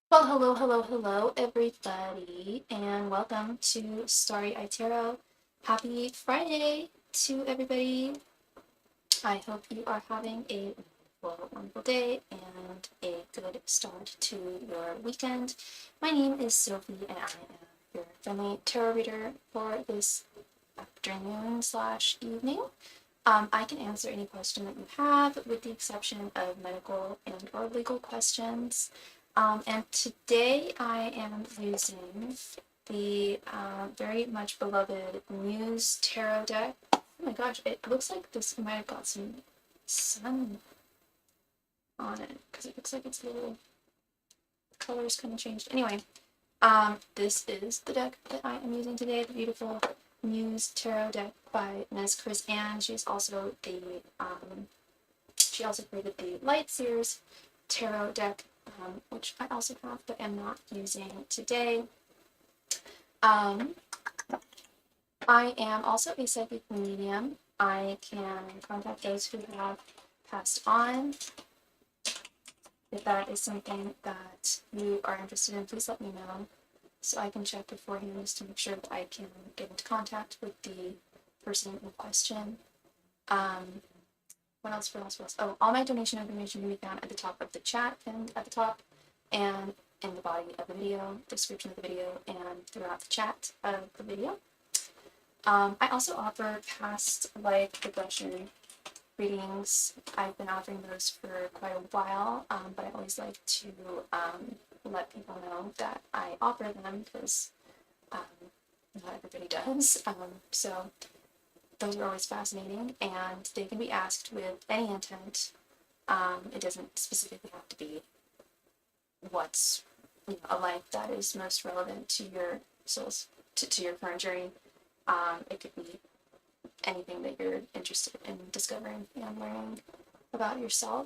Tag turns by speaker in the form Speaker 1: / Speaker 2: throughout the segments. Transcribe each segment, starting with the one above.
Speaker 1: Well, hello, everybody, and welcome to Starry Tarot. Happy Friday to everybody. I hope you are having a wonderful day and a good start to your weekend. My name is Sophie, and I am your friendly tarot reader for this afternoon slash evening. I can answer any question that you have, with the exception of medical and or legal questions. And today I am using the very much beloved Muse Tarot deck. Oh my gosh, it looks like this might have got some sun on it, because it looks like it's a little, the colors kind of changed. Anyway, this is the deck that I am using today, the beautiful Muse Tarot deck by Ms. Chris Ann. She also created the Light Seers Tarot deck, which I also have but am not using today. I am also a psychic medium. I can contact those who have passed on. If that is something that you are interested in, please let me know so I can check beforehand just to make sure that I can get into contact with the person in question. What else? Oh, all my donation information can be found at the top of the chat, pinned at the top, and in the body of the video, description of the video, and throughout the chat of the video. I also offer past life regression readings. I've been offering those for quite a while, but I always like to let people know that I offer them because not everybody does. So those are always fascinating, and they can be asked with any intent. It doesn't specifically have to be what's a life that is most relevant to your soul's to your current journey. It could be anything that you're interested in discovering and learning about yourself.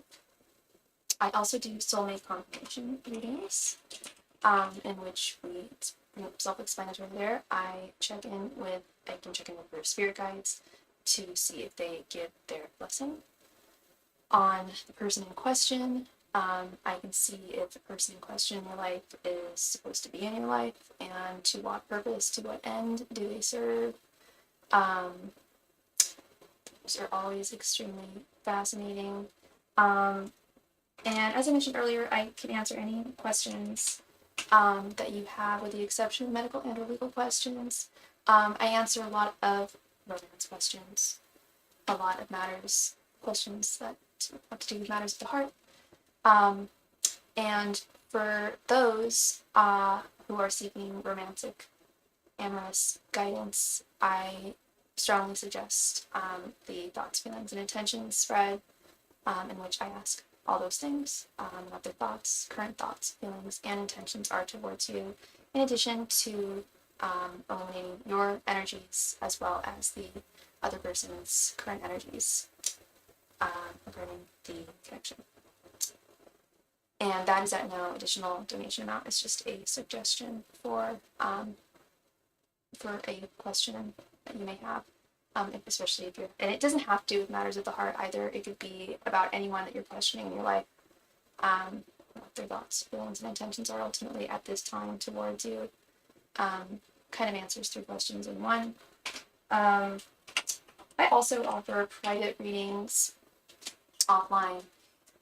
Speaker 1: I also do soulmate confirmation readings, in which it's self-explanatory there. I can check in with your spirit guides to see if they give their blessing on the person in question. I can see if the person in question in your life is supposed to be in your life, and to what purpose, to what end do they serve. Those are always extremely fascinating. And as I mentioned earlier, I can answer any questions that you have, with the exception of medical and or legal questions. I answer a lot of romance questions, a lot of matters questions that have to do with matters of the heart. And for those who are seeking romantic, amorous guidance, I strongly suggest the thoughts, feelings, and intentions spread, in which I ask all those things, what their thoughts, current thoughts, feelings, and intentions are towards you, in addition to illuminating your energies as well as the other person's current energies regarding the connection. And that is at no additional donation amount. It's just a suggestion for a question that you may have, especially if you're, and it doesn't have to do with matters of the heart either. It could be about anyone that you're questioning in your life, what their thoughts, feelings, and intentions are ultimately at this time towards you. Kind of answers 3 questions in one. I also offer private readings offline.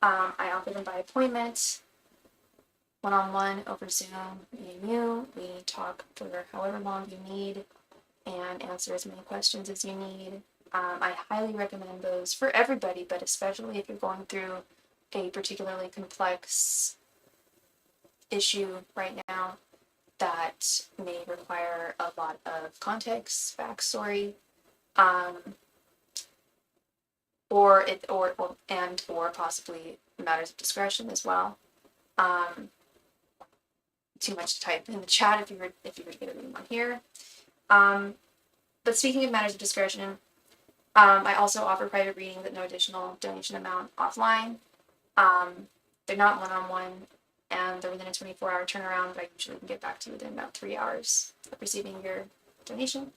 Speaker 1: I offer them by appointment, one-on-one over Zoom, me and you. We talk for however long you need and answer as many questions as you need. I highly recommend those for everybody, but especially if you're going through a particularly complex issue right now that may require a lot of context, backstory, or possibly matters of discretion as well. Too much to type in the chat if you were to get a reading on here. But speaking of matters of discretion, I also offer private readings at no additional donation amount offline. They're not one-on-one, and they're within a 24-hour turnaround, but I usually can get back to you within about 3 hours of receiving your donation.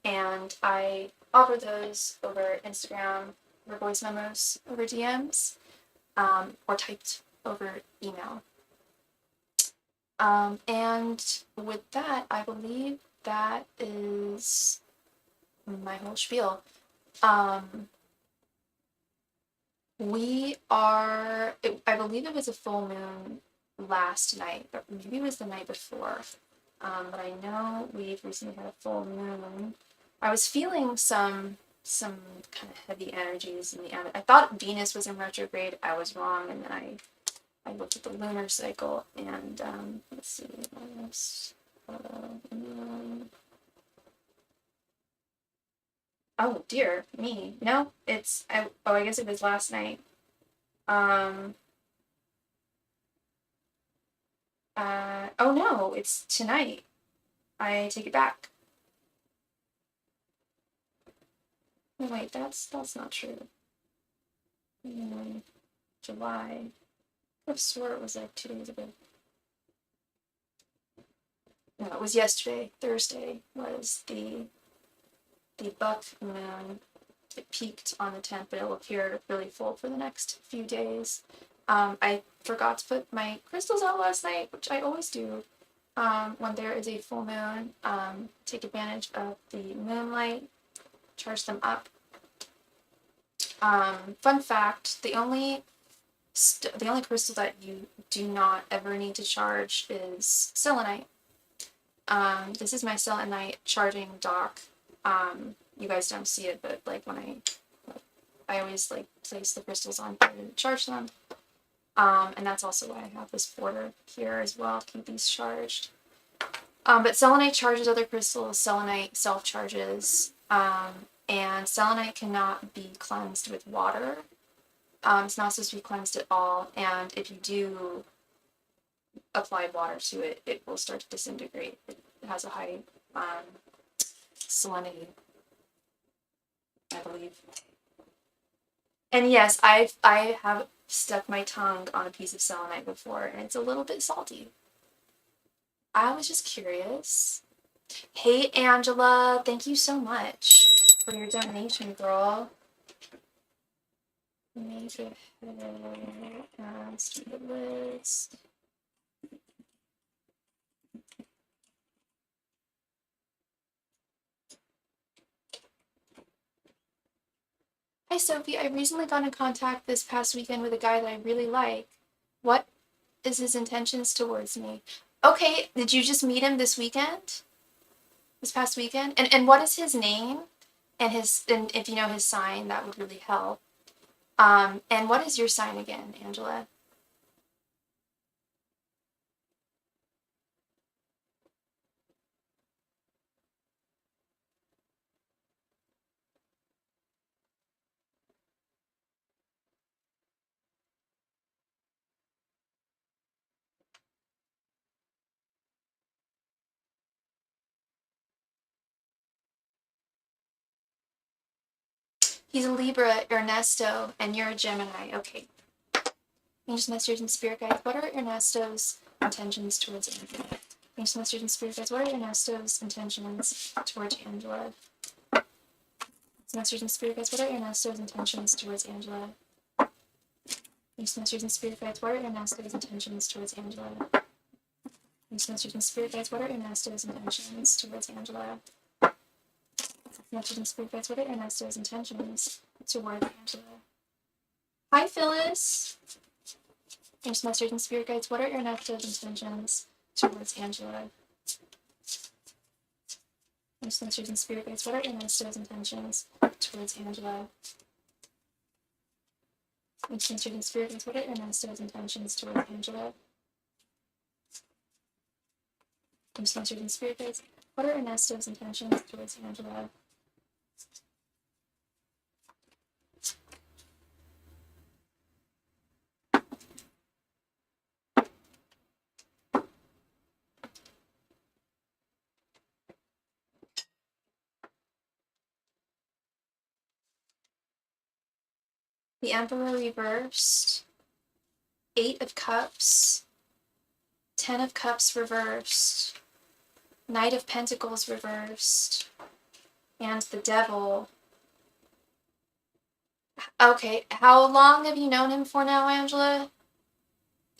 Speaker 1: And I offer those over Instagram, over voice memos, over DMs, or typed over email. And with that, I believe that is my whole spiel. I believe it was a full moon last night, or maybe it was the night before. But I know we've recently had a full moon. I was feeling some kind of heavy energies in the end. I thought Venus was in retrograde. I was wrong, and then I looked at the lunar cycle, and let's see, oh dear me, no, I guess it was last night. Oh no, it's tonight. I take it back. No, wait, that's not true. July. I swore it was like 2 days ago. No, it was yesterday. Thursday was the buck moon. It peaked on the 10th, but it'll appear really full for the next few days. I forgot to put my crystals out last night, which I always do when there is a full moon. Take advantage of the moonlight, charge them up. Fun fact, the only crystal that you do not ever need to charge is selenite. This is my selenite charging dock. You guys don't see it, but like when I always like place the crystals on here to charge them. And that's also why I have this border here as well to keep these charged. But selenite charges other crystals. Selenite self-charges. And selenite cannot be cleansed with water. It's not supposed to be cleansed at all. And if you do apply water to it, it will start to disintegrate. It has a high salinity, I believe. And yes, I have stuck my tongue on a piece of selenite before, and it's a little bit salty. I was just curious. Hey, Angela, thank you so much for your donation, girl. Make it add to the list. Hi, Sophie. I recently got in contact this past weekend with a guy that I really like. What is his intentions towards me? Okay, did you just meet him this weekend? This past weekend? And what is his name? And if you know his sign, that would really help. And what is your sign again, Angela? He's a Libra, Ernesto, and you're a Gemini. Okay. Angels, messengers, and spirit guides. What are Ernesto's intentions towards Angela? Angels, messengers, and spirit guides. What are Ernesto's intentions towards Angela? Messengers and spirit guides. What are Ernesto's intentions towards Angela? Angels, messengers, and spirit guides. What are Ernesto's intentions towards Angela? Angels, messengers, and spirit guides. What are Ernesto's intentions towards Angela? Messengers and spirit guides. What are Ernesto's intentions towards Angela? Hi, Phyllis. Angels, messengers, and spirit guides. What are Ernesto's intentions towards Angela? Angels, messengers, and spirit guides. What are Ernesto's intentions towards Angela? Angels, messengers, and spirit guides. What are Ernesto's intentions towards Angela? Angels, messengers, and spirit guides. What are Ernesto's intentions towards Angela? The Emperor reversed, 8 of Cups, 10 of Cups reversed, Knight of Pentacles reversed, and the Devil. Okay, how long have you known him for now, Angela?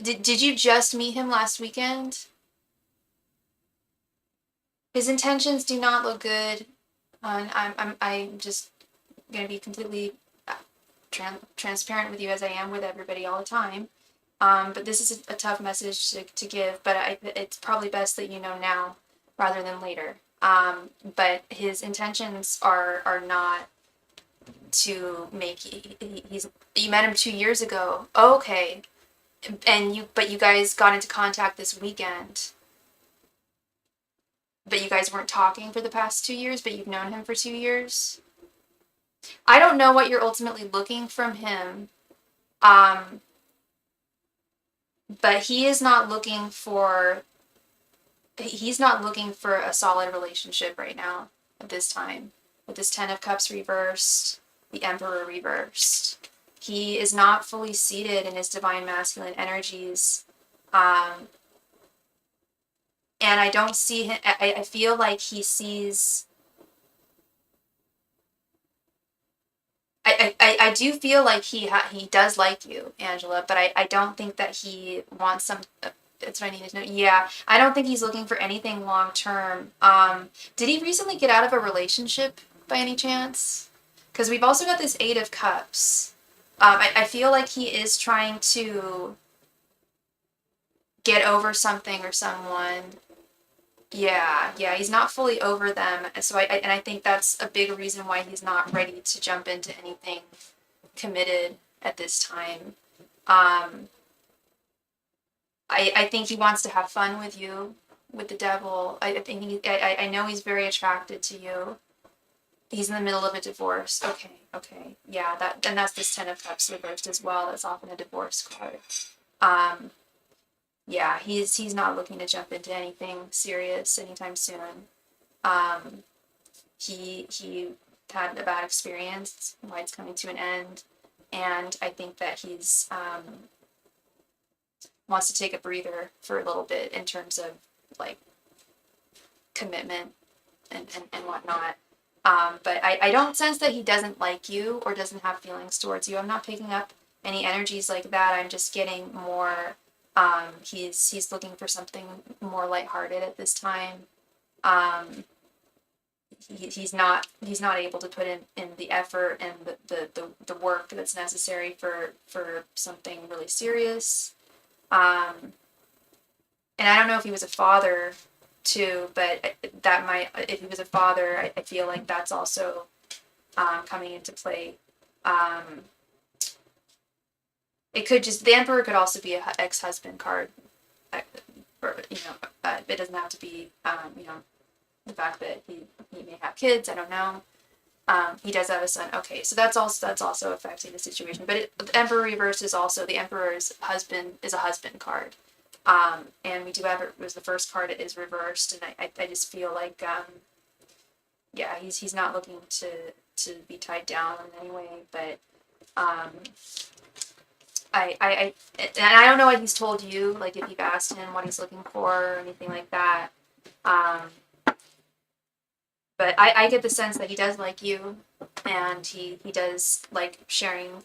Speaker 1: Did you just meet him last weekend? His intentions do not look good. I'm just gonna be completely transparent with you, as I am with everybody all the time. But this is a tough message to give, but it's probably best that you know now rather than later. But his intentions are not to make, you met him 2 years ago. Oh, okay. But you guys got into contact this weekend. But you guys weren't talking for the past 2 years, but you've known him for 2 years. I don't know what you're ultimately looking from him. But he's not looking for a solid relationship right now at this time. With this 10 of Cups reversed, the Emperor reversed. He is not fully seated in his divine masculine energies. And I don't see him, I feel like he sees, I do feel like he does like you, Angela, but I don't think that he wants some, that's what I need to know. Yeah, I don't think he's looking for anything long term. Did he recently get out of a relationship by any chance? Because we've also got this 8 of Cups. I feel like he is trying to get over something or someone. Yeah, he's not fully over them. So I think that's a big reason why he's not ready to jump into anything committed at this time. I think he wants to have fun with you, with the devil. I know he's very attracted to you. He's in the middle of a divorce. Okay. Yeah, that's this 10 of Cups reversed as well. That's often a divorce card. Yeah, he's not looking to jump into anything serious anytime soon. He had a bad experience, why it's coming to an end, and I think that he's wants to take a breather for a little bit in terms of like commitment and whatnot. But I don't sense that he doesn't like you or doesn't have feelings towards you. I'm not picking up any energies like that. I'm just getting more, he's looking for something more lighthearted at this time. He's not able to put in the effort and the work that's necessary for something really serious. And I don't know if he was a father too, but that might, if he was a father, I feel like that's also coming into play. It could just, the Emperor could also be an ex-husband card, or, it doesn't have to be, the fact that he may have kids, I don't know. He does have a son. Okay, so that's also affecting the situation. But the Emperor reversed is also, the Emperor's husband is a husband card. And we do have, it was the first card, it is reversed, and I just feel like, yeah, he's not looking to be tied down in any way, but, and I don't know what he's told you, like if you've asked him what he's looking for or anything like that, but I get the sense that he does like you, and he does like sharing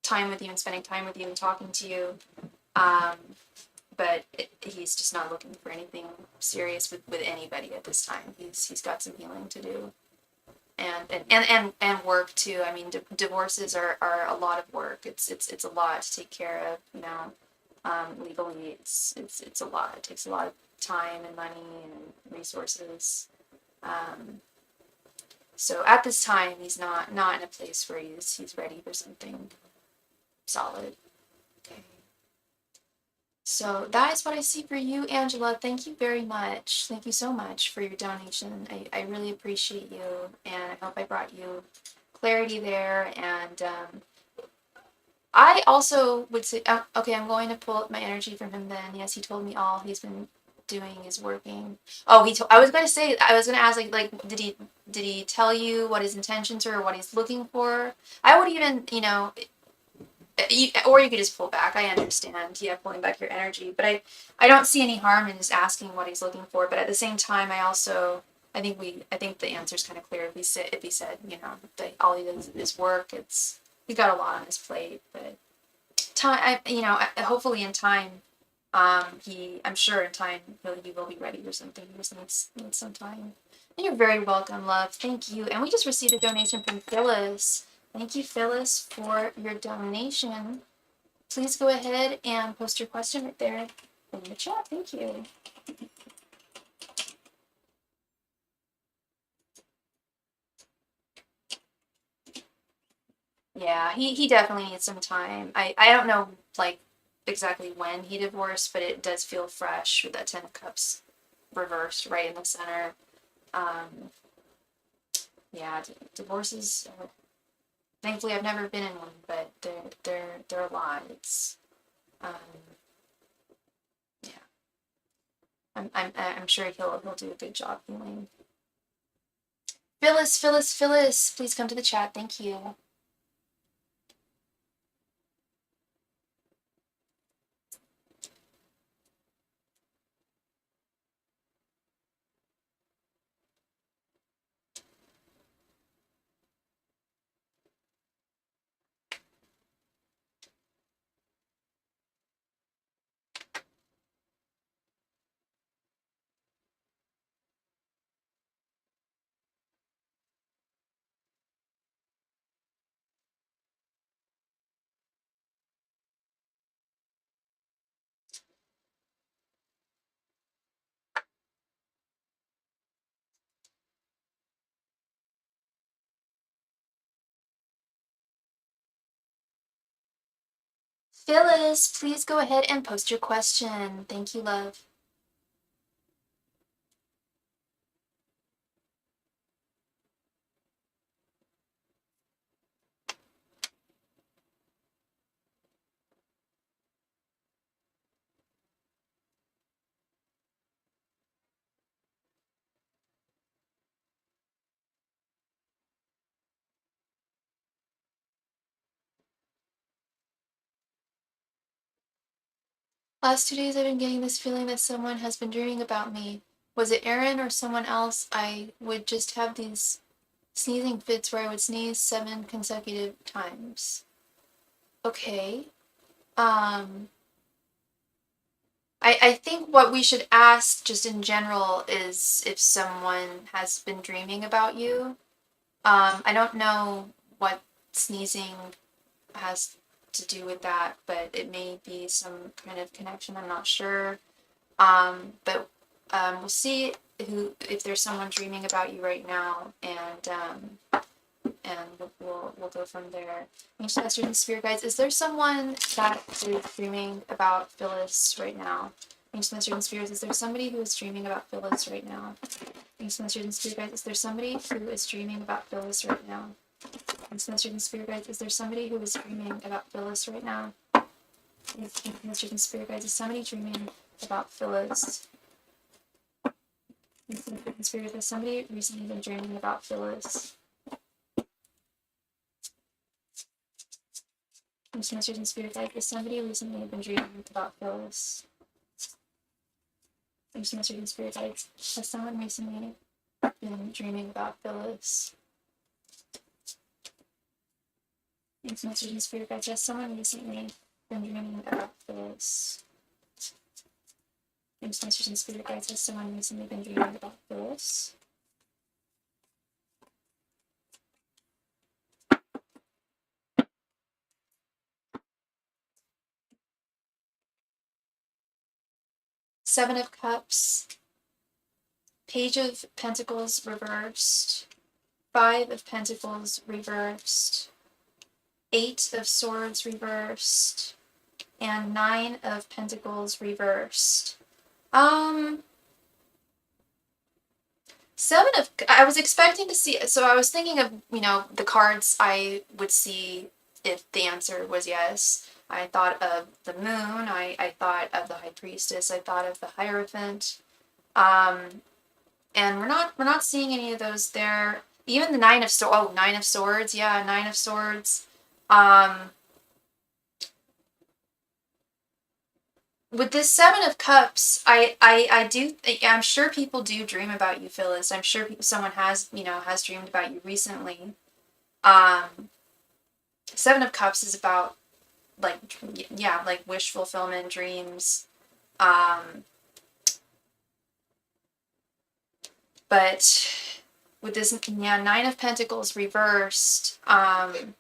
Speaker 1: time with you and spending time with you and talking to you, but he's just not looking for anything serious with anybody at this time. He's got some healing to do, and work too. I mean, divorces are a lot of work. It's a lot to take care of. Legally, it's a lot. It takes a lot of time and money and resources. So at this time, he's not in a place where he's ready for something solid. Okay. So that is what I see for you, Angela. Thank you very much. Thank you so much for your donation. I really appreciate you, and I hope I brought you clarity there. And I also would say, okay, I'm going to pull up my energy from him then. Yes, he told me all he's been doing is working. Oh, I was going to ask, like, did he tell you what his intentions are or what he's looking for? I would even, or you could just pull back. I understand, yeah, pulling back your energy, but I don't see any harm in just asking what he's looking for. But at the same time, I think the answer's kind of clear if he said, that all he does is work. He's got a lot on his plate, but time, hopefully in time, I'm sure in time he will be ready or something. He just needs some time. And you're very welcome, love. Thank you. And we just received a donation from Phyllis. Thank you, Phyllis, for your donation. Please go ahead and post your question right there in the chat. Thank you. Yeah, he definitely needs some time. I don't know, like, exactly when he divorced, but it does feel fresh with that Ten of Cups reversed right in the center. Yeah, divorces. Thankfully, I've never been in one, but they're a lot. It's um, yeah. I'm sure he'll do a good job healing. Phyllis, please come to the chat. Thank you. Phyllis, please go ahead and post your question. Thank you, love. Last 2 days I've been getting this feeling that someone has been dreaming about me. Was it Aaron or someone else? I would just have these sneezing fits where I would sneeze 7 consecutive times. Okay. I think what we should ask just in general is if someone has been dreaming about you. I don't know what sneezing has to do with that, but it may be some kind of connection. I'm not sure. But we'll see if there's someone dreaming about you right now, and we'll go from there. Ancient Masters and Spirit Guides, is there someone that is dreaming about Phyllis right now? Ancient Masters and Spirits, is there somebody who is dreaming about Phyllis right now? Ancient Masters and Spirit Guides, is there somebody who is dreaming about Phyllis right now? Ancient Masters and Spirit Guides, is there somebody who is dreaming about Phyllis right now? Ancient Masters and Spirit Guides, is somebody dreaming about Phyllis? Ancient Masters and Spirit Guides, has somebody recently been dreaming about Phyllis? Masters and Spirit Guide, has somebody recently been dreaming about Phyllis? Masters and Spirit Guides, has someone recently been dreaming about Phyllis? Masters and Spirit Guides, has someone recently been dreaming about Phyllis? Masters and Spirit Guides, has someone recently been dreaming about Phyllis? Seven of Cups, Page of Pentacles reversed, Five of Pentacles reversed, Eight of Swords reversed, and Nine of Pentacles reversed. I was expecting to see, so I was thinking of, the cards I would see if the answer was yes. I thought of the Moon, I thought of the High Priestess, I thought of the Hierophant. And we're not seeing any of those there. Even the Nine of Swords, yeah, Nine of Swords. With this Seven of Cups, I'm sure people do dream about you, Phyllis. I'm sure someone has dreamed about you recently. Seven of Cups is about, like, yeah, like wish fulfillment, dreams. But with this, yeah, Nine of Pentacles reversed, and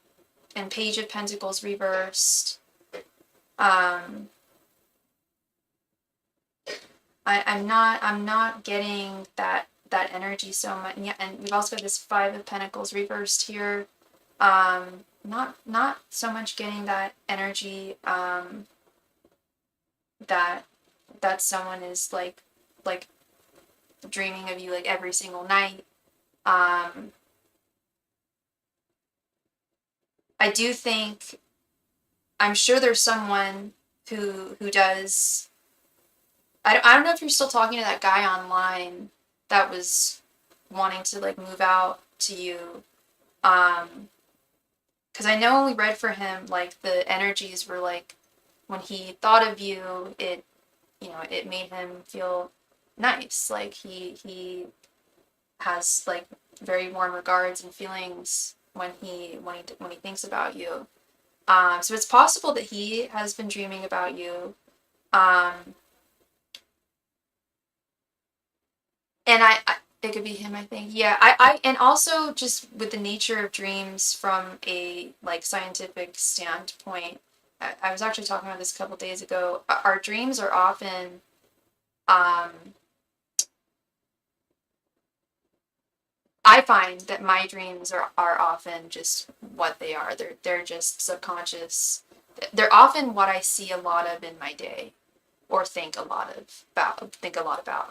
Speaker 1: Page of Pentacles reversed, I'm not getting that energy so much. Yeah, and we've also got this Five of Pentacles reversed here. Not so much getting that energy, that someone is like dreaming of you like every single night. I do think, I'm sure there's someone who does. I don't know if you're still talking to that guy online that was wanting to like move out to you. Because I know when we read for him, like the energies were like, when he thought of you, it, you know, it made him feel nice. Like he has like very warm regards and feelings when he thinks about you. So it's possible that he has been dreaming about you. And it could be him, I think. Yeah, and also just with the nature of dreams from a like scientific standpoint, I was actually talking about this a couple days ago. Our dreams are often, um, I find that my dreams are often just what they are. They're just subconscious. They're often what I see a lot of in my day, or think a lot about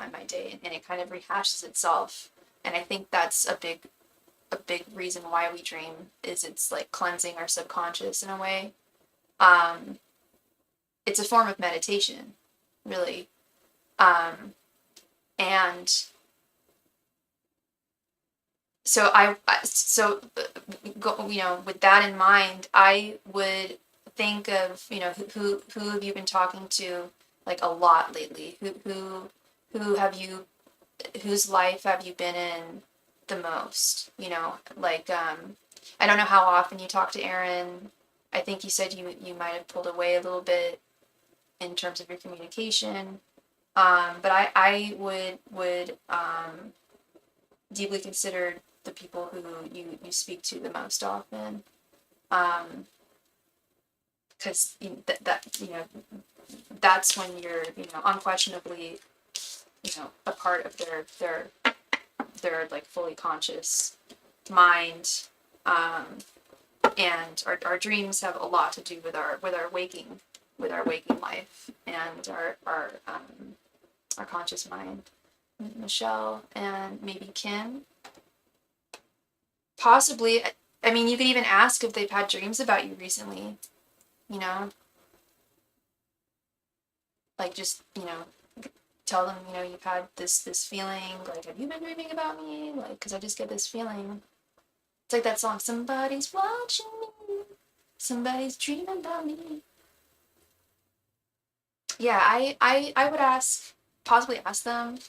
Speaker 1: in my day, and it kind of rehashes itself. And I think that's a big reason why we dream, is it's like cleansing our subconscious in a way. It's a form of meditation, really. And so with that in mind, I would think of, who have you been talking to like a lot lately? Who have you, whose life have you been in the most? Like, I don't know how often you talk to Aaron. I think you said you might have pulled away a little bit in terms of your communication. But I would deeply consider the people who you speak to the most often, because that's when you're unquestionably a part of their like fully conscious mind. And our dreams have a lot to do with our waking life, and our conscious mind. Michelle and maybe Kim, possibly. I mean, you could even ask if they've had dreams about you recently, you know like, just tell them, you've had this feeling, like, have you been dreaming about me, like, because I just get this feeling. It's like that song, somebody's watching me, somebody's dreaming about me. Yeah, I would possibly ask them.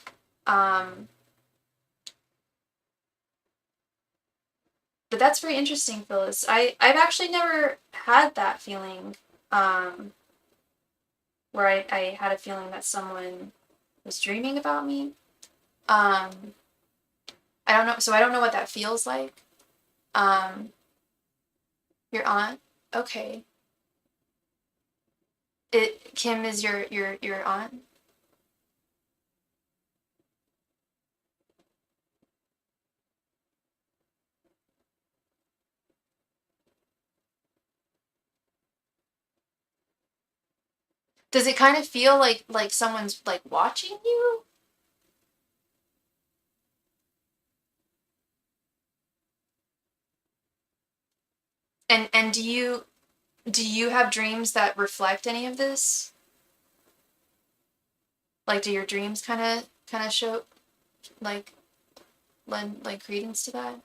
Speaker 1: But that's very interesting, Phyllis. I've actually never had that feeling, where I had a feeling that someone was dreaming about me. I don't know, so I don't know what that feels like. Your aunt? Okay. Kim is your aunt? Does it kind of feel like someone's like watching you? And do you have dreams that reflect any of this? Like, do your dreams kind of show, like, lend like credence to that?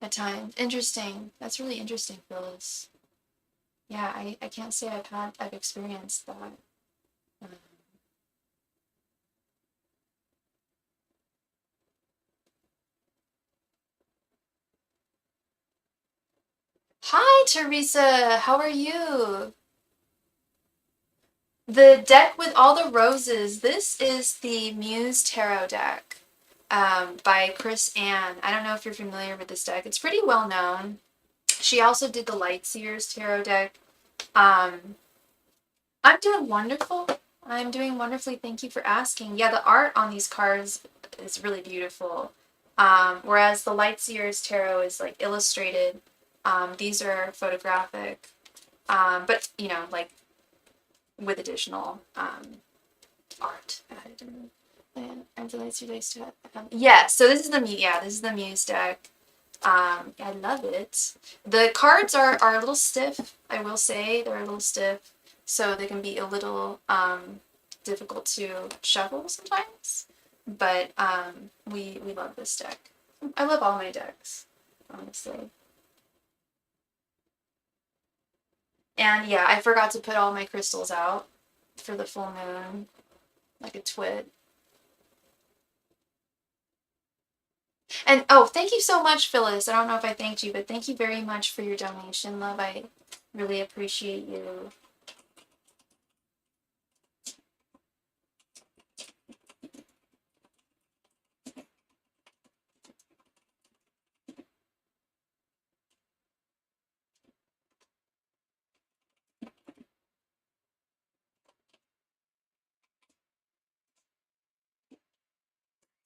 Speaker 1: At times. Interesting. That's really interesting, Phyllis. Yeah, I can't say I've experienced that. Um, Hi, Teresa. How are you? The deck with all the roses. This is the Muse Tarot deck by Chris Ann. I don't know if you're familiar with this deck. It's pretty well known. She also did the Lightseers Tarot deck. Um, I'm doing wonderful. I'm doing wonderfully. Thank you for asking. Yeah, the art on these cards is really beautiful. Whereas the Lightseers Tarot is like illustrated. These are photographic. But you know, like with additional art added in. And relates your dice to it. Yeah, so this is the this is the Muse deck. I love it. The cards are a little stiff, I will say. They're a little stiff, so they can be a little difficult to shuffle sometimes. But we love this deck. I love all my decks, honestly. And yeah, I forgot to put all my crystals out for the full moon, like a twit. And oh, thank you so much, Phyllis. I don't know if I thanked you, but thank you very much for your donation, love. I really appreciate you.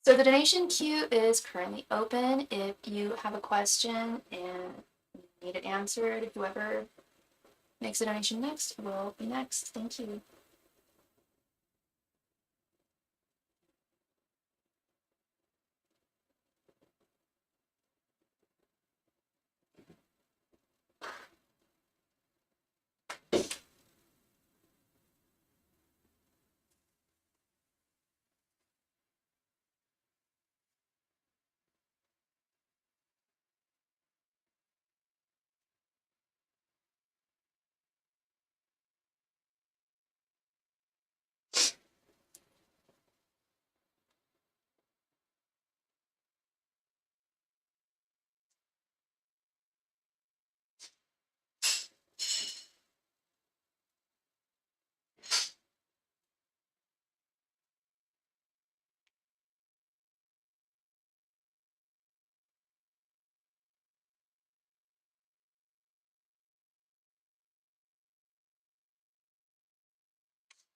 Speaker 1: So the donation queue is currently open. If you have a question and need it answered, whoever makes a donation next will be next. Thank you.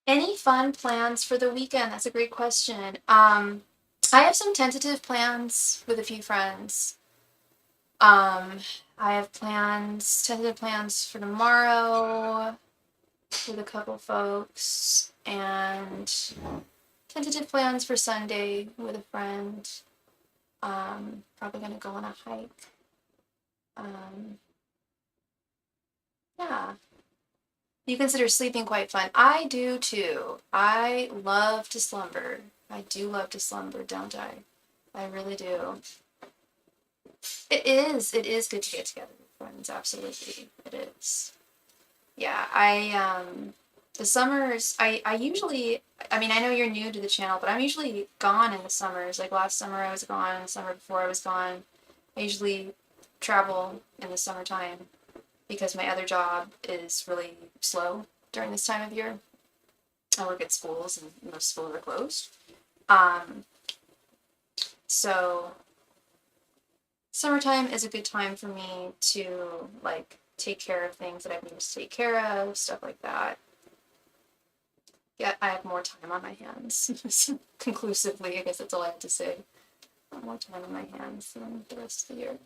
Speaker 1: Any fun plans for the weekend? That's a great question. I have some tentative plans with a few friends. Um, I have tentative plans for tomorrow with a couple folks, and tentative plans for Sunday with a friend. Probably gonna go on a hike. Um, yeah. You consider sleeping quite fun. I do too. I love to slumber. I do love to slumber, don't I? I really do. It is. It is good to get together with friends. Absolutely. It is. Yeah, the summers, I usually, I mean, I know you're new to the channel, but I'm usually gone in the summers. Like last summer I was gone, the summer before I was gone. I usually travel in the summertime because my other job is really slow during this time of year. I work at schools and most schools are closed. Um, so summertime is a good time for me to like take care of things that I've needed to take care of, stuff like that. Yeah, I have more time on my hands. Conclusively, I guess that's all I have to say. I have more time on my hands than the rest of the year.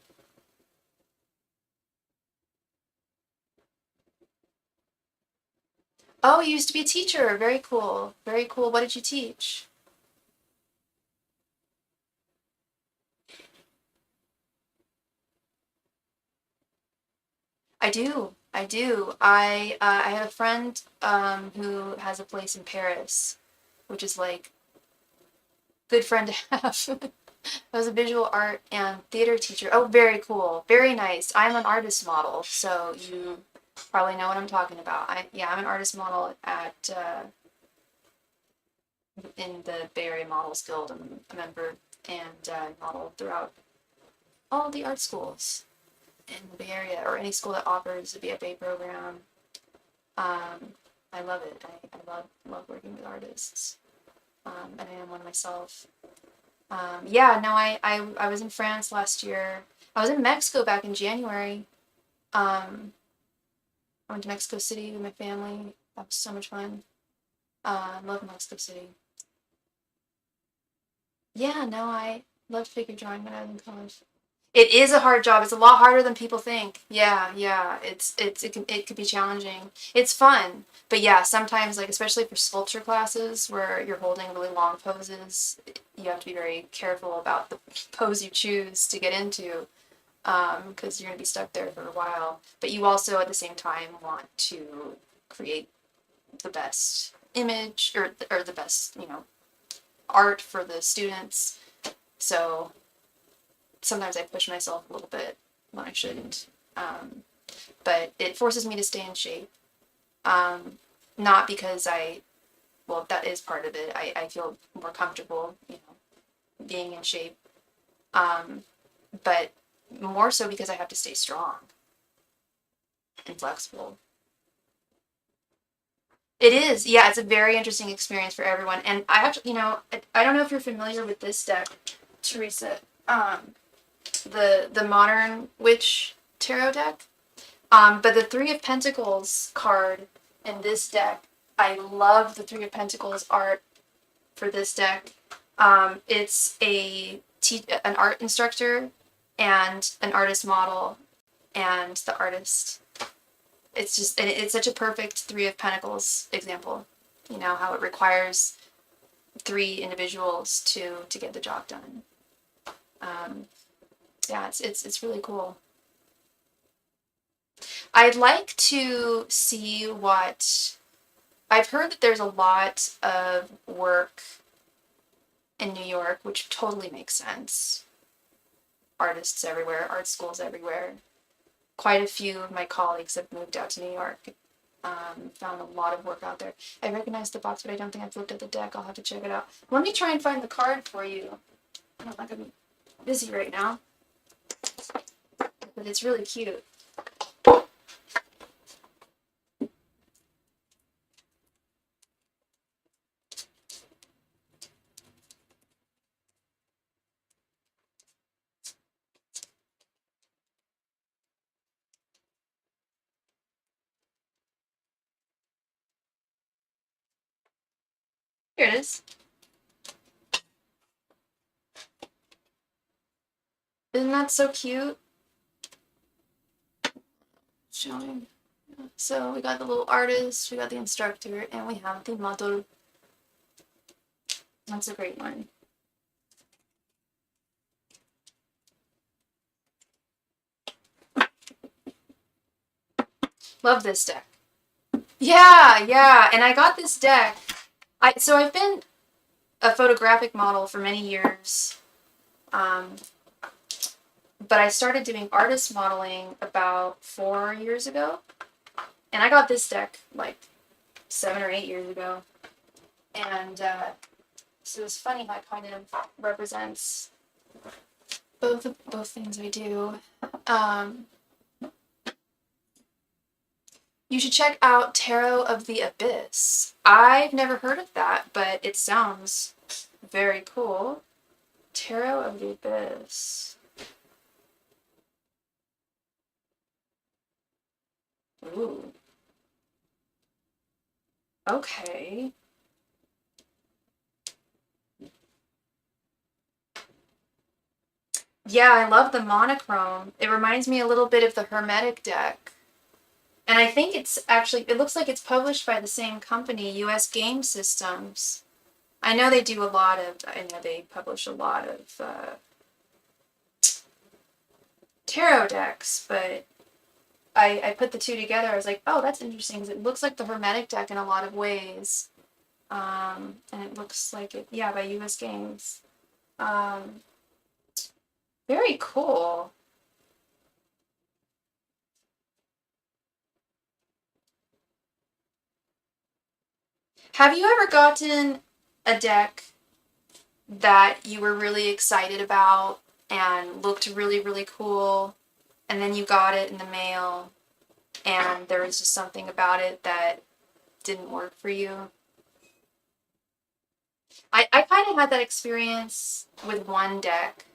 Speaker 1: Oh, you used to be a teacher. Very cool. Very cool. What did you teach? I do. I do. I have a friend who has a place in Paris, which is like good friend to have. I was a visual art and theater teacher. Oh, very cool. Very nice. I'm an artist model, so you probably know what I'm talking about. Yeah, I'm an artist model at in the Bay Area Models Guild. I'm a member and model throughout all the art schools. in the Bay Area, or any school that offers a BFA program. I love it. I love working with artists. And I am one myself. Yeah, no, I was in France last year. I was in Mexico back in January. I went to Mexico City with my family. That was so much fun. I love Mexico City. Yeah, no, I loved figure drawing when I was in college. It is a hard job. It's a lot harder than people think. Yeah, yeah. It could be challenging. It's fun. But yeah, sometimes, like, especially for sculpture classes where you're holding really long poses, you have to be very careful about the pose you choose to get into, because you're going to be stuck there for a while. But you also at the same time want to create the best image, or the best, art for the students. So sometimes I push myself a little bit when I shouldn't. But it forces me to stay in shape. Not because well, that is part of it. I feel more comfortable, being in shape. But more so because I have to stay strong and flexible. It is, yeah, it's a very interesting experience for everyone. And I have to, I don't know if you're familiar with this deck, Teresa. The Modern Witch Tarot deck. But the Three of Pentacles card in this deck, I love the Three of Pentacles art for this deck. It's an art instructor and an artist model, and the artist. It's such a perfect Three of Pentacles example. How it requires three individuals to get the job done. Yeah, it's really cool. I'd like to see what I've heard that there's a lot of work in New York, which totally makes sense. Artists everywhere, art schools everywhere. Quite a few of my colleagues have moved out to New York. Found a lot of work out there. I recognize the box, but I don't think I've looked at the deck. I'll have to check it out. Let me try and find the card for you. I don't think I'm busy right now, but it's really cute. Here it is. Isn't that so cute? Showing. So we got the little artist, we got the instructor, and we have the model. That's a great one. Love this deck. Yeah, yeah, and I got this deck. So I've been a photographic model for many years, but I started doing artist modeling about 4 years ago, and I got this deck like 7 or 8 years ago, and so it's funny how it kind of represents both things I do. You should check out Tarot of the Abyss. I've never heard of that, but it sounds very cool. Tarot of the Abyss. Ooh. Okay. Yeah, I love the monochrome. It reminds me a little bit of the Hermetic deck. And I think it looks like it's published by the same company, US Game Systems. I know they publish a lot of tarot decks, but I put the two together. I was like, oh, that's interesting, because it looks like the Hermetic deck in a lot of ways. And it looks like it, yeah, by US Games. Very cool. Have you ever gotten a deck that you were really excited about and looked really, really cool, and then you got it in the mail, and there was just something about it that didn't work for you. I kind of had that experience with one deck.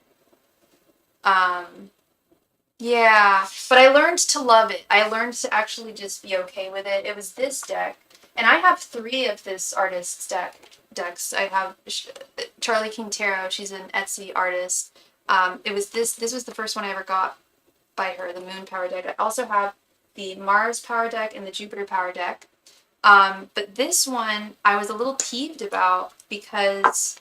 Speaker 1: Yeah, but I learned to love it. I learned to actually just be okay with it. It was this deck, and I have 3 of this artist's decks. I have Charlie King Tarot. She's an Etsy artist. It was this was the first one I ever got by her, the Moon Power deck. I also have the Mars Power deck and the Jupiter Power deck. But this one I was a little peeved about because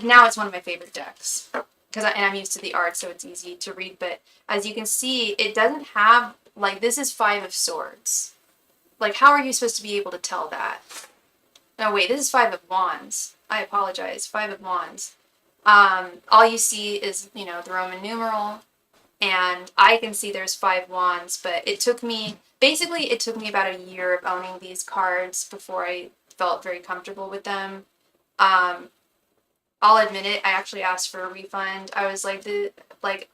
Speaker 1: now it's one of my favorite decks. And I'm used to the art, so it's easy to read. But as you can see, it doesn't have, like, this is 5 of Swords. Like, how are you supposed to be able to tell that? No, wait, this is 5 of Wands. I apologize, 5 of Wands. All you see is, you know, the Roman numeral, and I can see there's 5 Wands, but it took me about a year of owning these cards before I felt very comfortable with them. I'll admit it, I actually asked for a refund. I was like, but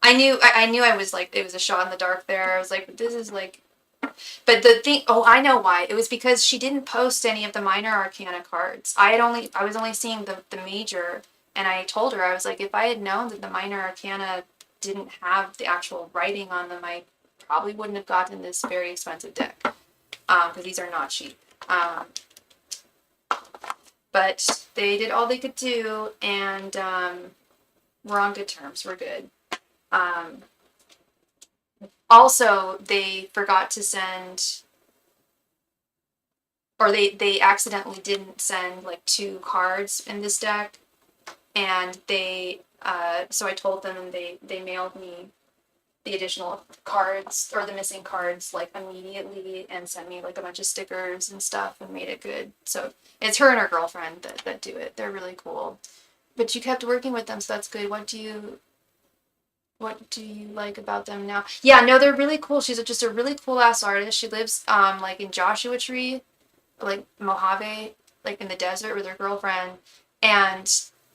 Speaker 1: I knew I was like, it was a shot in the dark there. I was like, this is like, but the thing, oh, I know why. It was because she didn't post any of the minor arcana cards. I was only seeing the major, and I told her, I was like, if I had known that the minor arcana didn't have the actual writing on them, I probably wouldn't have gotten this very expensive deck, because these are not cheap. But they did all they could do, and we're on good terms. We're good. Also, they forgot to send, or they accidentally didn't send like 2 cards in this deck, and so I told them, and they mailed me the additional cards, or the missing cards, like immediately, and sent me like a bunch of stickers and stuff and made it good. So it's her and her girlfriend that do it. They're really cool. But you kept working with them, so that's good. What do you like about them now? Yeah, no, they're really cool. She's just a really cool ass artist. She lives like in Joshua Tree, like Mojave, like in the desert with her girlfriend, and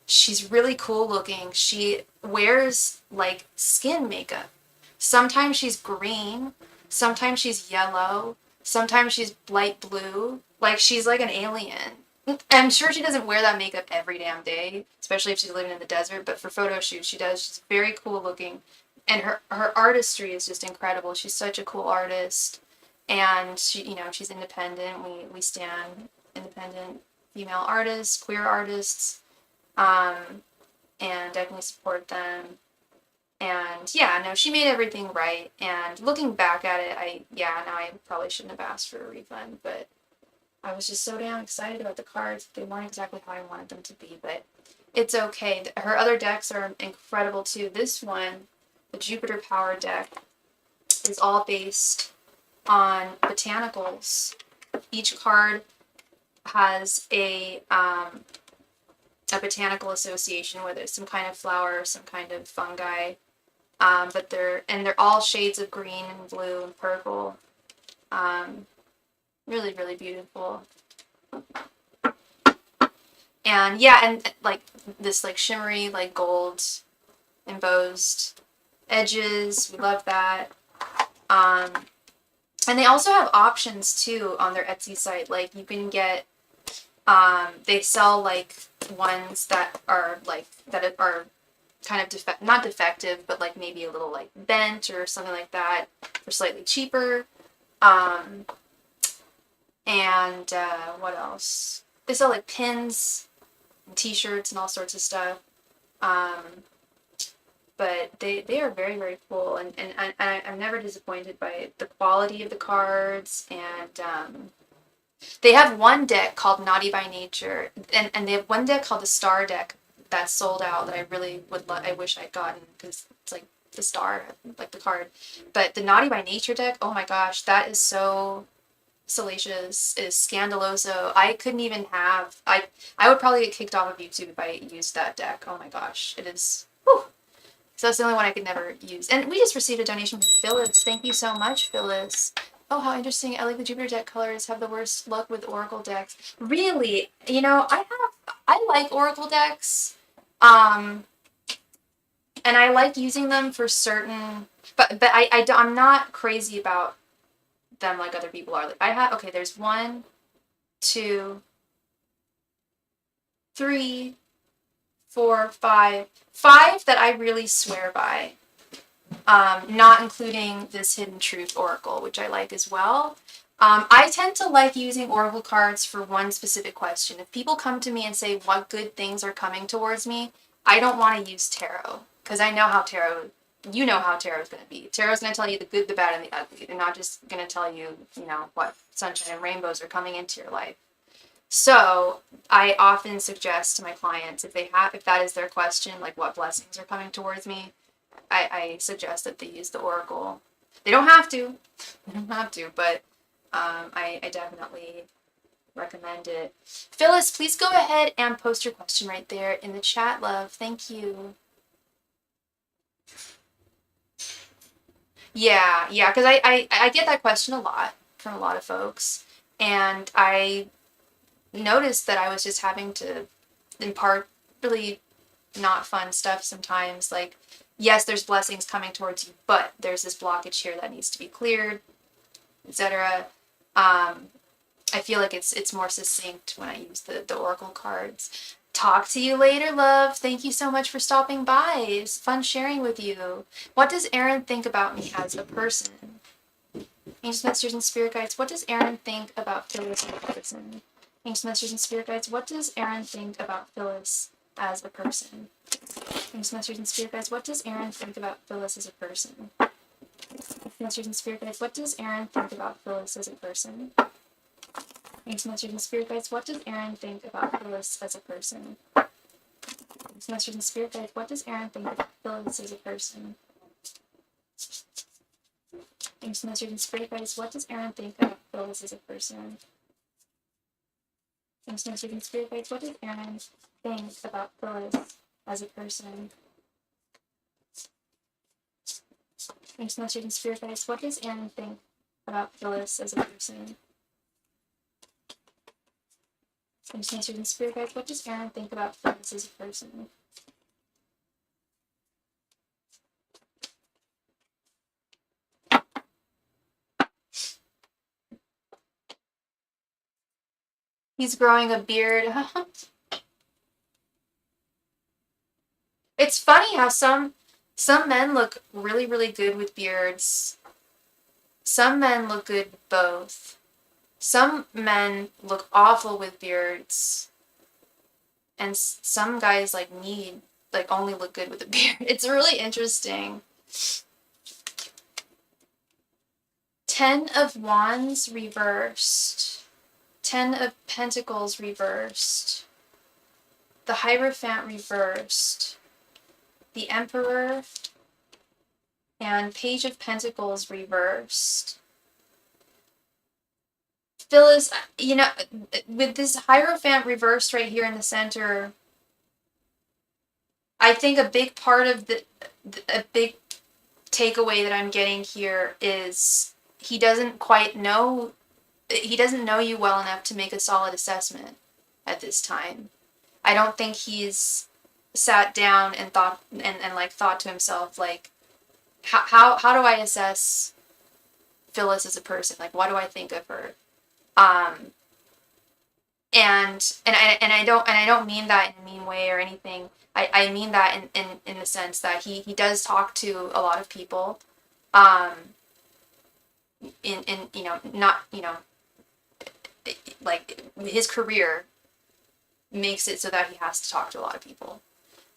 Speaker 1: she's really cool looking. She wears like skin makeup. Sometimes she's green, sometimes she's yellow, sometimes she's light blue. Like, she's like an alien. I'm sure she doesn't wear that makeup every damn day, especially if she's living in the desert, but for photo shoots she does. She's very cool looking, and her artistry is just incredible. She's such a cool artist, and she, you know, she's independent. We stand independent female artists, queer artists, and definitely support them. And yeah, no, she made everything right. And looking back at it, now I probably shouldn't have asked for a refund, but I was just so damn excited about the cards. They weren't exactly how I wanted them to be, but it's okay. Her other decks are incredible too. This one, the Jupiter Power deck, is all based on botanicals. Each card has a botanical association, whether it's some kind of flower, some kind of fungi. But they're all shades of green and blue and purple. Really, really beautiful. And yeah, and like this like shimmery, like gold embossed edges. We love that. And they also have options too on their Etsy site. Like, you can get, they sell like ones that are kind of not defective, but like maybe a little like bent or something like that for slightly cheaper. And what else? They sell like pins and t-shirts and all sorts of stuff. But they are very, very cool, and I'm never disappointed by the quality of the cards. And they have one deck called Naughty by Nature, and they have one deck called the Star deck that's sold out that I really I wish I'd gotten, because it's like the star, like the card. But the Naughty by Nature deck, oh my gosh, that is so salacious. It is scandaloso. I couldn't even have, I would probably get kicked off of YouTube if I used that deck. Oh my gosh, it is, whew. So that's the only one I could never use. And we just received a donation from Phyllis. Thank you so much, Phyllis. Oh, how interesting. I like the Jupiter deck colors have the worst luck with Oracle decks. Really? You know, I like Oracle decks. And I like using them for certain, but I'm not crazy about them like other people are. Like I have, okay, there's 1, 2, 3, 4, 5, 5 that I really swear by. Not including this Hidden Truth Oracle, which I like as well. I tend to like using Oracle cards for one specific question. If people come to me and say what good things are coming towards me, I don't want to use tarot because I know how tarot, you know how tarot is going to be. Tarot is going to tell you the good, the bad, and the ugly. They're not just going to tell you, you know, what sunshine and rainbows are coming into your life. So I often suggest to my clients if that is their question, like what blessings are coming towards me, I suggest that they use the Oracle. They don't have to. They don't have to, but I definitely recommend it. Phyllis, please go ahead and post your question right there in the chat, love. Thank you. Yeah, because I get that question a lot from a lot of folks, and I noticed that I was just having to impart really not fun stuff sometimes. Like, yes, there's blessings coming towards you, but there's this blockage here that needs to be cleared, etc. I feel like it's more succinct when I use the Oracle cards. Talk to you later, love. Thank you so much for stopping by. It's fun sharing with you. What does Aaron think about me as a person? Angels, Masters, and Spirit Guides, what does Aaron think about Phyllis as a person? Angels, Masters, and Spirit Guides, what does Aaron think about Phyllis as a person? Angels, Masters, and Spirit Guides, what does Aaron think about Phyllis as a person? Masters and Spirit Guides, what does Aaron think about Phyllis as a person? Angels, Masters, and Spirit Guides, what does Aaron think about Phyllis as a person? Angels, Masters, and Spirit Guides, what does Aaron think about Phyllis as a person? Angels, Masters, and Spirit Guides, what does Aaron think about Phyllis as a person? Angels, Masters, and Spirit Guides, what does Aaron think about Phyllis as a person? Angels, Masters, and Spirit Guides, what does Aaron think about Phyllis as a person? Angels, Masters, and Spirit Guides, what does Aaron think about Phyllis as a person? He's growing a beard. It's funny how some men look really, really good with beards. Some men look good with both. Some men look awful with beards. And some guys only look good with a beard. It's really interesting. 10 of Wands reversed. 10 of Pentacles reversed. The Hierophant reversed. The Emperor and Page of Pentacles reversed. Phyllis, you know, with this Hierophant reversed right here in the center, I think a big part of a big takeaway that I'm getting here is he doesn't know you well enough to make a solid assessment at this time. I don't think he's sat down and thought to himself, like, how do I assess Phyllis as a person? Like, what do I think of her? And I don't mean that in a mean way or anything. I mean that in the sense that he does talk to a lot of people. In you know, not, you know, like his career makes it so that he has to talk to a lot of people.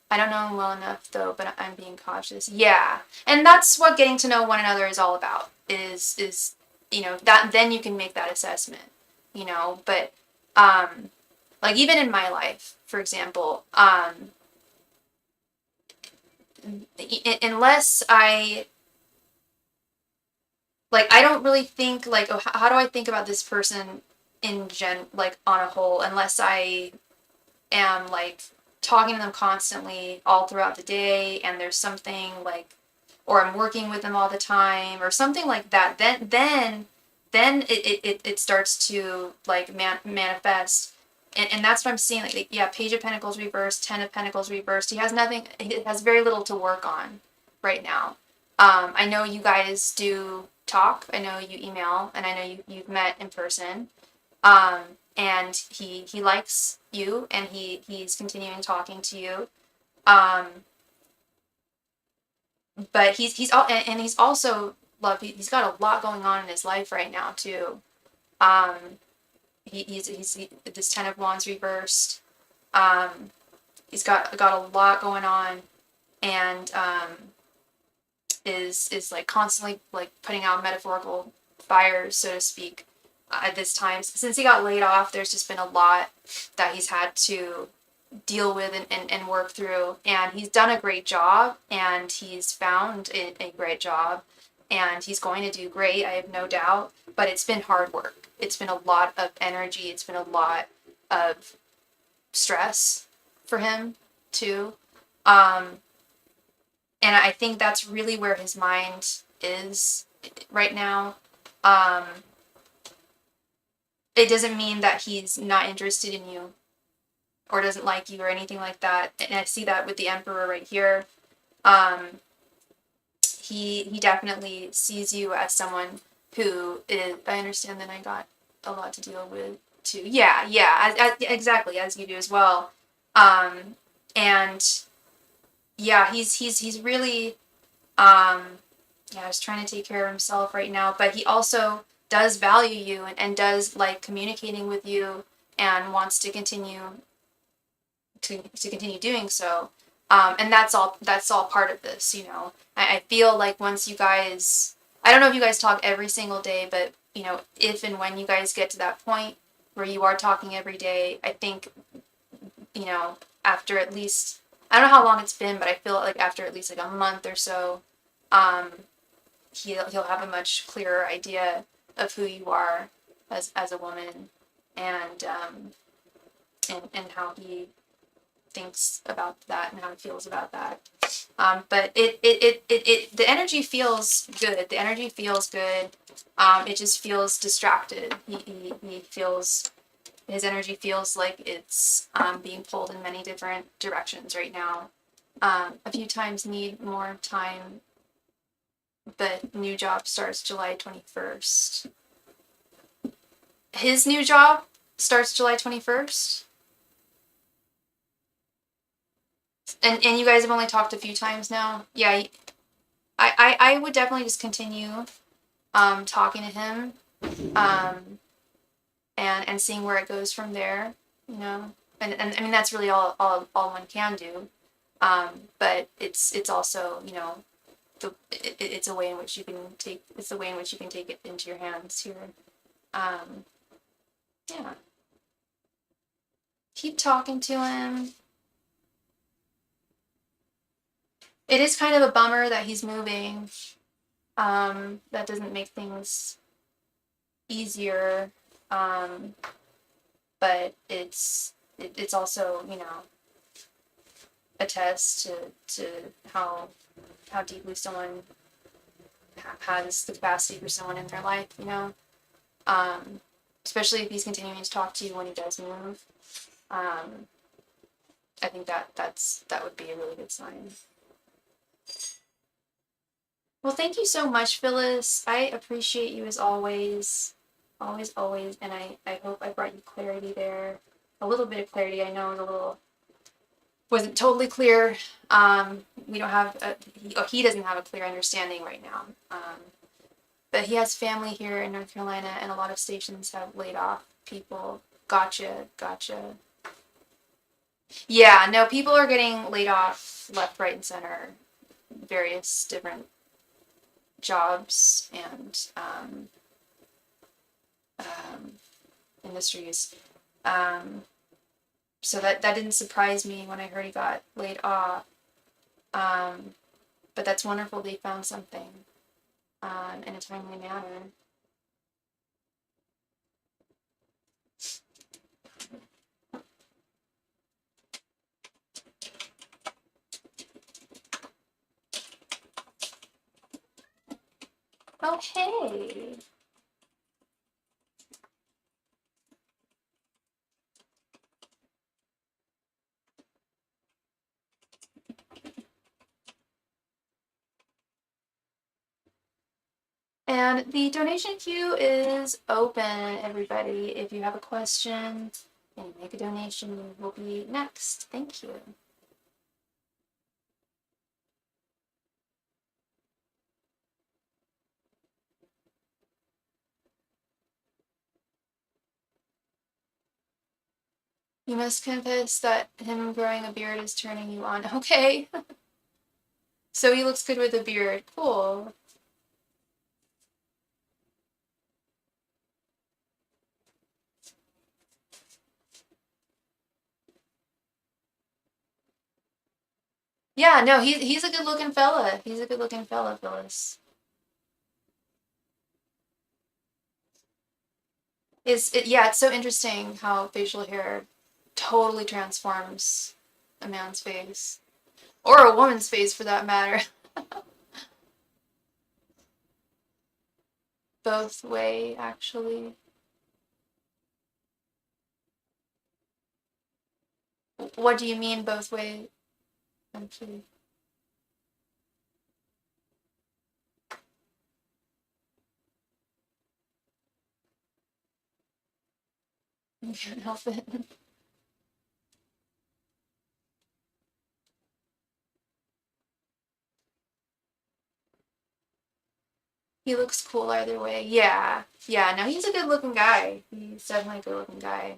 Speaker 1: I don't know him well enough though, but I'm being cautious. Yeah. And that's what getting to know one another is all about, is you know, that then you can make that assessment, you know. But like even in my life, for example, unless I don't really think like, oh, how do I think about this person like on a whole, unless I am like talking to them constantly all throughout the day, and there's something like, or I'm working with them all the time or something like that, then it starts to like manifest. And that's what I'm seeing. Like, yeah, Page of Pentacles reversed, Ten of Pentacles reversed. He has nothing. He has very little to work on right now. I know you guys do talk. I know you email, and I know you've met in person. And he likes you, and he's continuing talking to you. But he's also he's got a lot going on in his life right now too. He's this Ten of Wands reversed. He's got a lot going on, and is like constantly like putting out metaphorical fires, so to speak. At this time, since he got laid off, there's just been a lot that he's had to deal with and work through, and he's done a great job, and he's found a great job, and he's going to do great, I have no doubt, but it's been hard work. It's been a lot of energy. It's been a lot of stress for him too. And I think that's really where his mind is right now. It doesn't mean that he's not interested in you or doesn't like you or anything like that. And I see that with the Emperor right here. He definitely sees you as someone who is, I understand that I got a lot to deal with too. Yeah, exactly, as you do as well. And yeah, he's really, just trying to take care of himself right now, but he also does value you and does like communicating with you and wants to continue doing so. And that's all part of this, you know. I feel like once you guys, I don't know if you guys talk every single day, but you know, if and when you guys get to that point where you are talking every day, I think, you know, after at least, I don't know how long it's been, but I feel like after at least like a month or so, he'll have a much clearer idea of who you are as a woman, and how he thinks about that and how he feels about that. But the energy feels good. The energy feels good. It just feels distracted. He feels, his energy feels like it's being pulled in many different directions right now. A few times need more time, but new job starts July 21st. His new job starts July 21st. And you guys have only talked a few times now. Yeah, I would definitely just continue talking to him, and seeing where it goes from there, you know. And I mean, that's really all one can do. But it's also, you know, it's a way in which you can take it into your hands here. Yeah. Keep talking to him. It is kind of a bummer that he's moving. That doesn't make things easier. But it's also, you know, a test to how deeply someone has the capacity for someone in their life, you know. Especially if he's continuing to talk to you when he does move. I think that would be a really good sign. Well, thank you so much, Phyllis. I appreciate you as always. Always, always. And I hope I brought you clarity there. A little bit of clarity. I know it wasn't totally clear. We don't have, he doesn't have a clear understanding right now. But he has family here in North Carolina, and a lot of stations have laid off people. Gotcha. Yeah, no, people are getting laid off left, right, and center. Various different jobs and industries. So that didn't surprise me when I heard he got laid off. But that's wonderful they found something in a timely manner. Oh, hey. And the donation queue is open, everybody. If you have a question and you make a donation, you will be next. Thank you. You must confess that him growing a beard is turning you on. Okay. So he looks good with a beard. Cool. Yeah, no, he's a good looking fella. He's a good looking fella, Phyllis. Yeah, it's so interesting how facial hair totally transforms a man's face. Or a woman's face for that matter. Both way, actually. What do you mean both way, actually? You can't help it. He looks cool either way. Yeah. Yeah, no, he's a good looking guy. He's definitely a good looking guy.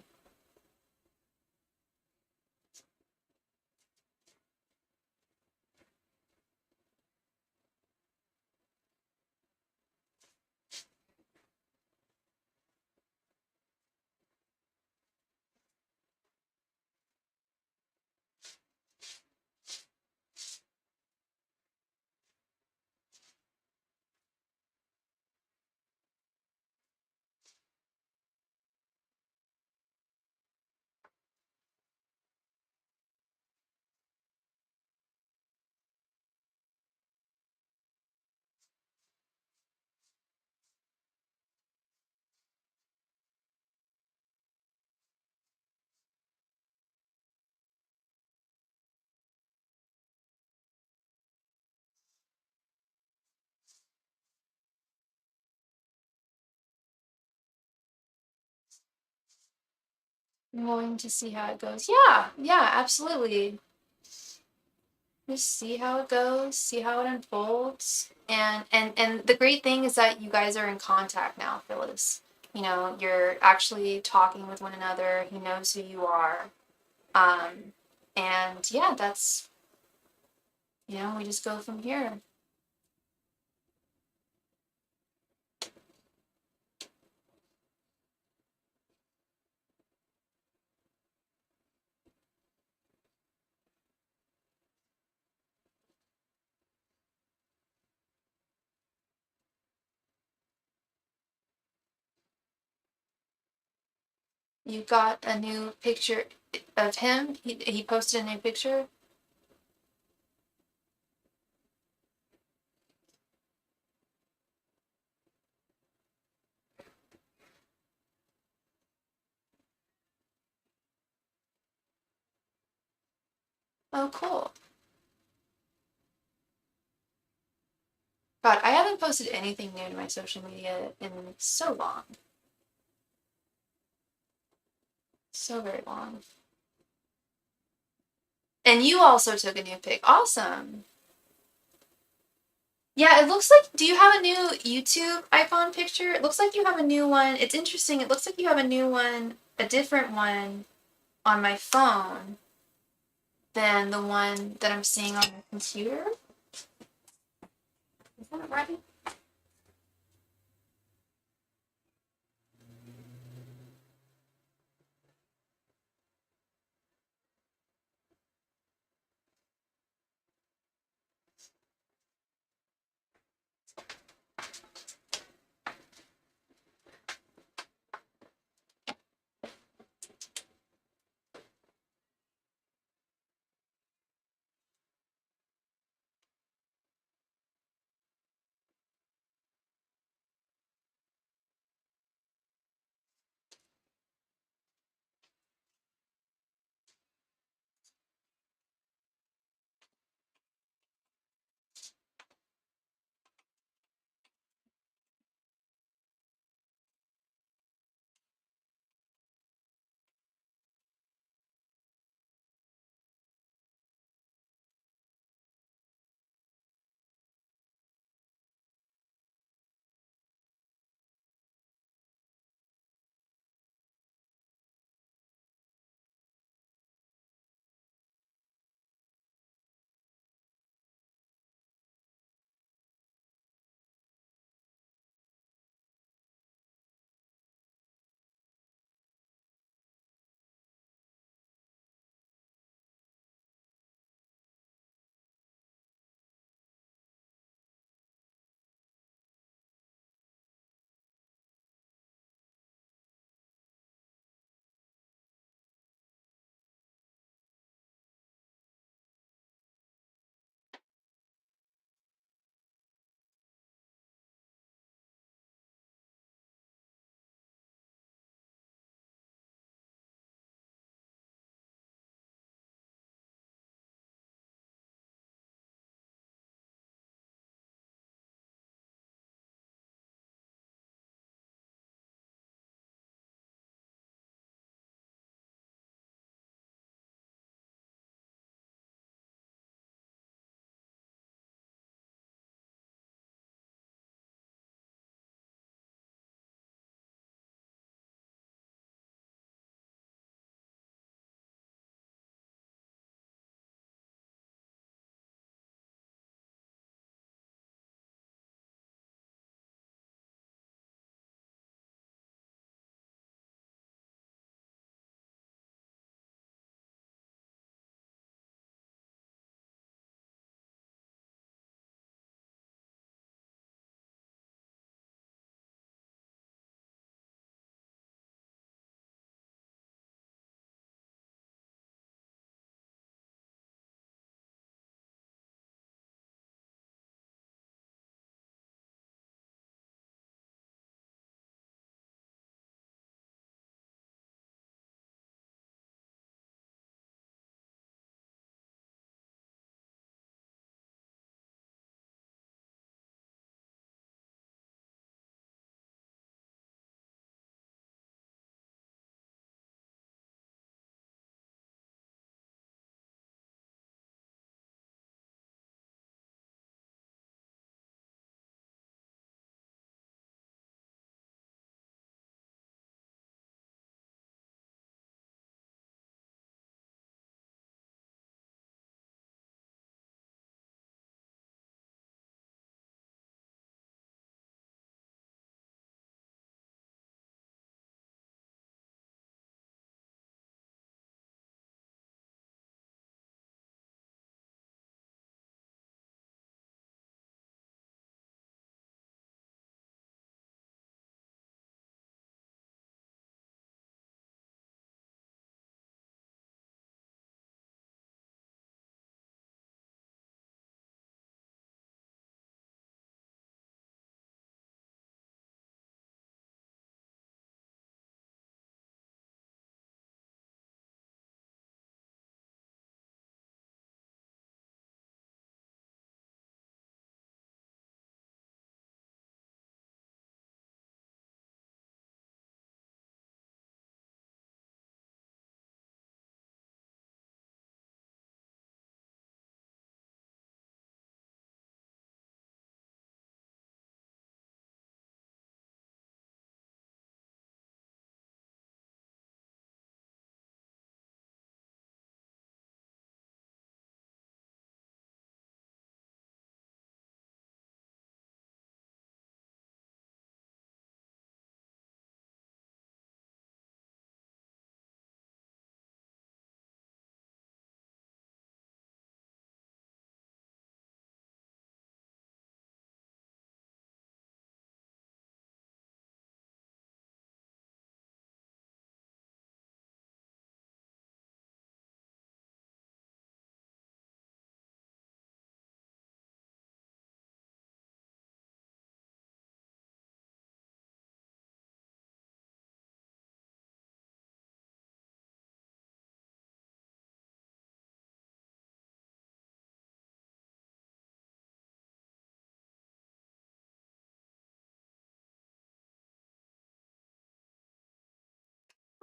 Speaker 1: I'm going to see how it goes. Yeah, yeah, absolutely. Just see how it goes, see how it unfolds. And the great thing is that you guys are in contact now, Phyllis. You know, you're actually talking with one another. He knows who you are. Um, and yeah, that's, you know, we just go from here. You got a new picture of him? He posted a new picture? Oh, cool. God, I haven't posted anything new to my social media in so long. So very long. And you also took a new pic. Awesome. Yeah, it looks like, do you have a new YouTube icon picture? It looks like you have a new one. It's interesting. It looks like you have a new one, a different one on my phone than the one that I'm seeing on the computer. Is that right?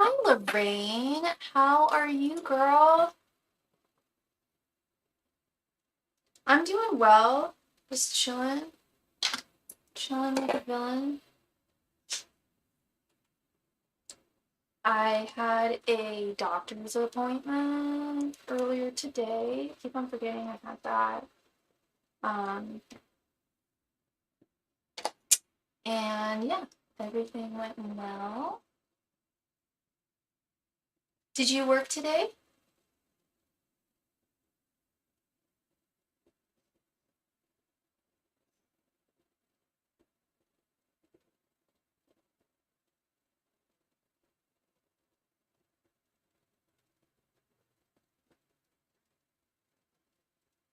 Speaker 1: Hi, Lorraine. How are you, girl? I'm doing well. Just chilling. Chilling like a villain. I had a doctor's appointment earlier today. I keep on forgetting I had that. Um, and yeah, everything went well. Did you work today?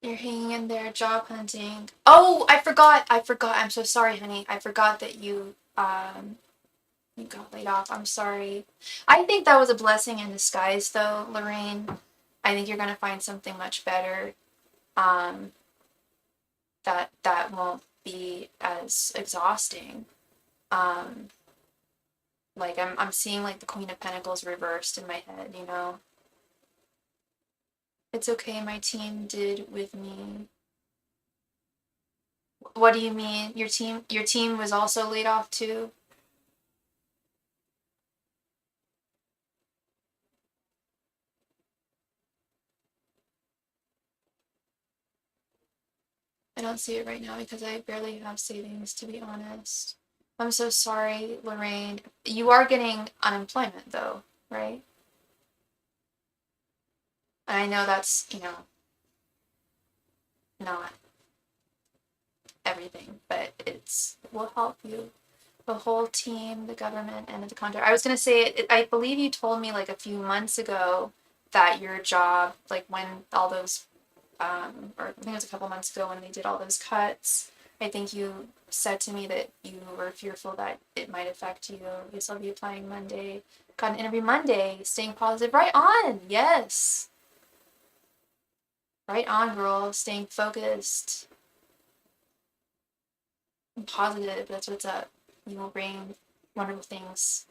Speaker 1: You're hanging in there, job hunting. Oh, I forgot. I'm so sorry, honey. I forgot that you got laid off. I'm sorry. I think that was a blessing in disguise, though, Lorraine. I think you're gonna find something much better. Um, that won't be as exhausting. Um, like I'm seeing like the Queen of Pentacles reversed in my head. You know, it's okay. My team did with me. What do you mean? Your team was also laid off too? I don't see it right now because I barely have savings, to be honest. I'm so sorry, Lorraine. You are getting unemployment though, right? And I know that's, not everything, but it will help you. The whole team, the government, and the contract. I was gonna say, I believe you told me like a few months ago that your job, like when all those or I think it was a couple months ago when they did all those cuts. I think you said to me that you were fearful that it might affect you. Yes, I'll be applying Monday. Got an interview Monday. Staying positive. Right on. Yes. Right on, girl. Staying focused and positive. That's what's up. You will bring wonderful things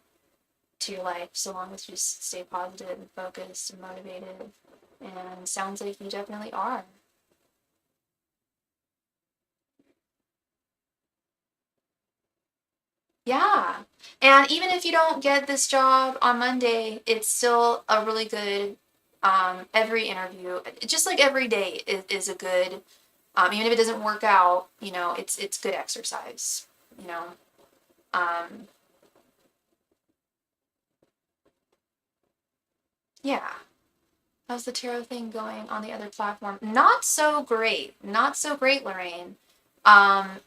Speaker 1: to your life so long as you just stay positive and focused and motivated. And sounds like you definitely are. Yeah. And even if you don't get this job on Monday, it's still a really good every interview, just like every day is a good even if it doesn't work out, it's good exercise, you know. Um yeah. How's the tarot thing going on the other platform? Not so great. Not so great, Lorraine.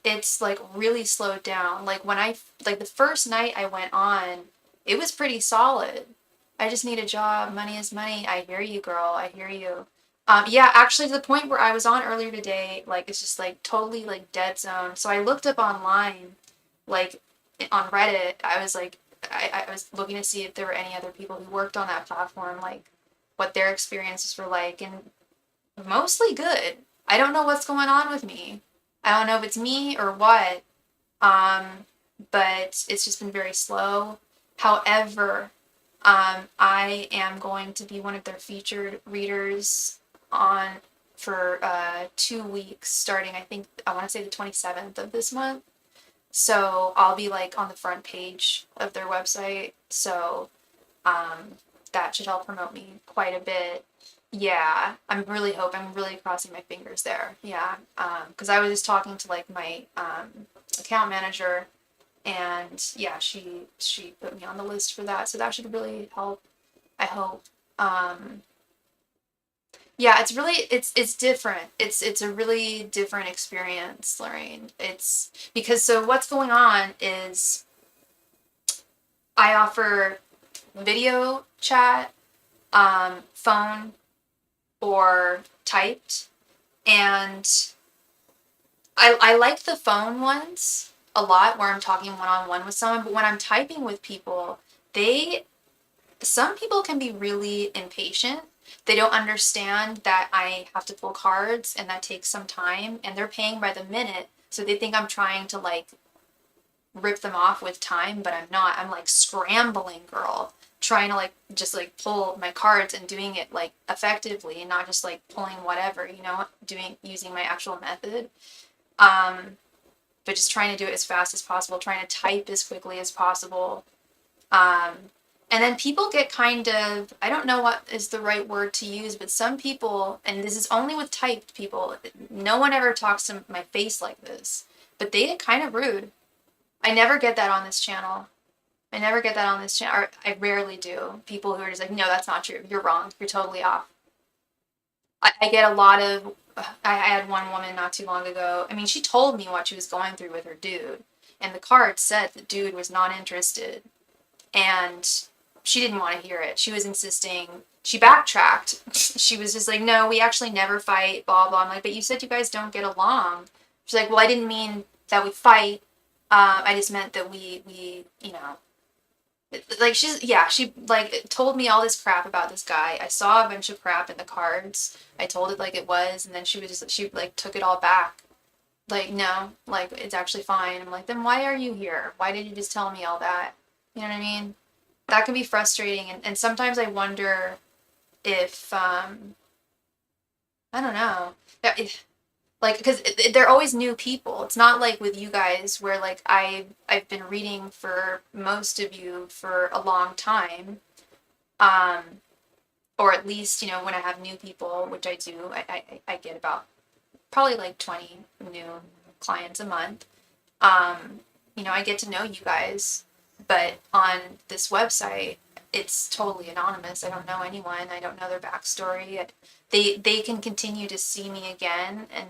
Speaker 1: It's like really slowed down. Like the first night I went on, it was pretty solid. I just need a job. Money is money. I hear you, girl. I hear you. Yeah, actually to the point where I was on earlier today, like it's just like totally like dead zone. So I looked up online, like on Reddit, I was like I was looking to see if there were any other people who worked on that platform, like what their experiences were like, and mostly good. I don't know what's going on with me. I don't know if it's me or what, um, but it's just been very slow. However, I am going to be one of their featured readers on for 2 weeks starting, I think, I want to say the 27th of this month. So I'll be like on the front page of their website. So um, that should help promote me quite a bit. Yeah, I'm really crossing my fingers there. Yeah, because I was just talking to like my account manager, and yeah, she put me on the list for that, so that should really help. I hope. Um, yeah, it's different. It's a really different experience, Lorraine. It's because so what's going on is I offer video chat, phone, or typed. And I like the phone ones a lot where I'm talking one on one with someone, but when I'm typing with people, they some people can be really impatient. They don't understand that I have to pull cards and that takes some time and they're paying by the minute. So they think I'm trying to like rip them off with time, but I'm not. I'm like scrambling, girl. trying to like just like pull my cards and doing it like effectively and not just like pulling whatever, you know, using my actual method. But just trying to do it as fast as possible, trying to type as quickly as possible. And then people get kind of, I don't know what is the right word to use, but some people, and this is only with typed people, no one ever talks to my face like this, but they get kind of rude. I never get that on this channel. I rarely do. People who are just like, no, that's not true. You're wrong. You're totally off. I get a lot of, I had one woman not too long ago. I mean, she told me what she was going through with her dude. And the card said the dude was not interested. And she didn't want to hear it. She was insisting. She backtracked. She was just like, no, we actually never fight, blah, blah. I'm like, but you said you guys don't get along. She's like, well, I didn't mean that we fight. I just meant that we, you know, like she like told me all this crap about this guy. I saw a bunch of crap in the cards. I told it like it was, and then she like took it all back. Like, no, like it's actually fine. I'm like, then why are you here? Why did you just tell me all that? You know what I mean? That can be frustrating, and sometimes I wonder if I don't know. Like, because they're always new people. It's not like with you guys where like I've been reading for most of you for a long time, um, or at least, you know, when I have new people, which I do, I get about probably like 20 new clients a month. You know, I get to know you guys, but on this website, it's totally anonymous. I don't know anyone. I don't know their backstory. They can continue to see me again and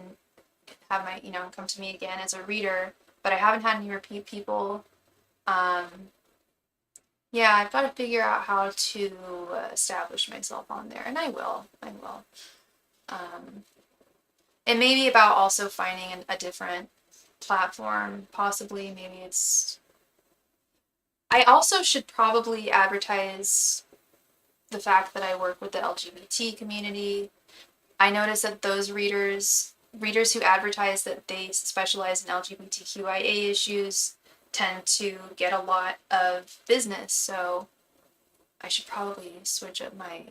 Speaker 1: have my, you know, come to me again as a reader, but I haven't had any repeat people. Yeah, I've got to figure out how to establish myself on there, and I will. It may be about also finding a different platform, possibly. Maybe it's... I also should probably advertise the fact that I work with the LGBT community. I notice that those readers who advertise that they specialize in LGBTQIA issues tend to get a lot of business, so I should probably switch up my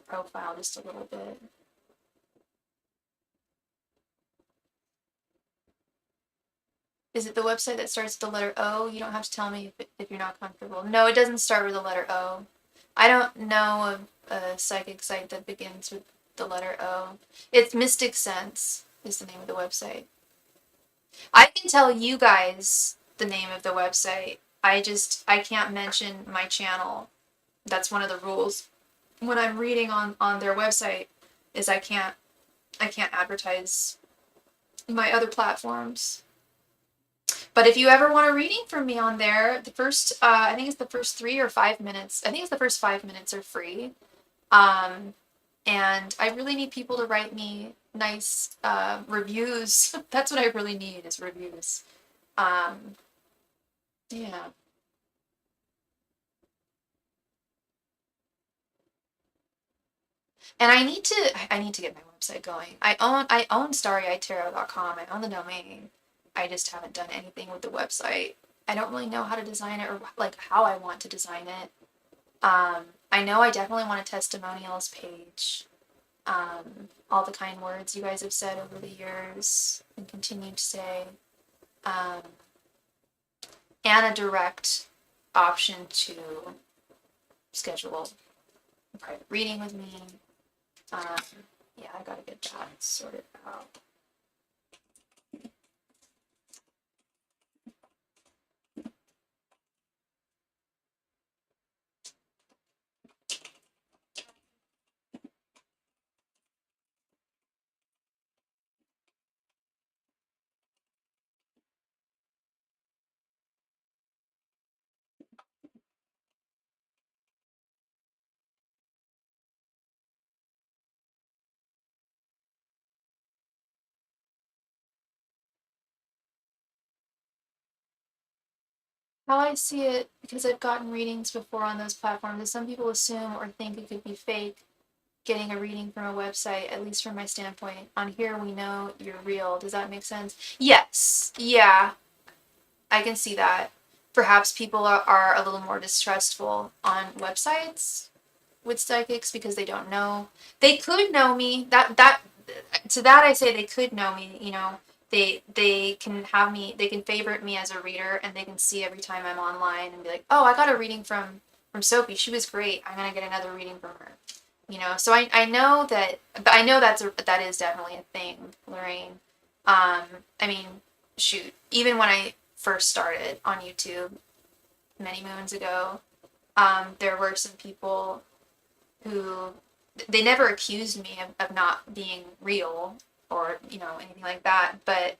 Speaker 1: profile just a little bit. Is it the website that starts with the letter O? You don't have to tell me if you're not comfortable. No, it doesn't start with the letter O. I don't know a psychic site that begins with the letter O. It's Mystic Sense is the name of the website. I can tell you guys the name of the website. I can't mention my channel. That's one of the rules when I'm reading on their website, is I can't advertise my other platforms. But if you ever want a reading from me on there, the first, I think it's the first 3 or 5 minutes. I think it's the first 5 minutes are free. And I really need people to write me nice reviews. That's what I really need, is reviews. Yeah. And I need to get my website going. I own starrytarot.com. I own the domain. I just haven't done anything with the website. I don't really know how to design it or like how I want to design it. I know I definitely want a testimonials page. All the kind words you guys have said over the years and continue to say. And a direct option to schedule a private reading with me. Yeah, I gotta get that sorted out. How I see it, because I've gotten readings before on those platforms, is some people assume or think it could be fake getting a reading from a website, at least from my standpoint. On here, we know you're real. Does that make sense? Yes. Yeah, I can see that. perhaps people are a little more distrustful on websites with psychics because they don't know. They could know me. To that I say they could know me. You know, they can have me. They can favorite me as a reader, and they can see every time I'm online and be like, oh, I got a reading from Sophie. She was great. I'm gonna get another reading from her. You know, so I know that, but I know that is definitely a thing, Lorraine. I mean, shoot, even when I first started on YouTube many moons ago, there were some people who they never accused me of not being real or, you know, anything like that, but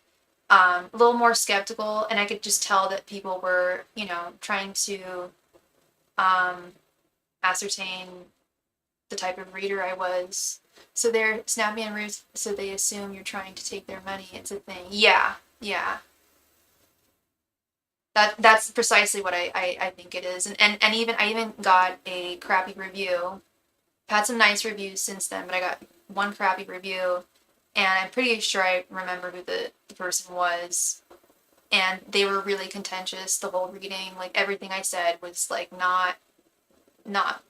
Speaker 1: a little more skeptical, and I could just tell that people were, you know, trying to um, ascertain the type of reader I was. So they're snappy and rude, so they assume you're trying to take their money. It's a thing. Yeah, yeah. That's precisely what I think it is. And even I even got a crappy review. I've had some nice reviews since then, but I got one crappy review, and I'm pretty sure I remember who the person was. And they were really contentious the whole reading. Like everything I said was like not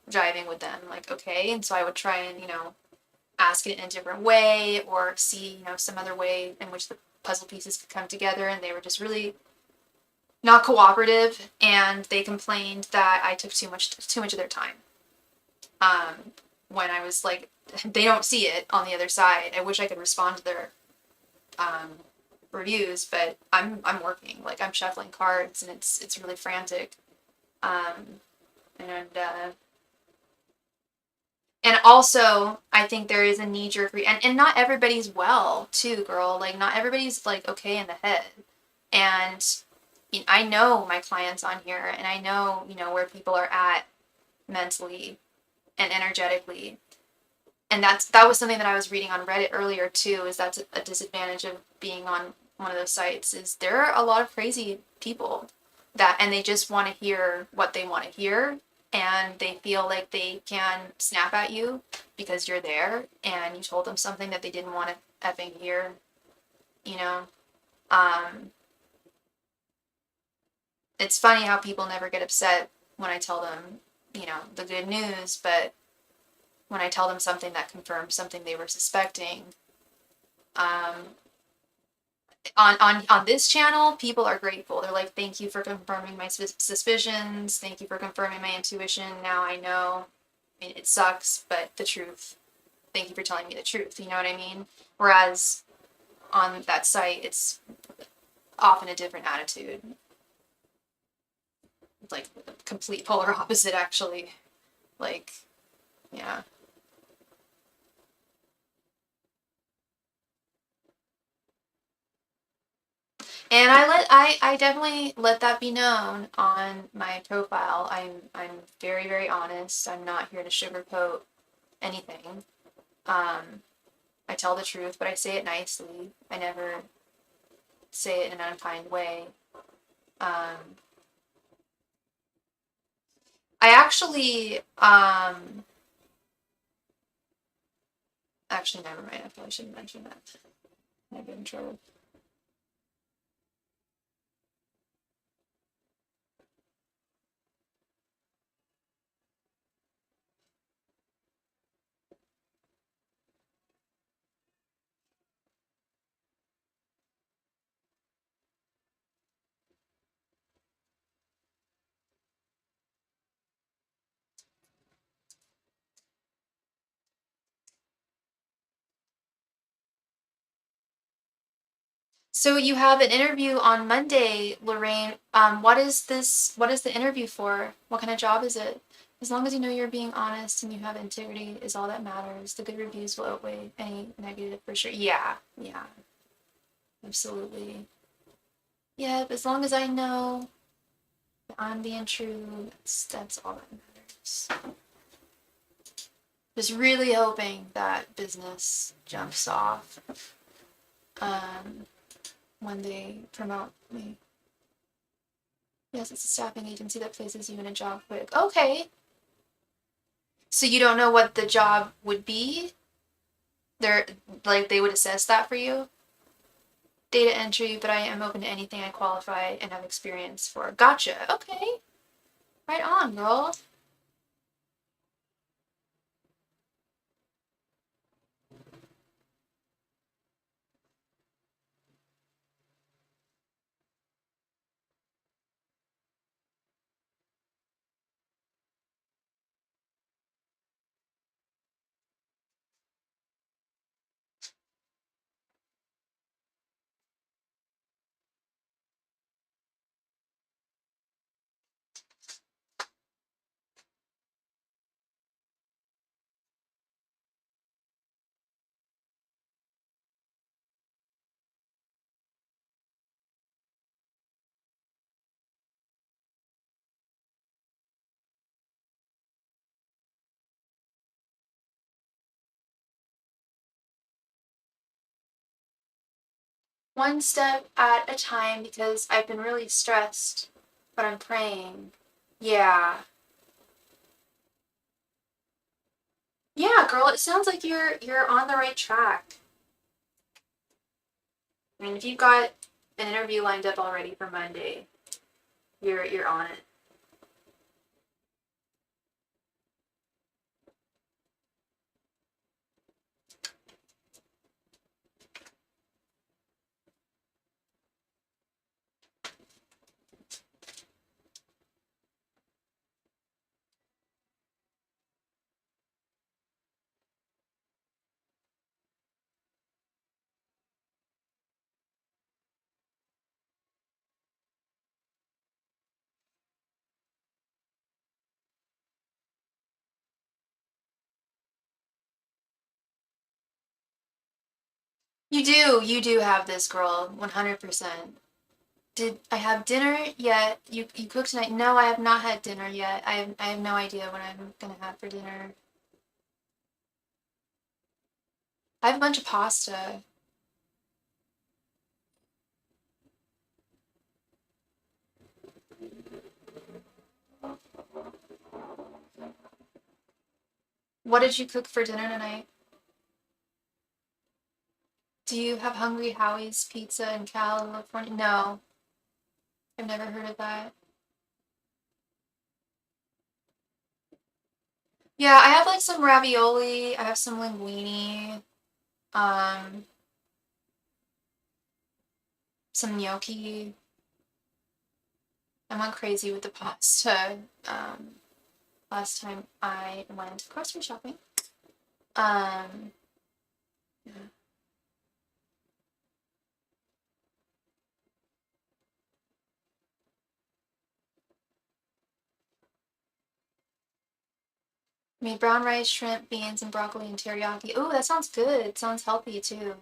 Speaker 1: jiving with them. Like, okay. And so I would try and, you know, ask it in a different way or see, you know, some other way in which the puzzle pieces could come together, and they were just really not cooperative, and they complained that I took too much of their time. When I was like, they don't see it on the other side. I wish I could respond to their um, reviews, but I'm working. Like I'm shuffling cards, and it's really frantic. Um, and and also I think there is a knee jerk and not everybody's well too, girl. Like not everybody's like okay in the head, and you know, I know my clients on here, and I know, you know, where people are at mentally and energetically. And that was something that I was reading on Reddit earlier too, is that's a disadvantage of being on one of those sites, is there are a lot of crazy people that, and they just want to hear what they want to hear, and they feel like they can snap at you because you're there and you told them something that they didn't want to effing hear, you know. Um, it's funny how people never get upset when I tell them, you know, the good news, but when I tell them something that confirms something they were suspecting, um, on this channel, people are grateful. They're like, thank you for confirming my suspicions. Thank you for confirming my intuition. Now I know. I mean, it sucks, but the truth. Thank you for telling me the truth. You know what I mean? Whereas on that site, it's often a different attitude. It's like the complete polar opposite, actually. Like, yeah. And I definitely let that be known on my profile. I'm very, very honest. I'm not here to sugarcoat anything. I tell the truth, but I say it nicely. I never say it in an unkind way. Um, I actually never mind. I probably shouldn't mention that. I get in trouble. So you have an interview on Monday, Lorraine. What is this? What is the interview for? What kind of job is it? As long as you know you're being honest and you have integrity is all that matters. The good reviews will outweigh any negative for sure. Yeah, yeah, absolutely. Yeah, as long as I know that I'm being true, that's all that matters. Just really hoping that business jumps off when they promote me. Yes, it's a staffing agency that places you in a job quick. Okay. So you don't know what the job would be? They're like they would assess that for you? data entry, but I am open to anything I qualify and have experience for. Gotcha. Okay. Right on, girl. One step at a time because I've been really stressed, but I'm praying. Yeah. Yeah, girl, it sounds like you're on the right track. I mean, if you've got an interview lined up already for Monday, you're on it. You do have this, girl, 100%. Did I have dinner yet? You cooked tonight? No, I have not had dinner yet. I have no idea what I'm gonna have for dinner. I have a bunch of pasta. What did you cook for dinner tonight? Do you have Hungry Howie's Pizza in California? No, I've never heard of that. Yeah, I have like some ravioli. I have some linguine. Um, some gnocchi. I went crazy with the pasta. Last time I went grocery shopping. Um, yeah. Made brown rice, shrimp, beans, and broccoli and teriyaki. Ooh, that sounds good. Sounds healthy too.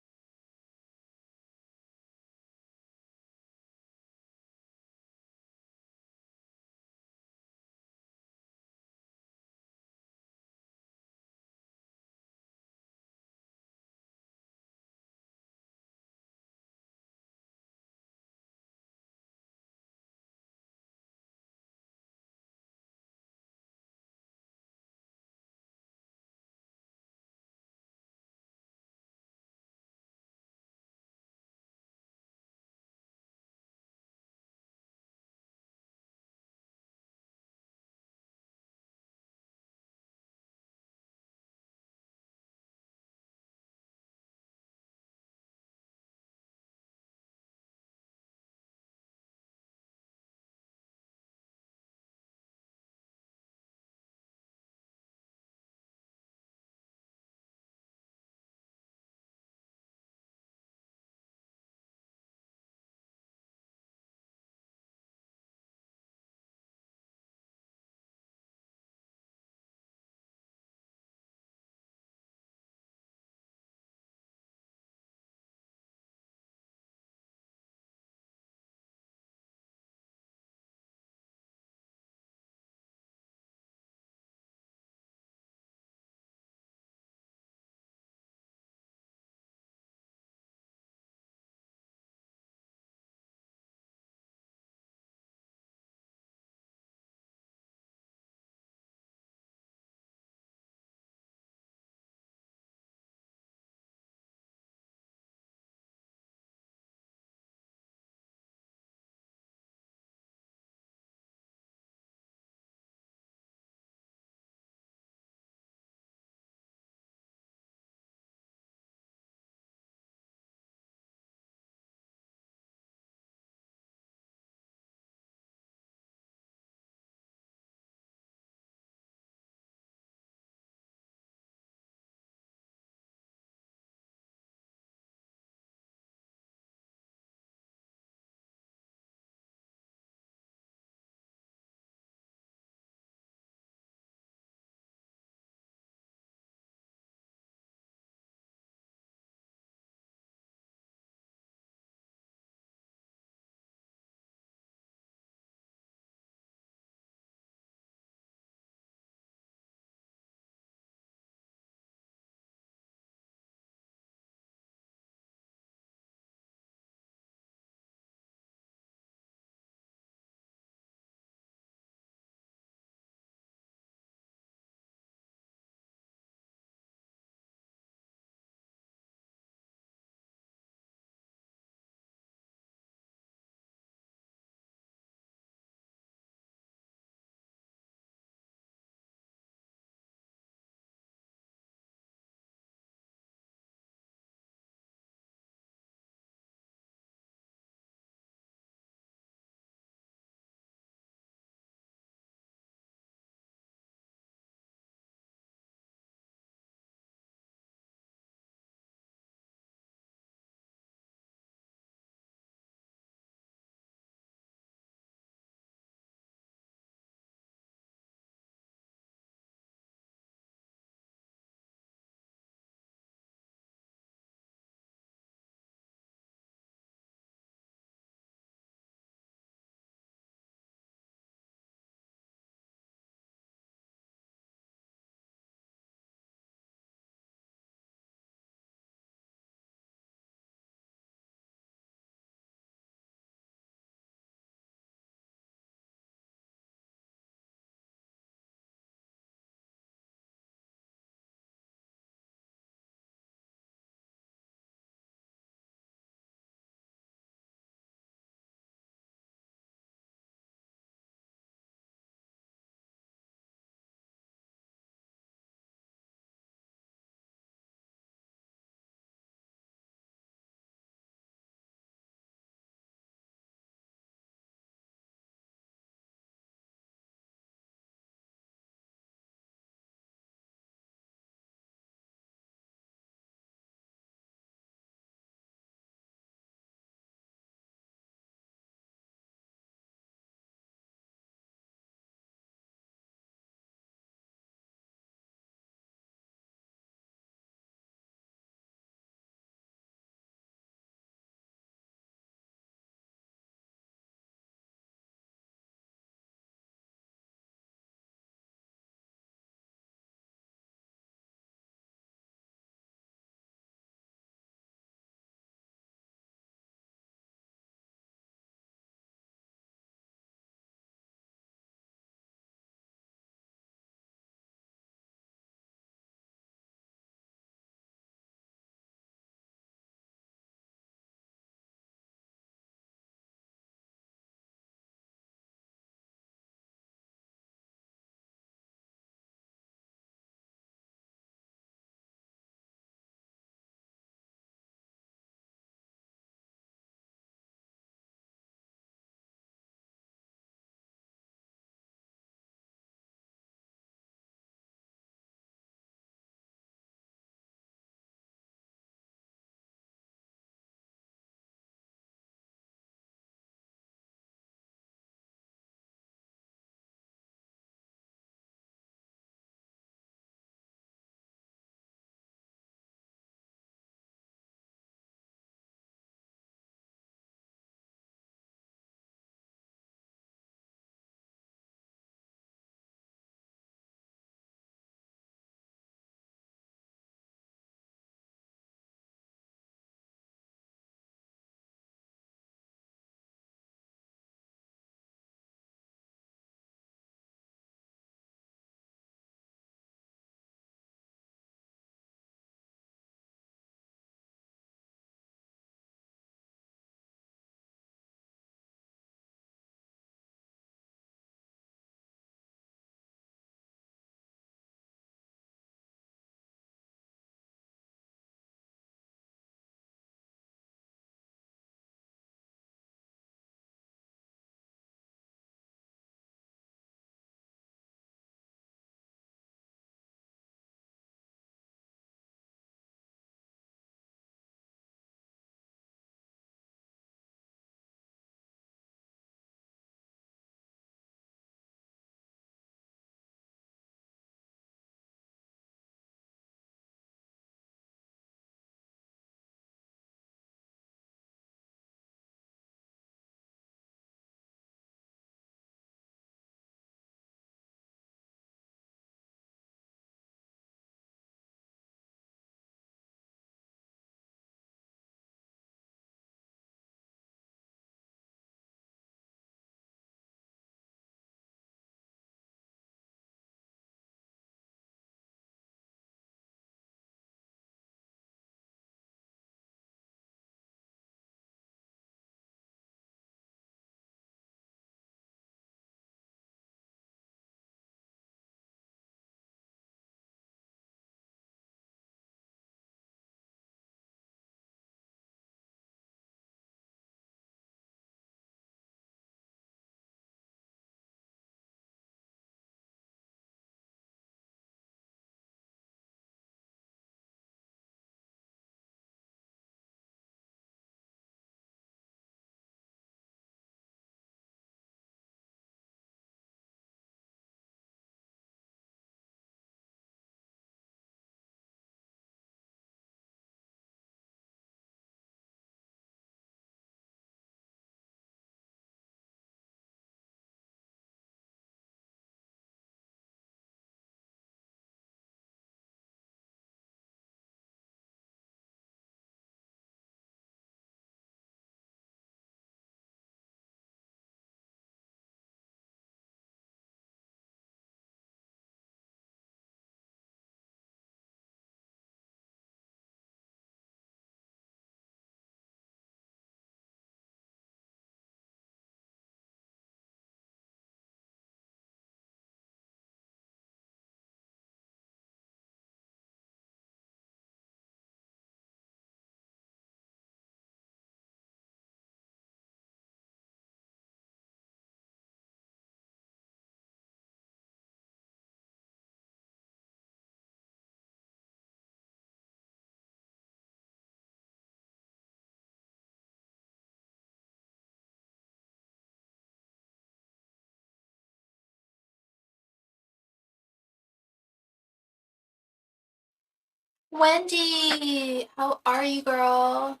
Speaker 1: Wendy, how are you, girl?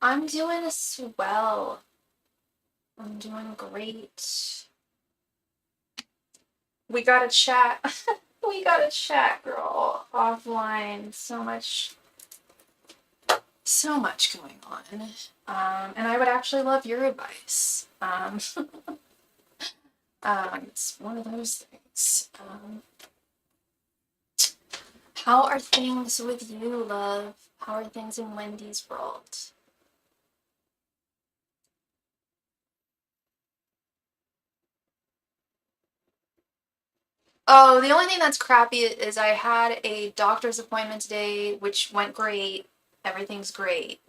Speaker 1: I'm doing swell. I'm doing great. We gotta chat. We gotta chat, girl. Offline. So much going on. And I would actually love your advice. It's one of those things. How are things with you, love? How are things in Wendy's world? Oh, the only thing that's crappy is I had a doctor's appointment today, which went great. Everything's great.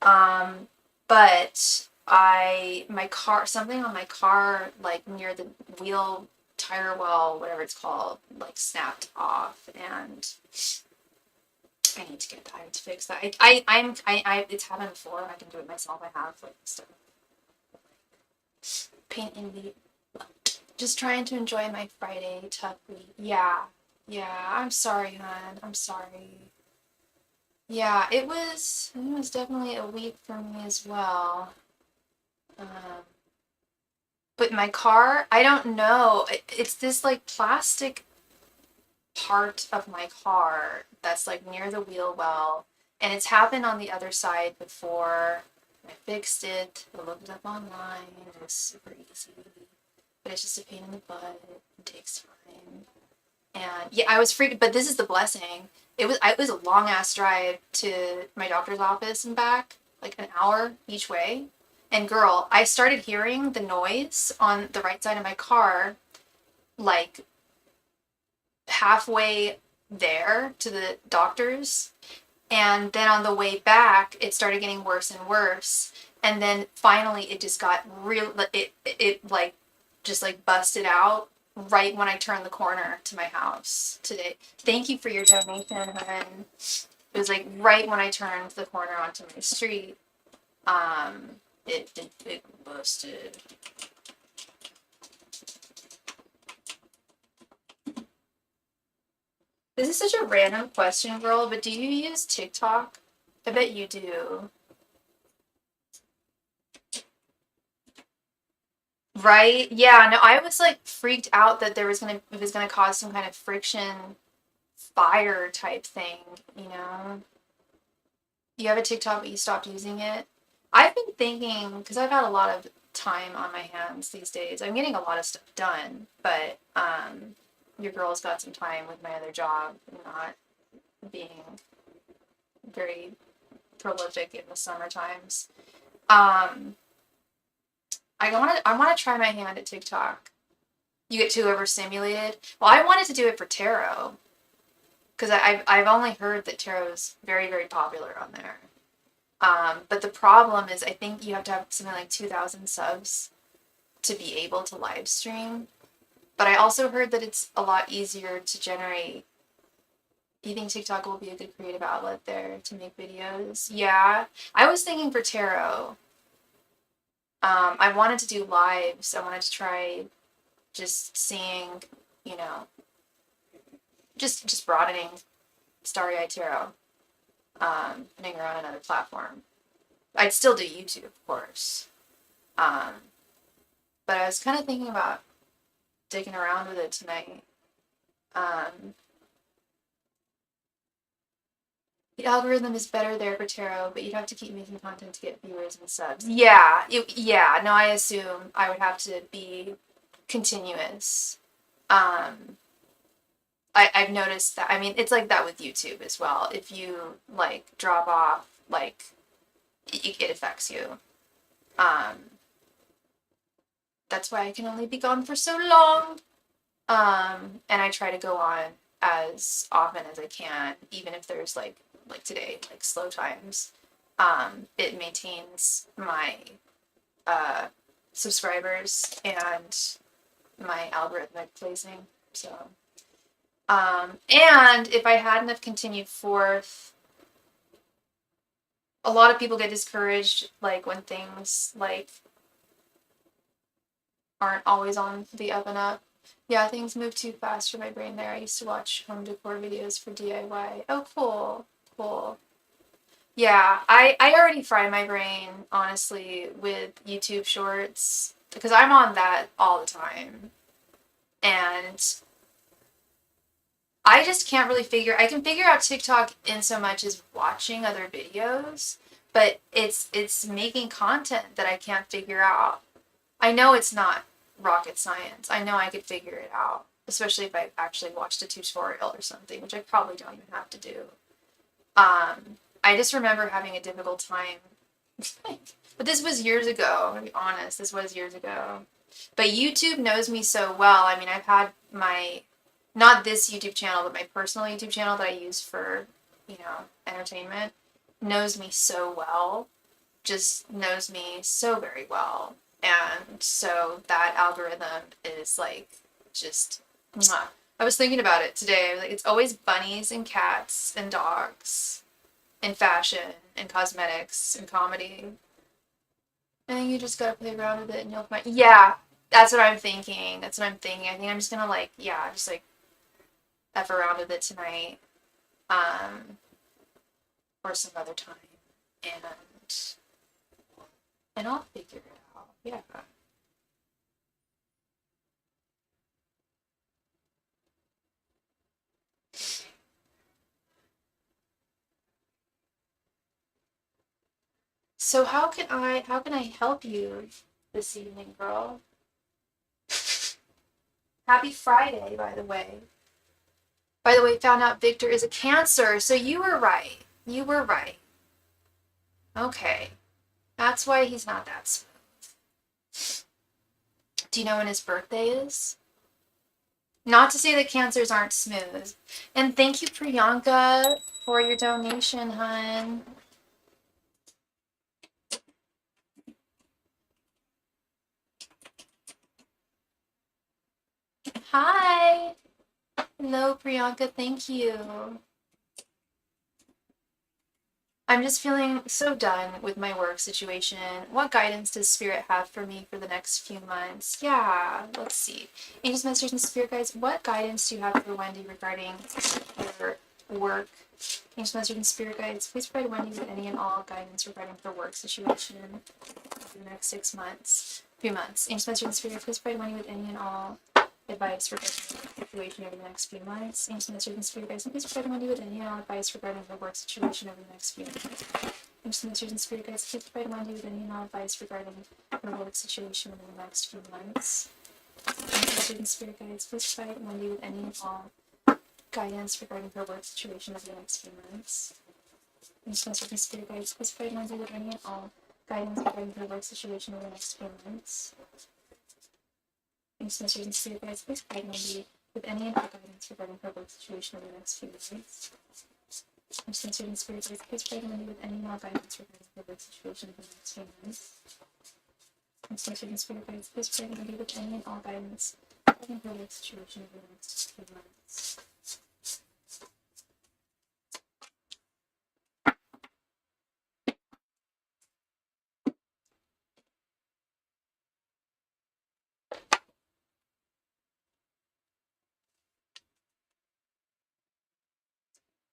Speaker 1: Um, but my car, something on my car, like near the wheel tire well, whatever it's called, like snapped off, and I need to get that to fix that. It's happened before. I can do it myself. I have like stuff, paint in the just trying to enjoy my Friday tough week. Yeah. Yeah. I'm sorry, hon. I'm sorry. Yeah, it was definitely a week for me as well. Um, but my car, I don't know. It's this like plastic part of my car that's like near the wheel well, and it's happened on the other side before. I fixed it. I looked it up online. It was super easy, but it's just a pain in the butt. It takes time. And yeah, I was freaked, but this is the blessing. It was a long ass drive to my doctor's office and back, like an hour each way. And girl, I started hearing the noise on the right side of my car, like halfway there to the doctor's. And then on the way back, it started getting worse and worse. And then finally, it just got real. It like just like busted out right when I turned the corner to my house today. Thank you for your donation, hun. It was like right when I turned the corner onto my street. It busted. This is such a random question, girl, but do you use TikTok? I bet you do. Right? Yeah, no, I was like freaked out that it was gonna cause some kind of friction fire type thing, you know? You have a TikTok but you stopped using it. I've been thinking, because I've had a lot of time on my hands these days. I'm getting a lot of stuff done, but your girl's got some time with my other job, not being very prolific in the summer times. Um, I want to try my hand at TikTok. You get too overstimulated. Well, I wanted to do it for tarot because I've only heard that tarot is very very popular on there. But the problem is, I think you have to have something like 2,000 subs to be able to live stream. But I also heard that it's a lot easier to generate. Do you think TikTok will be a good creative outlet there to make videos? Yeah, I was thinking for tarot. I wanted to do lives. I wanted to try just seeing, you know, just broadening Starry Tarot, putting her on another platform. I'd still do YouTube, of course. Um, but I was kind of thinking about digging around with it tonight. Um, the algorithm is better there for tarot, but you'd have to keep making content to get viewers and subs. Yeah, yeah. No, I assume I would have to be continuous. Um, I've noticed that. I mean, it's like that with YouTube as well. If you like drop off, like it affects you. Um, that's why I can only be gone for so long. And I try to go on as often as I can, even if there's like today, like slow times. It maintains my uh, subscribers and my algorithmic placing. So, and if I hadn't have continued forth, a lot of people get discouraged, like when things like aren't always on the up and up. Yeah, things move too fast for my brain there. I used to watch home decor videos for DIY. Oh, cool. Cool. Yeah, I already fry my brain, honestly, with YouTube shorts because I'm on that all the time. And I just can't really I can figure out TikTok in so much as watching other videos, but it's making content that I can't figure out. I know it's not rocket science. I know I could figure it out, especially if I actually watched a tutorial or something, which I probably don't even have to do. I just remember having a difficult time. But this was years ago, to be honest. This was years ago. But YouTube knows me so well. I mean, I've had my, not this YouTube channel, but my personal YouTube channel that I use for, entertainment, knows me so well. Just knows me so very well. And so that algorithm is like, just, mwah. I was thinking about it today. Like, it's always bunnies and cats and dogs and fashion and cosmetics and comedy. I think you just gotta play around with it and you'll find. Yeah, that's what I'm thinking. That's what I'm thinking. I think I'm just gonna just like F around with it tonight, um, or some other time, and I'll figure it out. Yeah. So how can I help you this evening, girl? Happy Friday, by the way. By the way, found out Victor is a Cancer, so you were right. You were right. Okay. That's why he's not that smooth. Do you know when his birthday is? Not to say that Cancers aren't smooth. And thank you, Priyanka, for your donation, hun. Hi. Hello, Priyanka. Thank you. I'm just feeling so done with my work situation. What guidance does Spirit have for me for the next few months? Yeah, let's see. Angels, Masters, and Spirit Guides, what guidance do you have for Wendy regarding her work? Angels, Masters, and Spirit Guides, please provide Wendy with any and all guidance regarding her work situation for the next 6 months. 3 months. Angels, Masters, and Spirit, please provide Wendy with any and all advice regarding the situation over the next few months. Angels, Masters, and Spirit Guides, please provide Wendy with any and all advice regarding her work situation over the next few months. Angels, Masters, and Spirit Guides, please provide Wendy with any and all advice regarding her work situation over the next few months. Angels, Masters, and Spirit Guides, please provide Wendy with any and all guidance regarding her work situation over the next few months. Angels, Masters, and Spirit Guides, please provide Wendy with any and all guidance regarding her work situation over the next few months. Angels, Masters, and Spirit Guides, please provide Wendy with any and all guidance regarding her work situation over the next few months. Angels, Masters, and Spirit Guides, please provide Wendy with any and all guidance regarding her work situation over the next few months. Angels, Masters, and Spirit Guides, please provide Wendy with any and all guidance regarding her work situation over the next few months.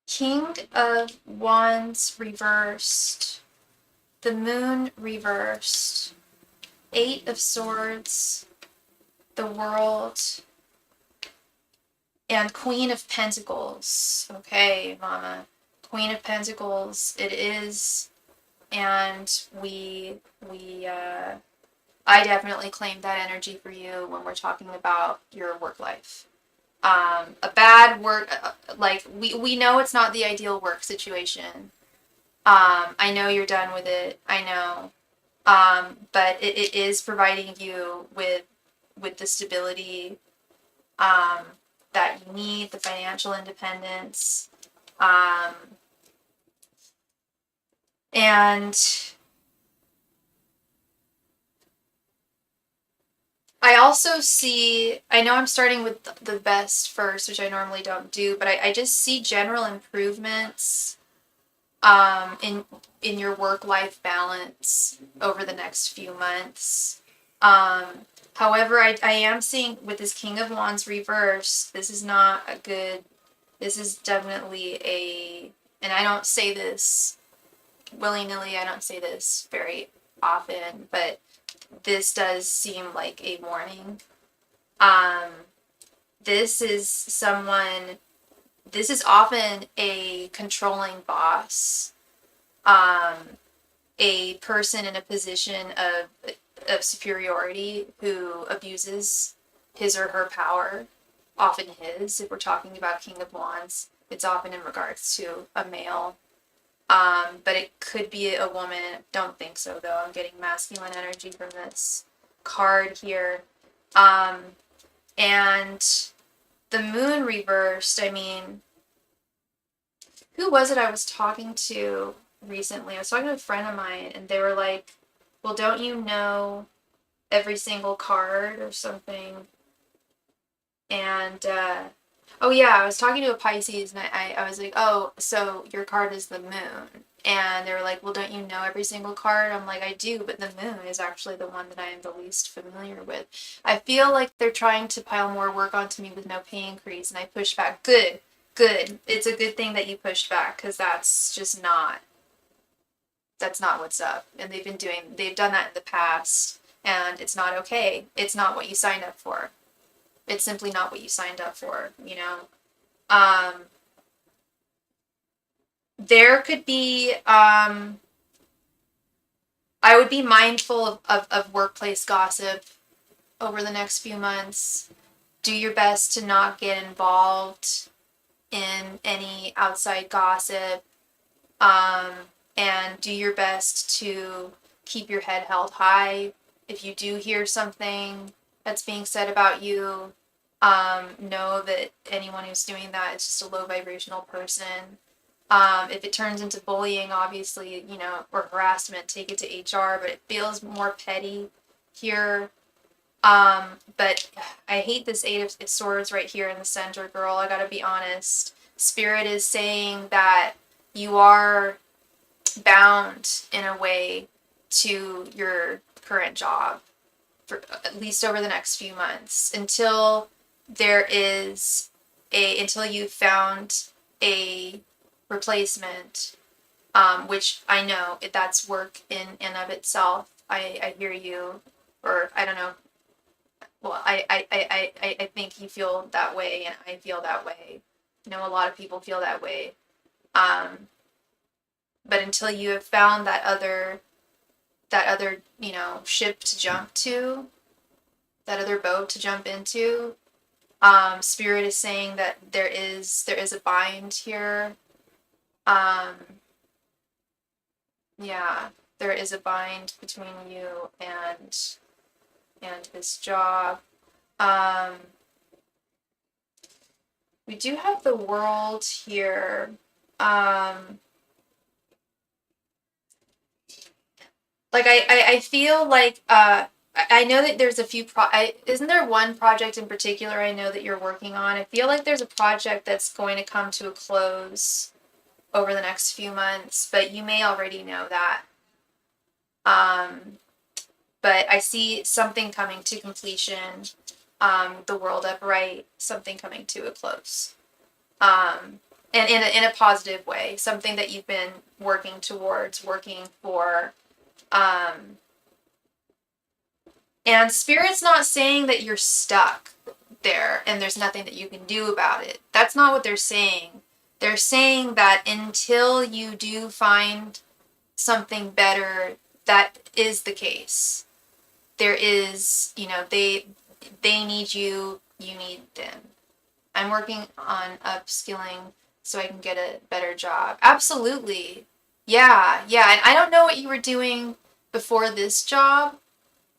Speaker 1: King of Wands reversed, the Moon reversed, Eight of Swords, the World, and Queen of Pentacles. Okay, Mama. Queen of Pentacles, it is, and I definitely claim that energy for you when we're talking about your work life. A bad work, like, we know it's not the ideal work situation. I know you're done with it. I know. But it is providing you with the stability that you need, the financial independence, and I also see, I know I'm starting with the best first, which I normally don't do, but I just see general improvements in your work-life balance over the next few months. However, I am seeing with this King of Wands reverse, this is not a good, this is definitely a, and I don't say this willy-nilly, I don't say this very often, but this does seem like a warning. This is someone, this is often a controlling boss, a person in a position of superiority who abuses his or her power, often his. If we're talking about King of Wands, it's often in regards to a male. But it could be a woman. Don't think so, though. I'm getting masculine energy from this card here. And the moon reversed, I mean, who was it I was talking to recently? I was talking to a friend of mine, and they were like, well, don't you know every single card or something? And, oh yeah, I was talking to a Pisces, and I was like, oh, so your card is the moon. And they were like, well, don't you know every single card? I'm like, I do, but the moon is actually the one that I am the least familiar with. I feel like they're trying to pile more work onto me with no pay increase, and I pushed back. Good, good. It's a good thing that you pushed back, because that's just not, that's not what's up. And they've done that in the past, and it's not okay. It's not what you signed up for. It's simply not what you signed up for, you know? There could be, I would be mindful of workplace gossip over the next few months. Do your best to not get involved in any outside gossip, and do your best to keep your head held high. If you do hear something that's being said about you, know that anyone who's doing that is just a low vibrational person. If it turns into bullying, obviously, you know, or harassment, take it to HR, but it feels more petty here. But I hate this Eight of Swords right here in the center, girl. I gotta be honest. Spirit is saying that you are bound in a way to your current job for at least over the next few months until until you've found a replacement, which I know that's work in and of itself. I hear you, or I don't know. Well, I think you feel that way, and I feel that way. You know, a lot of people feel that way. But until you have found that other, you know, ship to jump to, that other boat to jump into, Spirit is saying that there is a bind here. Yeah, there is a bind between you and this job. We do have the World here. Like I feel like I know that there's a few isn't there one project in particular I know that you're working on? I feel like there's a project that's going to come to a close over the next few months, but you may already know that. But I see something coming to completion, the World upright, something coming to a close. And in a positive way, something that you've been working towards, working for. And Spirit's not saying that you're stuck there and there's nothing that you can do about it. That's not what they're saying. They're saying that until you do find something better, that is the case. There is, you know, they need you, you need them. I'm working on upskilling so I can get a better job. Absolutely. Yeah. And I don't know what you were doing before this job.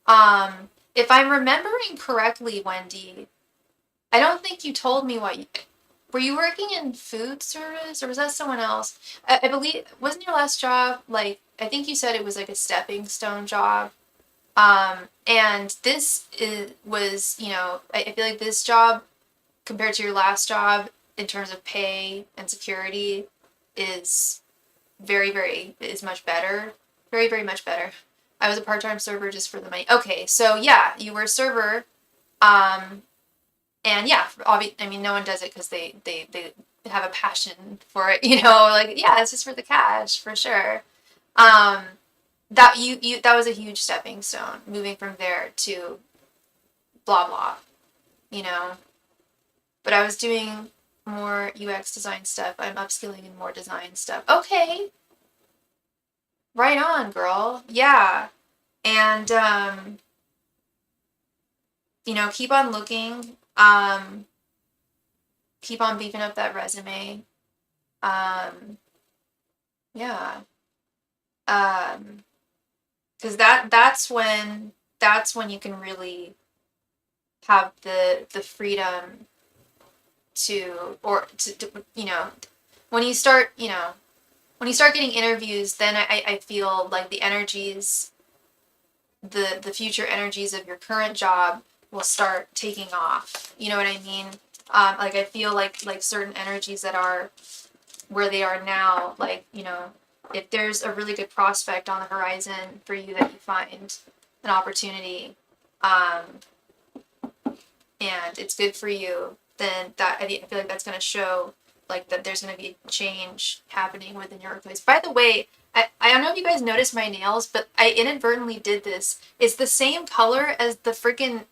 Speaker 1: If I'm remembering correctly, Wendy, I don't think you told me were you working in food service or was that someone else? I believe, wasn't your last job, like, I think you said it was like a stepping stone job. And this was, you know, I feel like this job compared to your last job in terms of pay and security is is much better. Very, very much better. I was a part-time server just for the money. Okay, so yeah, you were a server. And yeah, I mean, no one does it because they have a passion for it, you know, like, yeah, it's just for the cash, for sure. That that was a huge stepping stone, moving from there to blah blah, you know. But I was doing more UX design stuff. I'm upskilling in more design stuff. Okay, right on, girl. Yeah. And you know, keep on looking. Keep on beefing up that resume. Yeah. Because that's when you can really have the freedom to you know, when you start, you know, when you start getting interviews, then I feel like the future energies of your current job will start taking off. You know what I mean? Like I feel like certain energies that are where they are now, like, you know, if there's a really good prospect on the horizon for you that you find an opportunity, and it's good for you, then that I feel like that's going to show like that there's going to be a change happening within your workplace. By the way, I don't know if you guys noticed my nails, but I inadvertently did this. It's the same color as the freaking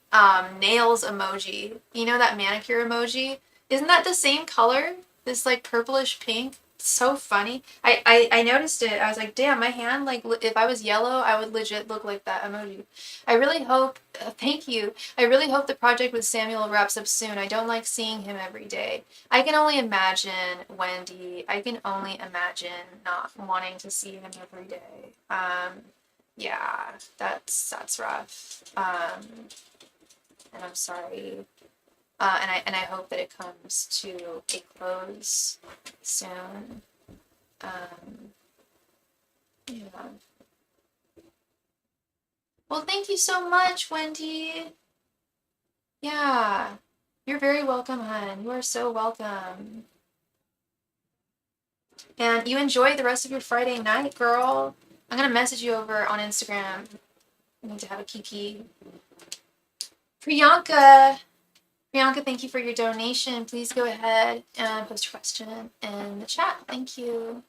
Speaker 1: nails emoji. You know, that manicure emoji? Isn't that the same color? This like purplish pink. It's so funny. I noticed it. I was like, damn, my hand, like if I was yellow, I would legit look like that emoji. I really hope, thank you. I really hope the project with Samuel wraps up soon. I don't like seeing him every day. I can only imagine, Wendy. I can only imagine not wanting to see him every day. Yeah, that's rough. And I'm sorry. And I hope that it comes to a close soon. Yeah. Well, thank you so much, Wendy. Yeah. You're very welcome, hun. You are so welcome. And you enjoy the rest of your Friday night, girl. I'm gonna message you over on Instagram. I need to have a kiki. Priyanka, thank you for your donation. Please go ahead and post your question in the chat. Thank you.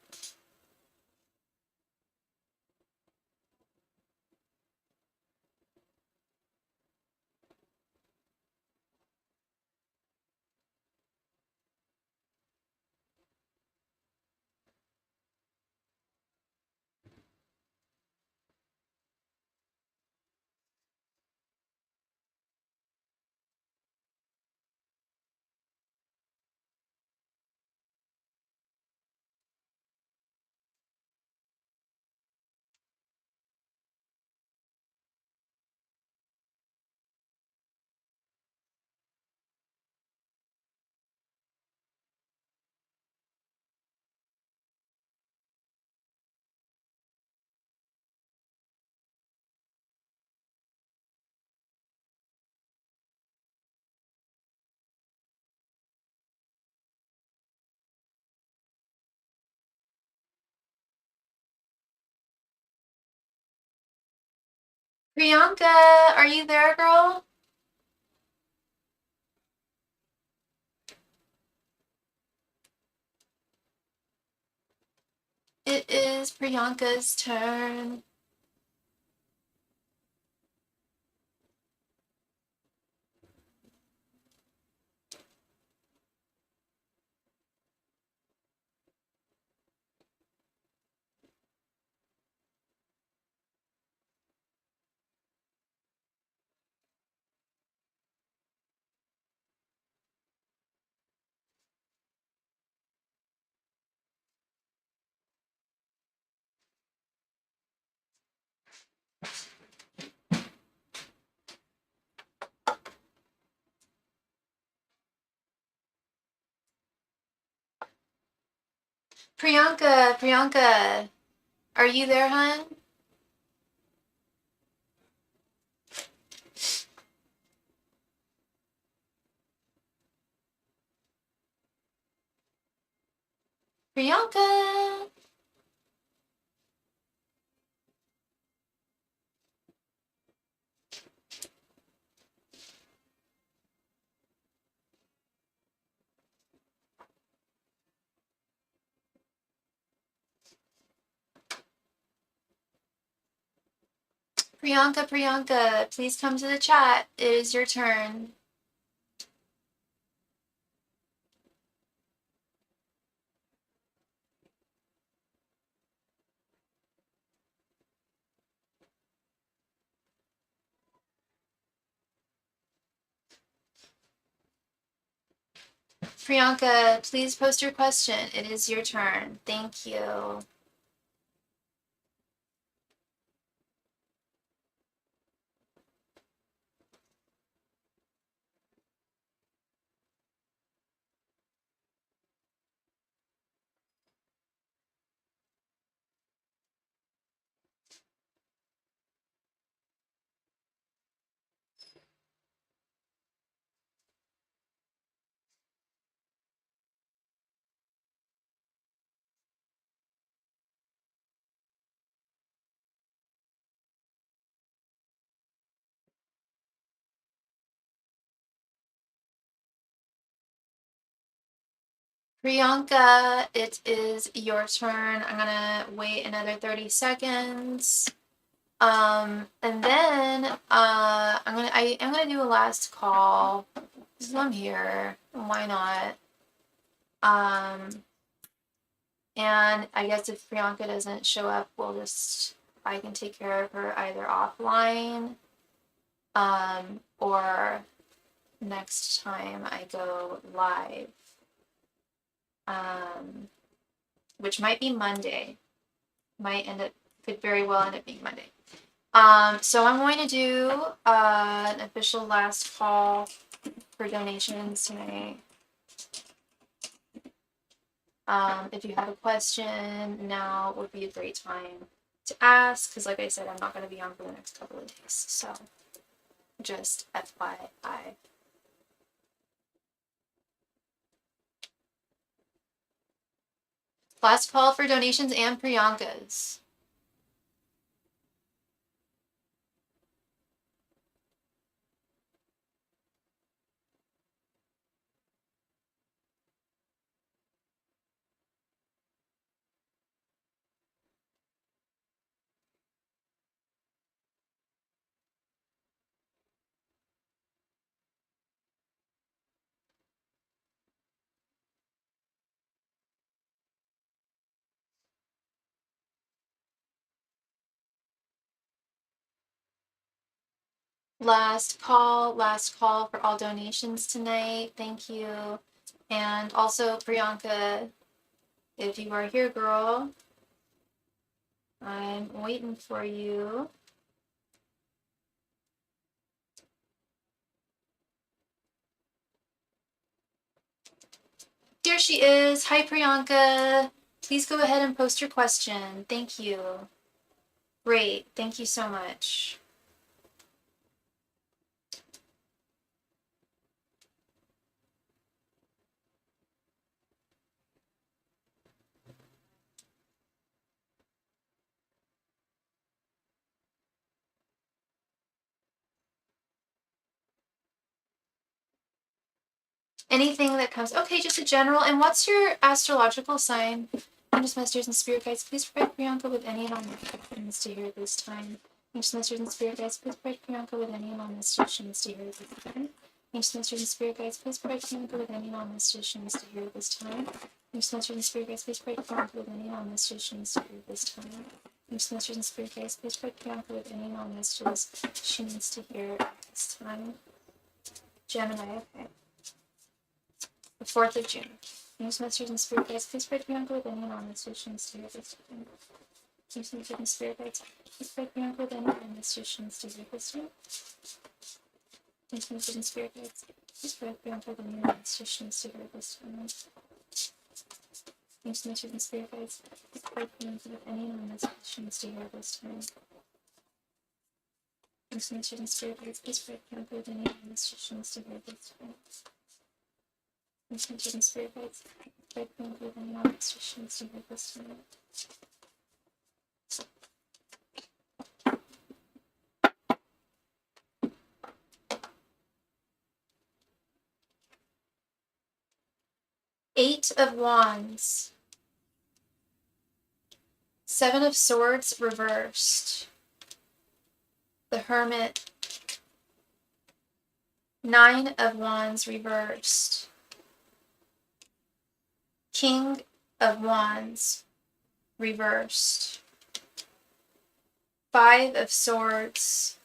Speaker 1: Priyanka, are you there, girl? It is Priyanka's turn. Priyanka, are you there, hun? Priyanka. Priyanka, please come to the chat. It is your turn. Priyanka, please post your question. It is your turn. Thank you. Priyanka, it is your turn. I'm gonna wait another 30 seconds. And then I am gonna do a last call. So I'm here. Why not? And I guess if Priyanka doesn't show up, I can take care of her either offline, or next time I go live, which might be Monday. Could very well end up being Monday. So I'm going to do an official last call for donations tonight. If you have a question, now would be a great time to ask, because like I said, I'm not going to be on for the next couple of days, so just FYI. Last call for donations and Priyanka's. Last call for all donations tonight. Thank you. And also, Priyanka, if you are here, girl, I'm waiting for you. Here she is. Hi, Priyanka. Please go ahead and post your question. Thank you. Great. Thank you so much. Anything that comes. Okay, just a general. And what's your astrological sign? Angels, masters, and spirit guides, please provide Priyanka with any and all messages to hear this time. Angels, masters, and spirit guides, please provide Priyanka with any and all messages to hear this time. Angels, masters, and spirit guides, please provide Priyanka with any and all messages to hear this time. Angels, masters, and spirit guides, please provide Priyanka with any and all messages to hear this time. Angels, masters, and spirit guides, please provide Priyanka with any and all messages she needs to hear this time. Gemini, okay. The 4th of June. Angels, masters, and spirit guides, please pray Priyanka with any and all messages to hear this time. Angels, masters, and spirit guides, please pray Priyanka with any and all messages to hear this time. Angels, masters, and spirit guides, please pray Priyanka with any and all messages to hear this time. Angels, masters, and spirit guides, please pray Priyanka with any and all messages to hear this time. Angels, masters, and spirit guides, please pray Priyanka with any and all messages to hear this time. Angels, masters, and spirit guides, pray Priyanka with any and all messages to hear this time. 8 of Wands. 7 of Swords reversed. the Hermit, 9 of Wands reversed, King of Wands reversed, 5 of Swords,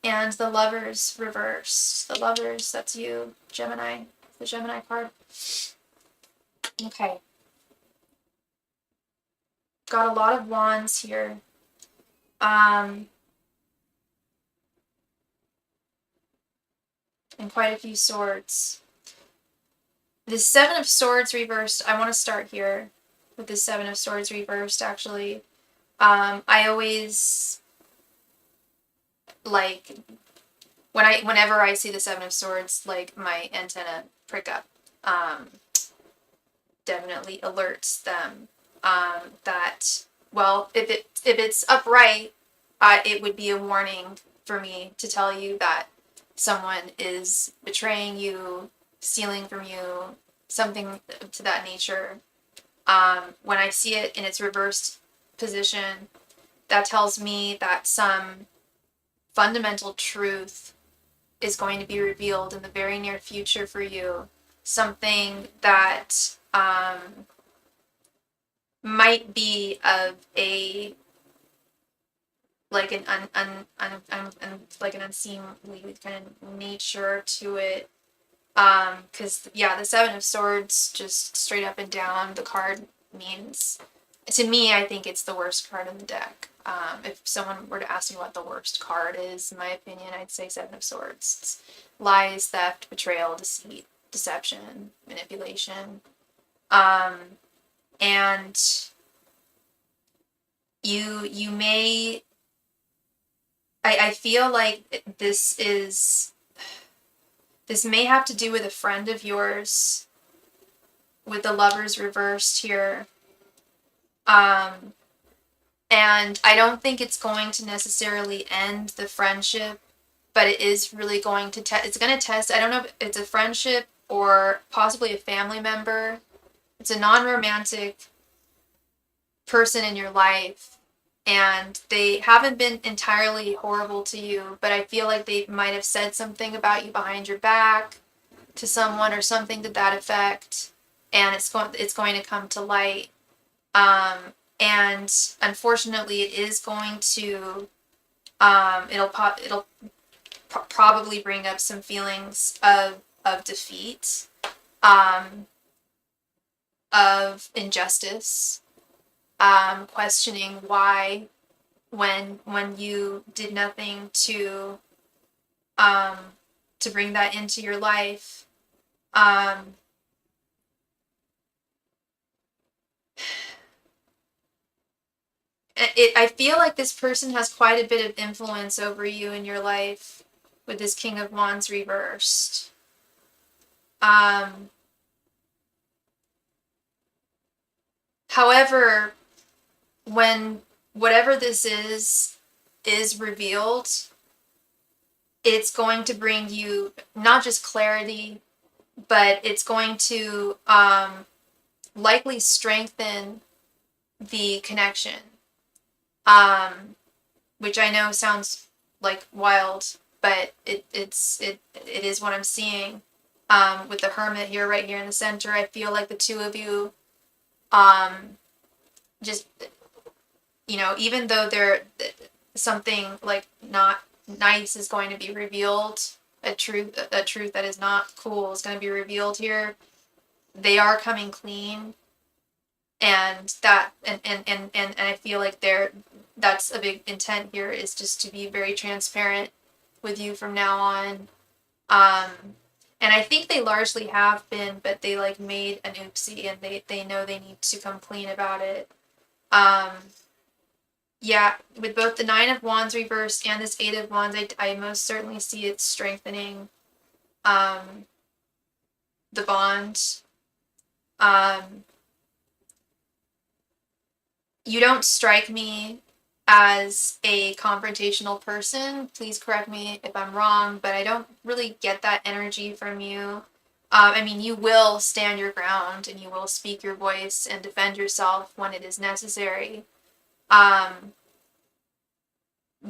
Speaker 1: and the Lovers reversed. The Lovers, that's you, Gemini, the Gemini card. Okay. Got a lot of Wands here. And quite a few Swords. The 7 of Swords reversed, I want to start here with the 7 of Swords reversed, actually. I always, like, whenever I see the 7 of Swords, like, my antenna prick up. Definitely alerts them that, well, if it's upright, it would be a warning for me to tell you that someone is betraying you, stealing from you, something to that nature. When I see it in its reversed position, that tells me that some fundamental truth is going to be revealed in the very near future for you. Something that might be of a like an like an unseemly kind of nature to it. Because yeah, the 7 of Swords, just straight up and down, the card means, to me, I think it's the worst card in the deck. If someone were to ask me what the worst card is, in my opinion, I'd say 7 of Swords. It's lies, theft, betrayal, deceit, deception, manipulation. And you may, I feel like this may have to do with a friend of yours, with the Lovers reversed here. And I don't think it's going to necessarily end the friendship, but it is really going to it's going to test, I don't know if it's a friendship or possibly a family member. It's a non-romantic person in your life, and they haven't been entirely horrible to you, but I feel like they might have said something about you behind your back to someone or something to that effect, and it's going to come to light. And unfortunately, it is going to it'll probably bring up some feelings of defeat, of injustice, questioning why, when you did nothing to bring that into your life. I feel like this person has quite a bit of influence over you in your life with this King of Wands reversed. However, when whatever this is revealed, it's going to bring you not just clarity, but it's going to likely strengthen the connection. Which I know sounds like wild, but it is what I'm seeing. With the Hermit here, right here in the center, I feel like the two of you, just, you know, even though something like not nice is going to be revealed, a truth that is not cool is going to be revealed here, they are coming clean. And that, and I feel like that's a big intent here, is just to be very transparent with you from now on. And I think they largely have been, but they like made an oopsie, and they know they need to come clean about it. Yeah, with both the 9 of Wands reversed and this 8 of Wands, I most certainly see it strengthening the bond. You don't strike me as a confrontational person. Please correct me if I'm wrong, but I don't really get that energy from you. I mean, you will stand your ground and you will speak your voice and defend yourself when it is necessary.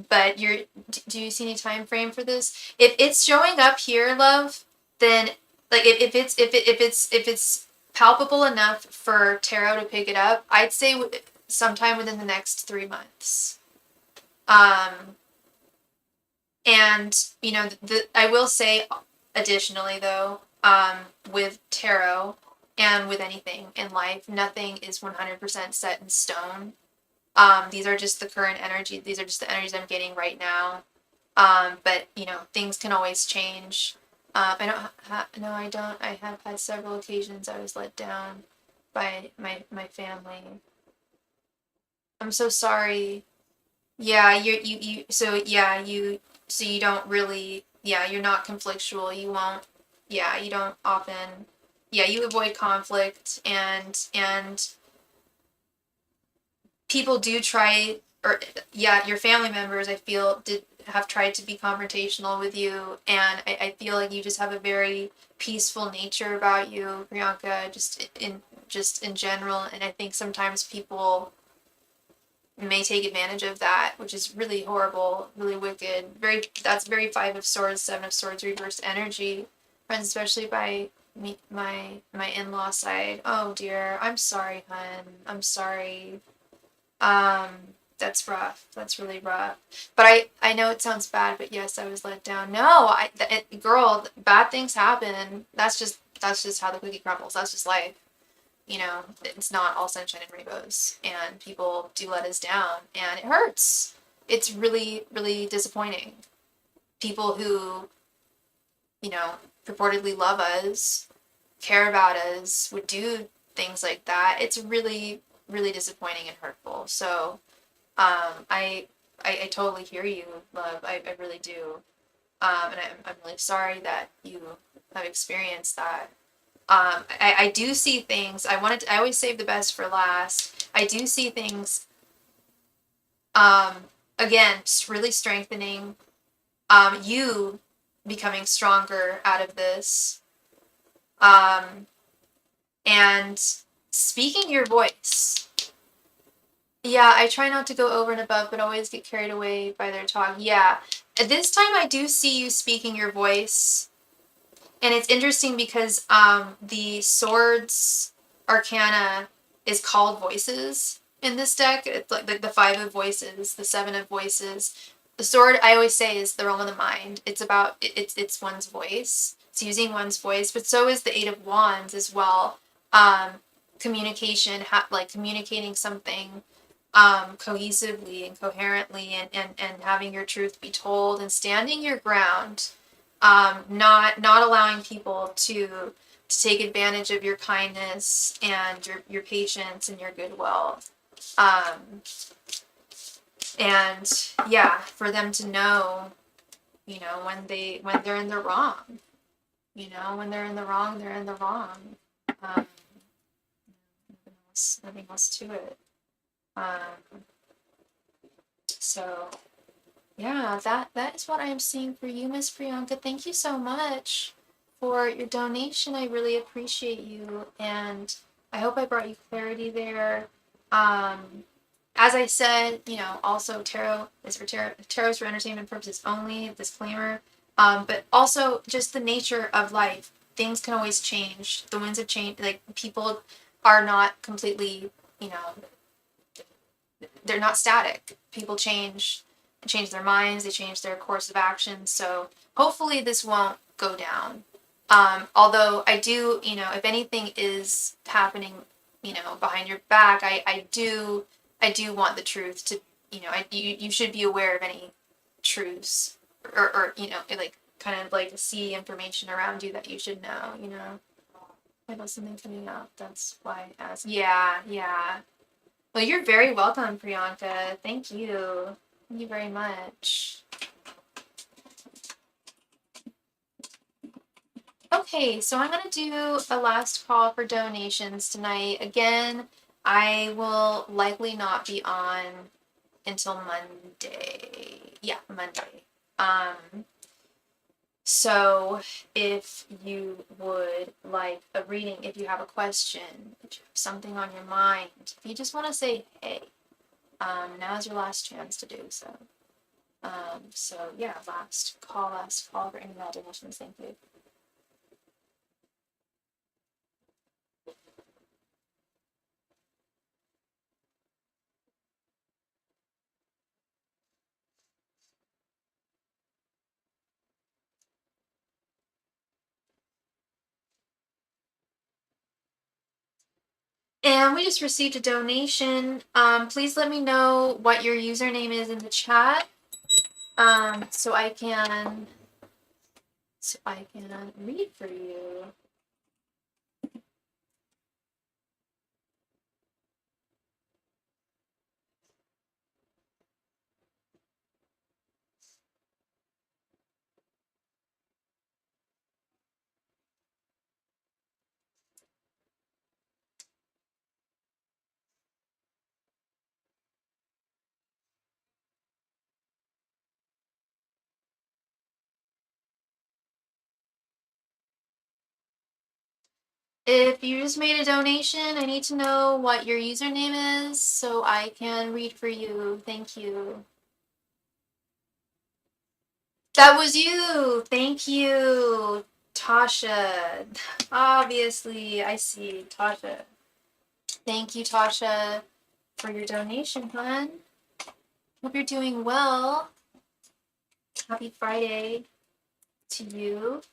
Speaker 1: but do you see any time frame for this? If it's showing up here, love, then like if it's palpable enough for tarot to pick it up, I'd say sometime within the next 3 months. And you know, I will say additionally though, with tarot and with anything in life, nothing is 100% set in stone. These are just the current energy. These are just the energies I'm getting right now. But you know, things can always change. I don't. No, I don't. I have had several occasions I was let down by my family. I'm so sorry. Yeah, you. So yeah, you. So you don't really. Yeah, you're not conflictual. You won't. Yeah, you don't often. Yeah, you avoid conflict and people do try, or yeah, your family members I feel did have tried to be confrontational with you, and I feel like you just have a very peaceful nature about you, Priyanka, just in general, and I think sometimes people may take advantage of that, which is really horrible, really wicked. That's very Five of Swords, Seven of Swords reversed energy, friends, especially by me, my in-law side. Oh dear, I'm sorry, hun. I'm sorry. Um, that's rough. That's really rough. But I know it sounds bad, but yes, I was let down. No, girl, bad things happen. That's just how the cookie crumbles. That's just life. You know, it's not all sunshine and rainbows, and people do let us down, and it hurts. It's really, really disappointing. People who, you know, purportedly love us, care about us, would do things like that. It's really, really disappointing and hurtful. So, I totally hear you, love. I really do. And I'm really sorry that you have experienced that. I do see things. I always save the best for last. I do see things, um, again, just really strengthening, you becoming stronger out of this, um, and speaking your voice. Yeah, I try not to go over and above, but always get carried away by their talk. Yeah. At this time, I do see you speaking your voice. And it's interesting because the Swords Arcana is called Voices in this deck. It's like the Five of Voices, the Seven of Voices. The Sword, I always say, is the realm of the mind. It's about, it's one's voice. It's using one's voice, but so is the Eight of Wands as well. Communication, like communicating something cohesively and coherently, and having your truth be told and standing your ground, not allowing people to take advantage of your kindness and your patience and your goodwill, and yeah, for them to know, you know, when they're in the wrong, you know, when they're in the wrong, they're in the wrong. um, nothing else to it. So yeah, that is what I am seeing for you, Miss Priyanka. Thank you so much for your donation. I really appreciate you, and I hope I brought you clarity there. As I said, you know, also tarot is for tarot is for entertainment purposes only. Disclaimer. But also just the nature of life. Things can always change. The winds have changed. Like people are not completely, you know, they're not static. People change their minds, they change their course of action. So hopefully this won't go down. Although I do, you know, if anything is happening, you know, behind your back, I do want the truth to, you know, you should be aware of any truths, or you know, like kind of like see information around you that you should know, you know. I have something coming up. That's why I asked. Yeah, yeah. Well, you're very welcome, Priyanka. Thank you. Thank you very much. Okay, so I'm going to do a last call for donations tonight. Again, I will likely not be on until Monday. Yeah, Monday. So if you would like a reading, if you have a question, if you have something on your mind, if you just want to say hey, now's your last chance to do so. So yeah, last call for any donations. Thank you. And we just received a donation. Please let me know what your username is in the chat, so I can read for you. If you just made a donation, I need to know what your username is so I can read for you. Thank you. That was you! Thank you, Tasha. Obviously, I see, Tasha. Thank you, Tasha, for your donation, hon. Hope you're doing well. Happy Friday to you.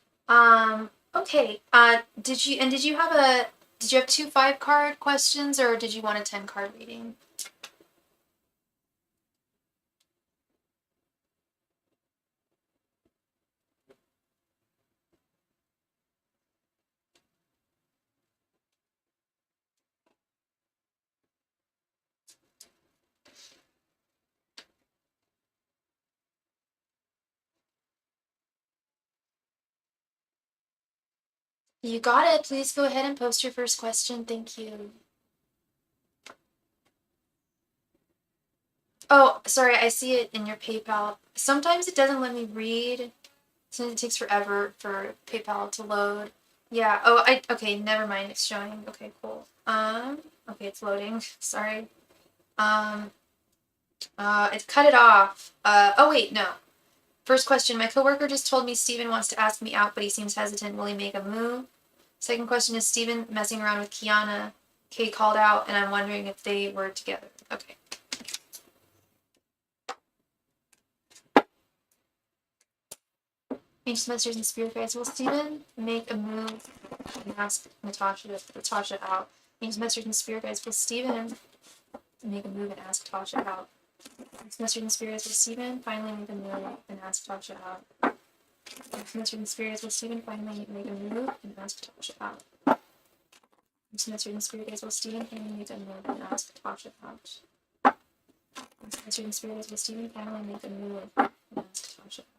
Speaker 1: Okay. Did you have 2 5-card questions, or did you want a 10-card reading? You got it. Please go ahead and post your first question. Thank you. Oh, sorry, I see it in your PayPal. Sometimes it doesn't let me read. Sometimes it takes forever for PayPal to load. Yeah. Oh, okay, never mind. It's showing. Okay, cool. Okay, it's loading. Sorry. It cut it off. Oh wait, no. First question, my coworker just told me Steven wants to ask me out, but he seems hesitant. Will he make a move? Second question, is Steven messing around with Kiana? Kay called out, and I'm wondering if they were together. Okay. Ancient Masters and Spirit Guides. Will Steven make a move and ask Natasha out? Ancient Masters and Spirit Guides. Will Steven make a move and ask Tasha out? Ancient Masters and Spirit Guides. Will Steven finally make a move and ask Tasha out? Ancient and Spirits, will Steven finally make a move and ask Tasha out? Ancient and Spirits, will Steven finally make a move and ask Tasha out? Ancient and Spirits, will Steven finally make a move and ask Tasha out?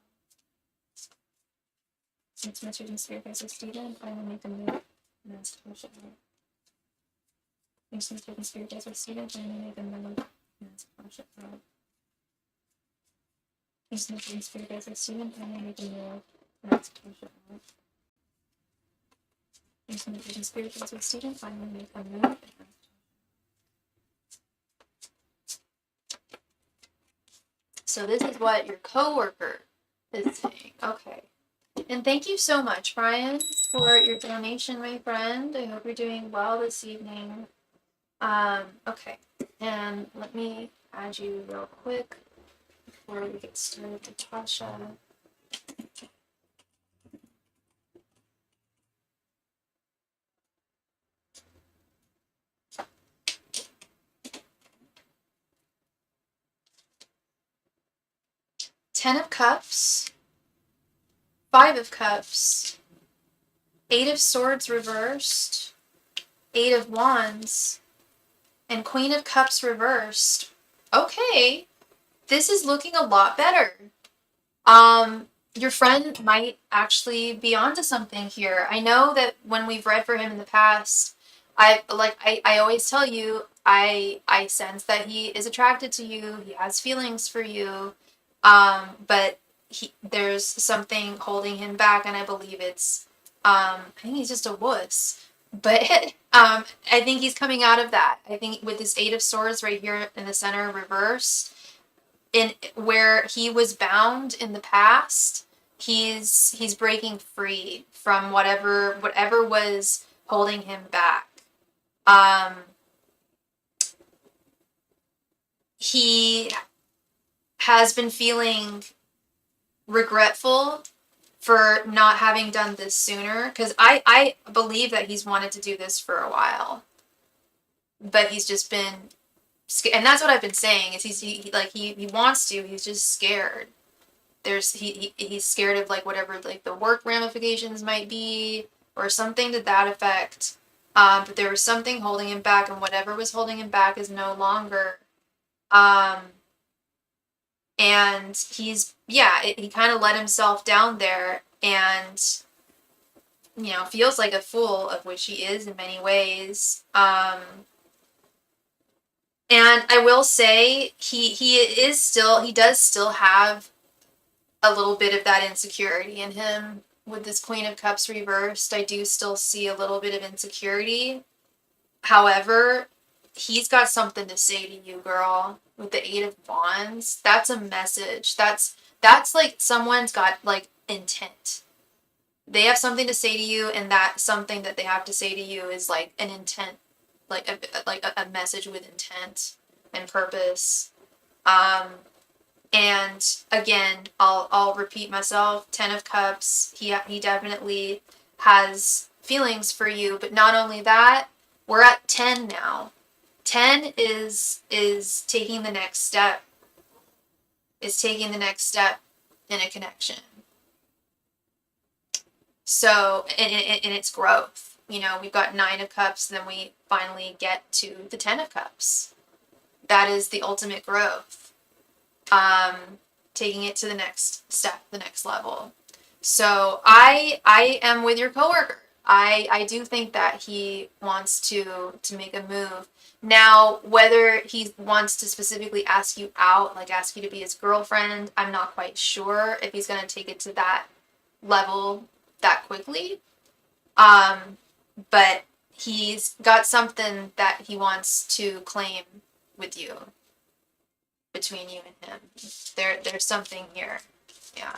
Speaker 1: Ancient and Spirits, will Steven finally make a move and ask Tasha out? Ancient and Spirits, will Steven finally make a move and ask Tasha out? Ancient and Spirits, will Steven finally make a move and ask Tasha out? Ancient and Spirits, will Steven finally make a move and ask. So this is what your coworker is saying. Okay. And thank you so much, Brian, for your donation, my friend. I hope you're doing well this evening. Okay. And let me add you real quick before we get started with Tasha. Ten of Cups, Five of Cups, Eight of Swords reversed, Eight of Wands, and Queen of Cups reversed. Okay, this is looking a lot better. Your friend might actually be onto something here. I know that when we've read for him in the past, I always tell you, I sense that he is attracted to you. He has feelings for you. But there's something holding him back, and I believe it's, I think he's just a wuss. But I think he's coming out of that. I think with this Eight of Swords right here in the center reverse, in where he was bound in the past, he's breaking free from whatever was holding him back. He has been feeling regretful for not having done this sooner, because I believe that he's wanted to do this for a while, but he's just been, and that's what I've been saying, is he wants to, he's just scared. He's scared of like whatever like the work ramifications might be, or something to that effect. But there was something holding him back, and whatever was holding him back is no longer. And he kind of let himself down there, and feels like a fool, of which he is in many ways. And I will say he does still have a little bit of that insecurity in him with this Queen of Cups reversed. I do still see a little bit of insecurity. However, he's got something to say to you, girl. With the Eight of Wands, that's a message. That's like someone's got like intent. They have something to say to you, and that something that they have to say to you is like an intent, like a message with intent and purpose. And again, I'll repeat myself. 10 of Cups. He definitely has feelings for you, but not only that, we're at 10 now. 10 is taking the next step. Is taking the next step in a connection. So, in its growth. We've got 9 of Cups, then we finally get to the 10 of Cups. That is the ultimate growth. Taking it to the next step, the next level. So I am with your coworker. I do think that he wants to make a move. Now, whether he wants to specifically ask you out, like ask you to be his girlfriend, I'm not quite sure if he's going to take it to that level that quickly. But he's got something that he wants to claim with you, between you and him. There's something here. Yeah.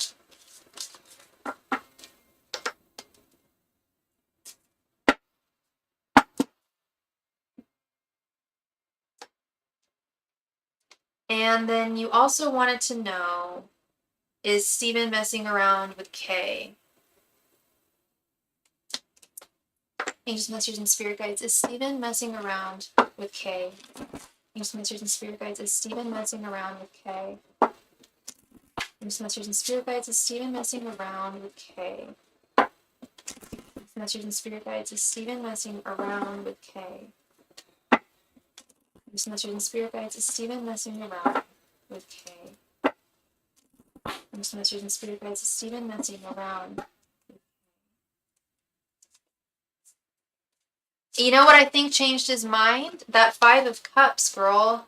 Speaker 1: And then you also wanted to know, is Steven messing around with Kay? Angels, Messengers, and Spirit Guides, is Steven messing around with Kay? Angels, Messengers, and Spirit Guides, is Steven messing around with Kay? Angels, Messengers, and Spirit Guides, is Steven messing around with Kay? Messengers, and Spirit Guides, is Steven messing around with Kay? Messengers, and Spirit Guides, is Steven messing around with Kay? Messengers, and Spirit Guides, is Steven messing around? You know what I think changed his mind? That 5 of Cups, girl.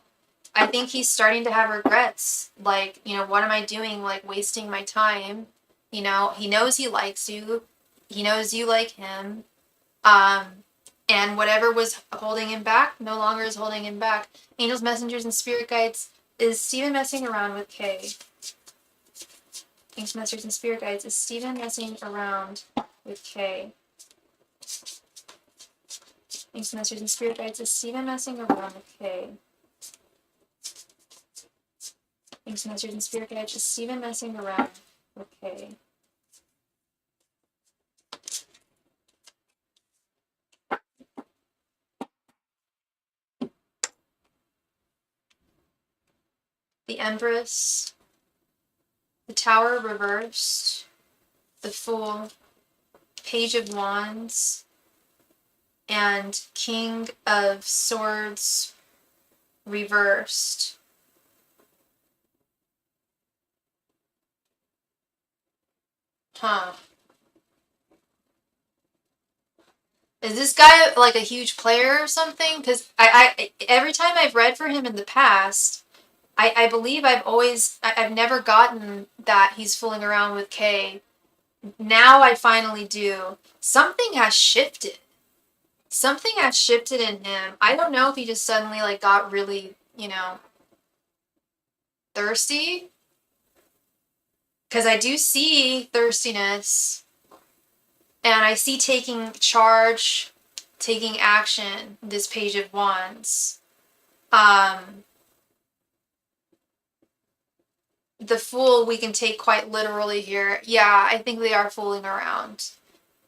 Speaker 1: I think he's starting to have regrets. Like, what am I doing? Like, wasting my time. He knows he likes you. He knows you like him. And whatever was holding him back no longer is holding him back. Angels, Messengers, and Spirit Guides, is Steven messing around with Kay? Angels, Messengers, and Spirit Guides, is Steven messing around with Kay? Angels, Messengers, and Spirit Guides, is Steven messing around with Kay? Angels, Messengers, and Spirit Guides, is Steven messing around with Kay? The Empress, the Tower reversed, the Fool, Page of Wands, and King of Swords reversed. Huh. Is this guy like a huge player or something? Because I every time I've read for him in the past, I believe I've never gotten that he's fooling around with Kay. Now I finally do. Something has shifted. Something has shifted in him. I don't know if he just suddenly like got really, Thirsty? Because I do see thirstiness. And I see taking charge, taking action, this Page of Wands. The Fool we can take quite literally here. Yeah, I think they are fooling around.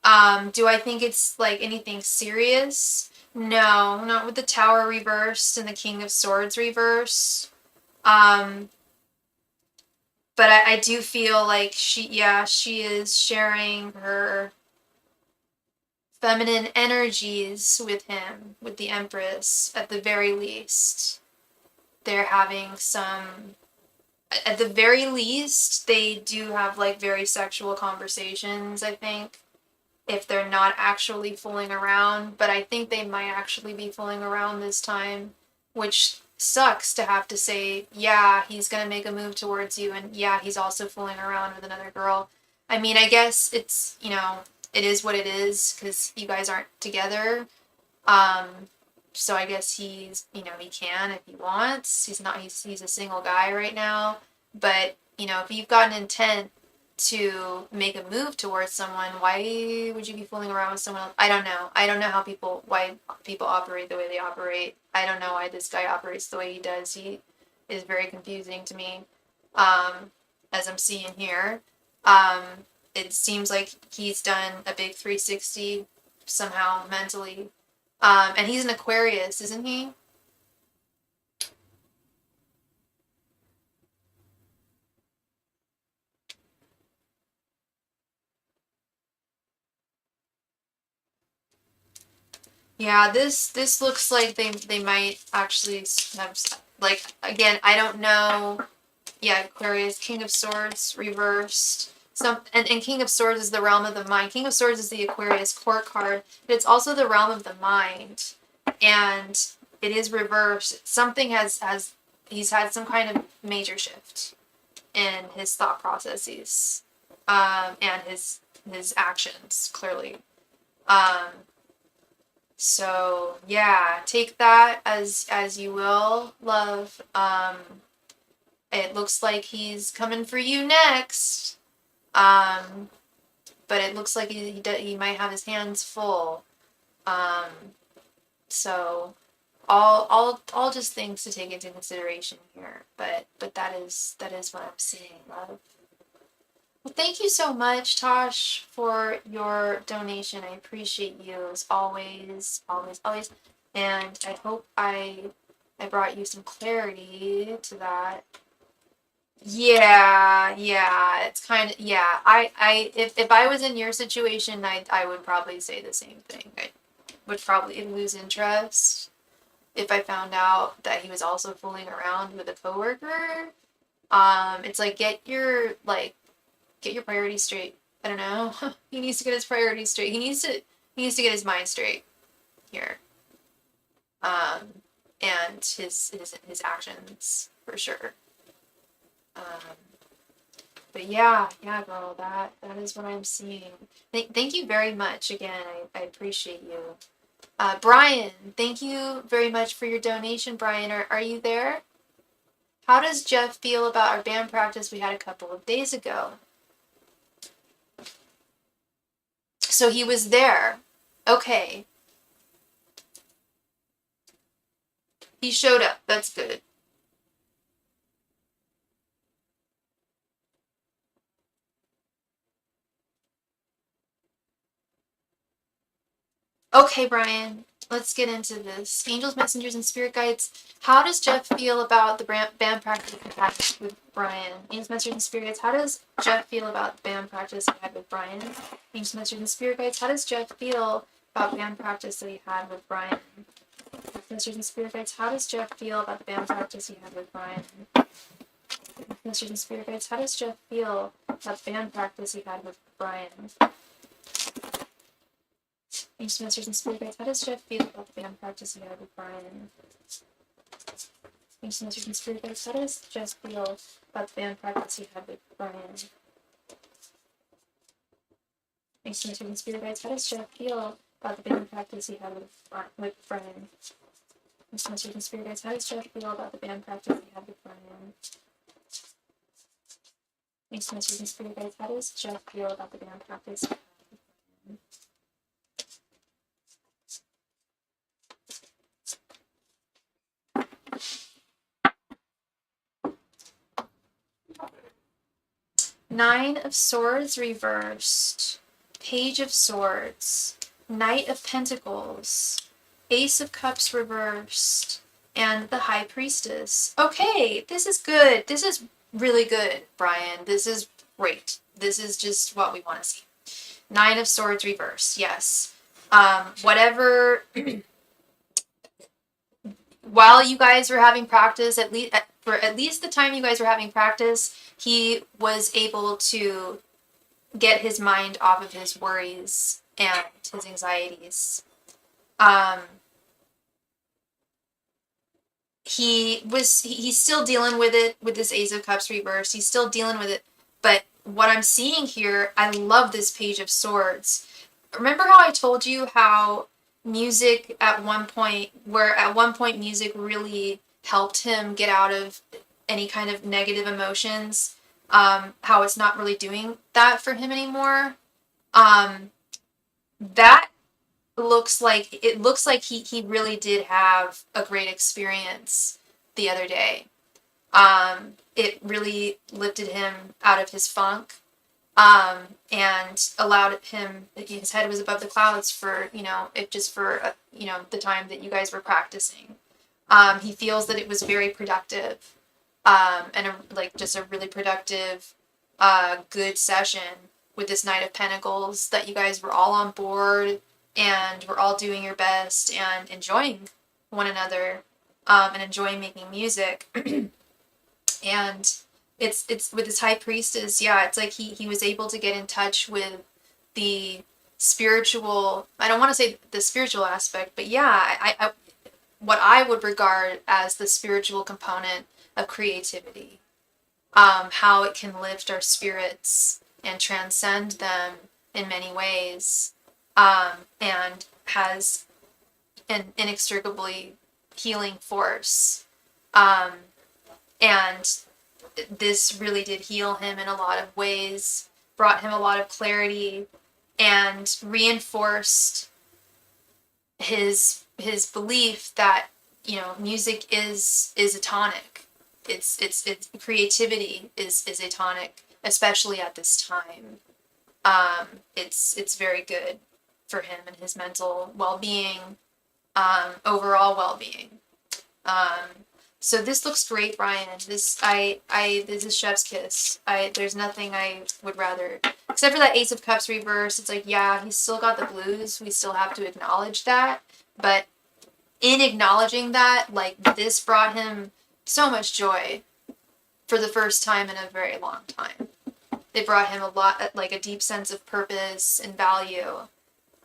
Speaker 1: Do I think it's like anything serious? No, not with the Tower reversed and the King of Swords reversed. But I do feel like she is sharing her feminine energies with him, with the Empress, at the very least. They're having some, at the very least, they do have like very sexual conversations, I think, if they're not actually fooling around. But I think they might actually be fooling around this time, which sucks to have to say, yeah, he's gonna make a move towards you, and yeah, he's also fooling around with another girl. I mean, I guess it's, it is what it is, because you guys aren't together. So I guess he's, he can if he wants. He's a single guy right now. But, if you've got an intent to make a move towards someone, why would you be fooling around with someone else? I don't know. I don't know why people operate the way they operate. I don't know why this guy operates the way he does. He is very confusing to me, as I'm seeing here. It seems like he's done a big 360 somehow mentally. And he's an Aquarius, isn't he? Yeah, this looks like they might actually have, like, again, I don't know. Yeah, Aquarius, King of Swords reversed. And King of Swords is the realm of the mind. King of Swords is the Aquarius court card, but it's also the realm of the mind. And it is reversed. Something he's had some kind of major shift in his thought processes, and his actions, clearly. So yeah, take that as you will, love. It looks like he's coming for you next. But it looks like he might have his hands full. So all just things to take into consideration here. But that is what I'm seeing, love. Well, thank you so much, Tosh, for your donation. I appreciate you as always, always, always. And I hope I brought you some clarity to that. Yeah, it's kind of, yeah. If I was in your situation, I would probably say the same thing. I would probably lose interest if I found out that he was also fooling around with a coworker. It's like, get your priorities straight. I don't know. He needs to get his priorities straight. He needs to get his mind straight here. And his actions for sure. But yeah, girl, that is what I'm seeing. Thank you very much again. I appreciate you. Brian, thank you very much for your donation. Brian, are you there? How does Jeff feel about our band practice we had a couple of days ago? So he was there. Okay. He showed up. That's good. Okay, Brian, let's get into this. Angels, messengers, and spirit guides. How does Jeff feel about the band practice he had with Brian? Angels, messengers, and spirit guides. How does Jeff feel about the band practice he had with Brian? Angels, messengers, and spirit guides. How does Jeff feel about band practice that he had with Brian? Messengers and spirit guides. How does Jeff feel about the band practice he had with Brian? Messengers and spirit guides. How does Jeff feel about the band practice he had with Brian? Angels, messengers, and spirit guides. How does Jeff feel about the band practice he had with Brian? Angels, messengers, and spirit guides. How does Jeff feel about the band practice he had with Brian? Angels, messengers, and spirit guides. How does Jeff feel about the band practice he had with Brian? Angels, messengers, and spirit guides. How does Jeff feel about the band practice he had with Brian? Makes sense reasons for you guys. How does Jeff feel about the band practice? Nine of Swords reversed, Page of Swords, Knight of Pentacles, Ace of Cups reversed, and the High Priestess. Okay, this is good. This is really good, Brian. This is great. This is just what we want to see. Nine of Swords reversed, yes. Whatever, while you guys were having practice, for at least the time you guys were having practice, he was able to get his mind off of his worries and his anxieties. He's still dealing with it with this Ace of Cups reversed. He's still dealing with it, but what I'm seeing here, I love this Page of Swords. Remember how I told you how music at one point music really helped him get out of any kind of negative emotions, how it's not really doing that for him anymore. That looks like he really did have a great experience the other day. It really lifted him out of his funk, and allowed him, his head was above the clouds for, the time that you guys were practicing. He feels that it was very productive, and just a really productive, good session with this Knight of Pentacles, that you guys were all on board and were all doing your best and enjoying one another, and enjoying making music. And it's with this High Priestess, yeah, it's like he was able to get in touch with the spiritual, I don't want to say the spiritual aspect, but yeah, I what I would regard as the spiritual component of creativity, how it can lift our spirits and transcend them in many ways, and has an inextricably healing force. And this really did heal him in a lot of ways, brought him a lot of clarity, and reinforced his belief that, music is a tonic. It's creativity is a tonic, especially at this time. It's very good for him and his mental well-being, overall well-being. So this looks great, Brian. This is chef's kiss. There's nothing I would rather, except for that Ace of Cups reverse. It's like, yeah, he's still got the blues. We still have to acknowledge that. But in acknowledging that, this brought him so much joy for the first time in a very long time. It brought him a lot, a deep sense of purpose and value,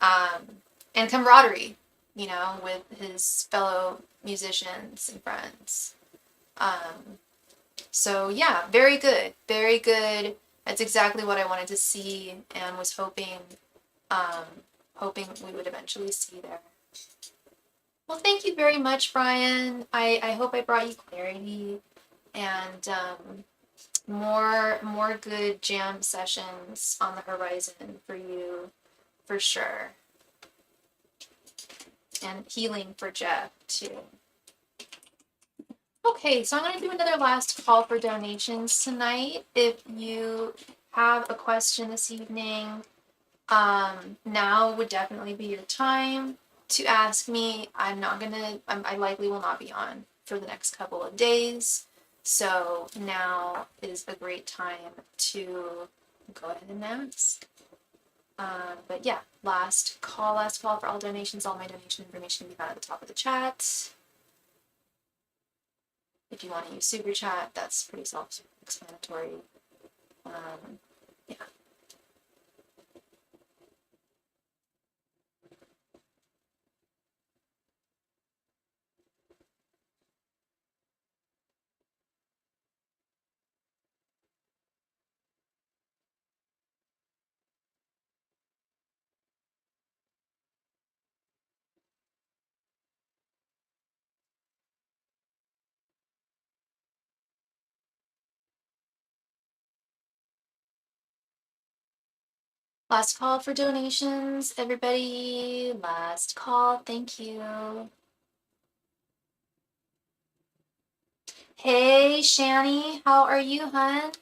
Speaker 1: and camaraderie, with his fellow musicians and friends. So yeah, very good, very good. That's exactly what I wanted to see and was hoping we would eventually see there. Well, thank you very much, Brian. I hope I brought you clarity and more good jam sessions on the horizon for you, for sure. And healing for Jeff, too. Okay, so I'm going to do another last call for donations tonight. If you have a question this evening, now would definitely be your time to ask me. I likely will not be on for the next couple of days. So now is a great time to go ahead and ask. But yeah, last call for all donations. All my donation information can be found at the top of the chat. If you want to use SuperChat, that's pretty self-explanatory. Yeah. Last call for donations, everybody. Last call. Thank you. Hey, Shani. How are you, hun?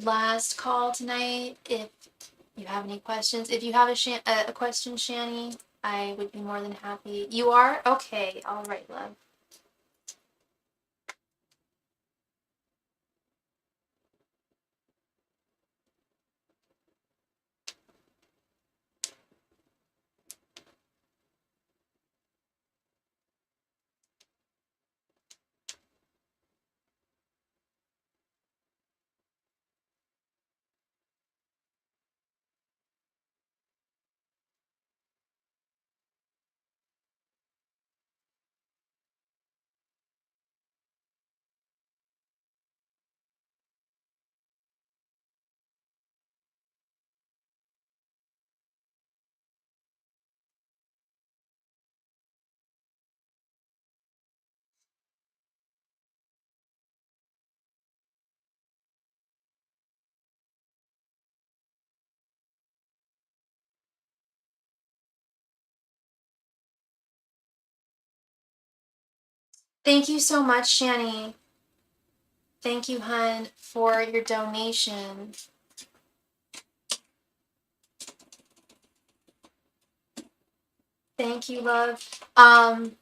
Speaker 1: Last call tonight. If you have any questions, if you have a question, Shani, I would be more than happy. You are? Okay. All right, love. Thank you so much, Shani. Thank you, hun, for your donation. Thank you, love. And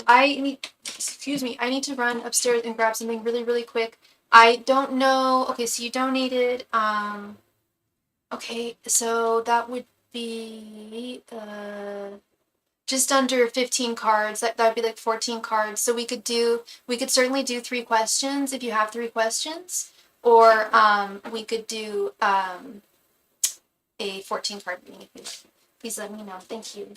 Speaker 1: I need to run upstairs and grab something really, really quick. I don't know. Okay, so you donated. Okay, so that would be just under 15 cards. That would be like 14 cards. So we could certainly do 3 questions if you have 3 questions, or we could do a 14 card reading if you like. Please let me know. Thank you.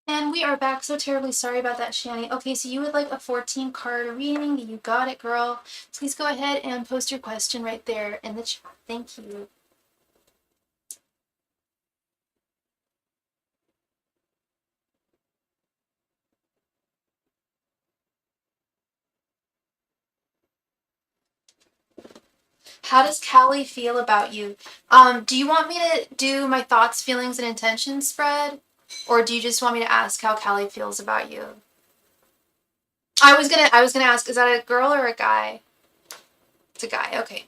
Speaker 1: And we are back. So terribly sorry about that, Shani. Okay, so you would like a 14 card reading. You got it, girl. Please go ahead and post your question right there in the chat. Thank you. How does Callie feel about you? Do you want me to do my thoughts, feelings, and intentions spread? Or do you just want me to ask how Callie feels about you? I was gonna ask, is that a girl or a guy? It's a guy, okay.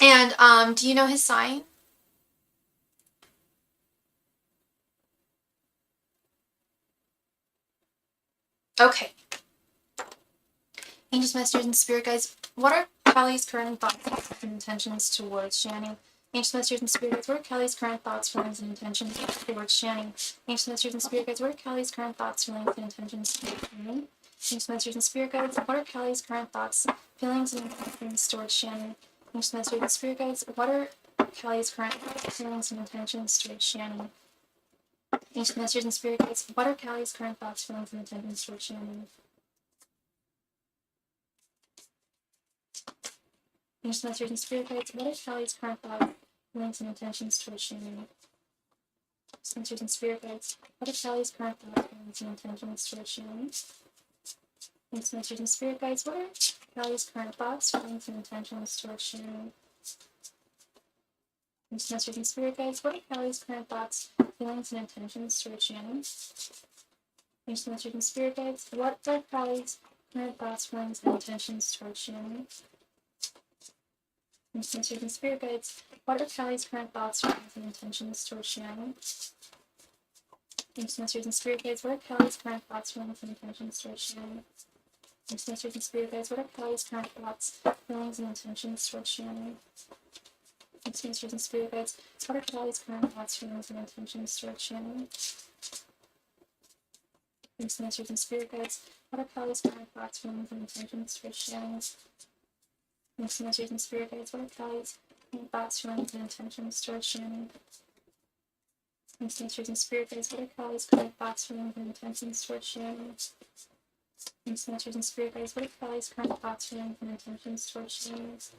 Speaker 1: And do you know his sign? Okay. Angels, masters, and spirit guides, what are Callie's current thoughts and intentions towards Shani? Angels, masters, and spirit guides, what are Callie's current thoughts, feelings, and intentions towards Shani? Angels, masters, and spirit guides, what are Callie's current thoughts, feelings, and intentions towards Shani? Angels, masters, and spirit guides, what are Callie's current thoughts, feelings, and intentions towards Shani? Angels, masters, and spirit guides, what are Callie's current thoughts, feelings, and intentions towards Shani? Angels, masters, and spirit guides, what are Callie's current thoughts, feelings, and intentions towards Shani? Angels, masters, and spirit guides, what are Callie's current thoughts, feelings, and intentions towards Shani? Masters and spirit guides, what are Callie's current thoughts, feelings, and intentions towards Shani? Masters and spirit guides, what are Callie's current thoughts, feelings, and intentions towards Shani? Masters and spirit guides, what are Callie's current thoughts, feelings, and intentions towards Shani? Masters and spirit guides, what are Callie's current thoughts, feelings, and intentions towards Shani? Masters and spirit guides, what are Callie's current thoughts, feelings, and intentions towards Shani? Masters and spirit guides, what are Callie's current thoughts, feelings, and intentions towards Shani? Masters and spirit guides, what are Callie's current thoughts, feelings, and intentions towards Shani? Masters and spirit guides, what are Callie's current thoughts, feelings, and intentions towards Shani? Masters and spirit guides, what are Callie's current thoughts, feelings, and intentions towards Shani? Masters and spirit guides, what are Callie's current thoughts, feelings, and intentions towards Shani? Masters and spirit guides, what are Callie's current thoughts, feelings, and intentions towards Shani? Masters and spirit guides, what are Callie's current thoughts, feelings, and intentions towards Shani?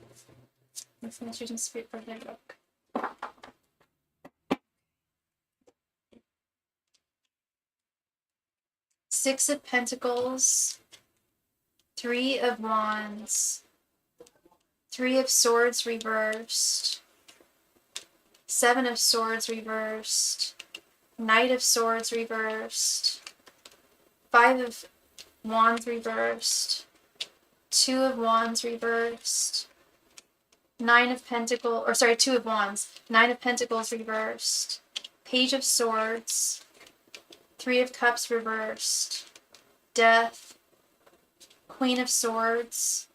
Speaker 1: Masters and spirit for their book. Six of Pentacles, Three of Wands, Three of Swords reversed, Seven of Swords reversed, Knight of Swords reversed, Five of Wands reversed, Two of Wands reversed, Nine of Pentacles, or sorry, Two of Wands, Nine of Pentacles reversed, Page of Swords, Three of Cups reversed, Death, Queen of Swords,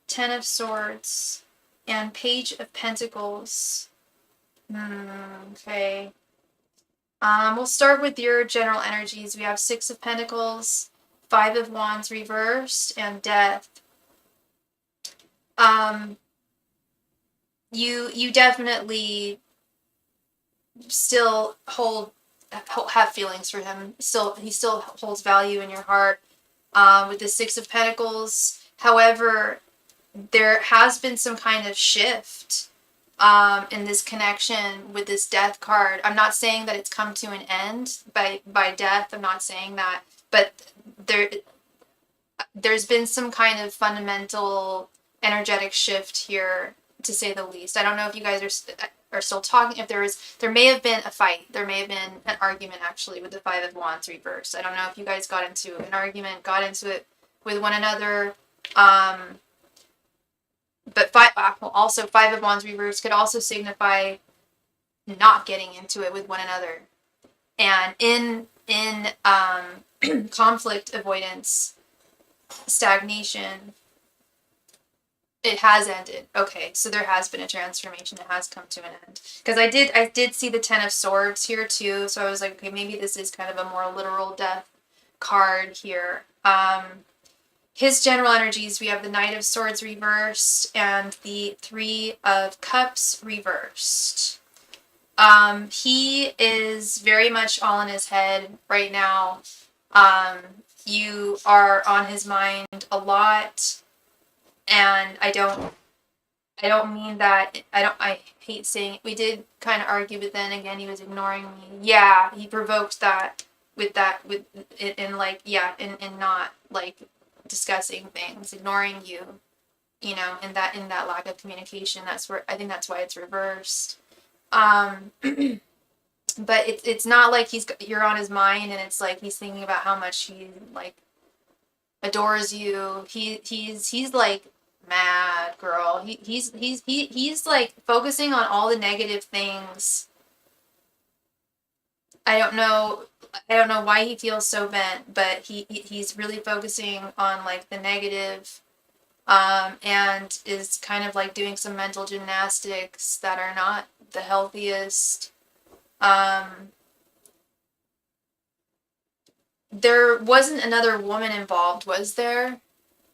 Speaker 1: Ten of Swords, and Page of Pentacles. Okay. We'll start with your general energies. We have Six of Pentacles, Five of Wands reversed, and Death. You definitely still have feelings for him. He still holds value in your heart. With the Six of Pentacles, however, there has been some kind of shift in this connection with this Death card. I'm not saying that it's come to an end by death. I'm not saying that, but there's been some kind of fundamental energetic shift here, to say the least. I don't know if you guys are still talking. If there may have been a fight. There may have been an argument actually with the Five of Wands reversed. I don't know if you guys got into an argument, got into it with one another. But also Five of Wands reversed could also signify not getting into it with one another. And in conflict avoidance, stagnation, it has ended. Okay, so there has been a transformation. It has come to an end. Because I did see the Ten of Swords here too, so I was like, okay, maybe this is kind of a more literal death card here. His general energies, we have the Knight of Swords reversed and the Three of Cups reversed. He is very much all in his head right now. You are on his mind a lot, and I don't mean that, I hate saying, we did kind of argue, but then again, he was ignoring me. Yeah, he provoked that, with, in like, yeah, in not, like, discussing things, ignoring you, in that lack of communication. I think that's why it's reversed. But it's not like you're on his mind, and it's like he's thinking about how much he, like, adores you. He's like mad, girl. He's like focusing on all the negative things. I don't know why he feels so bent, but he's really focusing on, like, the negative, and is kind of like doing some mental gymnastics that are not the healthiest. There wasn't another woman involved, was there?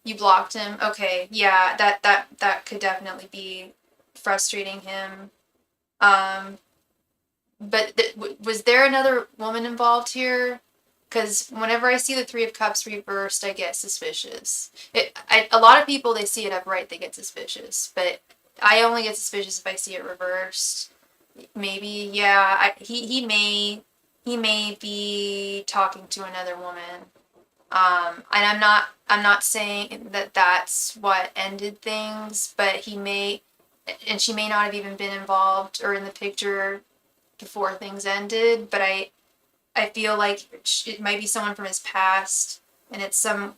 Speaker 1: You blocked him? Okay, yeah, that could definitely be frustrating him. Um, but was there another woman involved here? Because whenever I see the Three of Cups reversed, I get suspicious. A lot of people, they see it upright, they get suspicious. But I only get suspicious if I see it reversed. Maybe, yeah. He may be talking to another woman. And I'm not saying that that's what ended things, but he may, and she may not have even been involved or in the picture before things ended. But I feel like it might be someone from his past, and it's some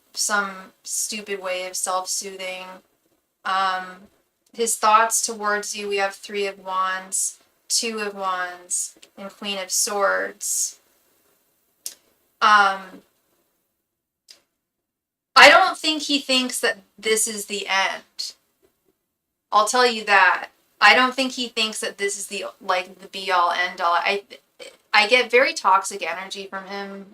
Speaker 1: stupid way of self-soothing. His thoughts towards you, we have Three of Wands, Two of Wands, and Queen of Swords. I don't think he thinks that this is the end. I'll tell you that. I don't think he thinks that this is the be all end all. I get very toxic energy from him,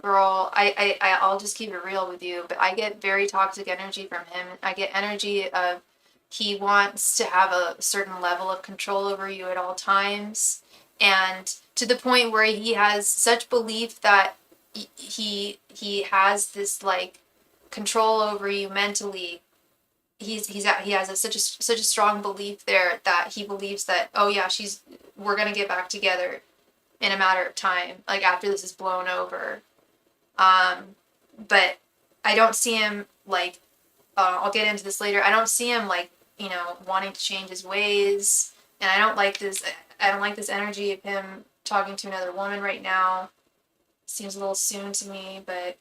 Speaker 1: girl. I'll just keep it real with you, but I get very toxic energy from him. I get energy of he wants to have a certain level of control over you at all times, and to the point where he has such belief that he has this, like, control over you mentally. He has such a strong belief there that he believes that, oh yeah, we're gonna get back together in a matter of time, like after this is blown over. But I don't see him, like, I'll get into this later. I don't see him, like, wanting to change his ways, and I don't like this energy of him talking to another woman right now. Seems a little soon to me, but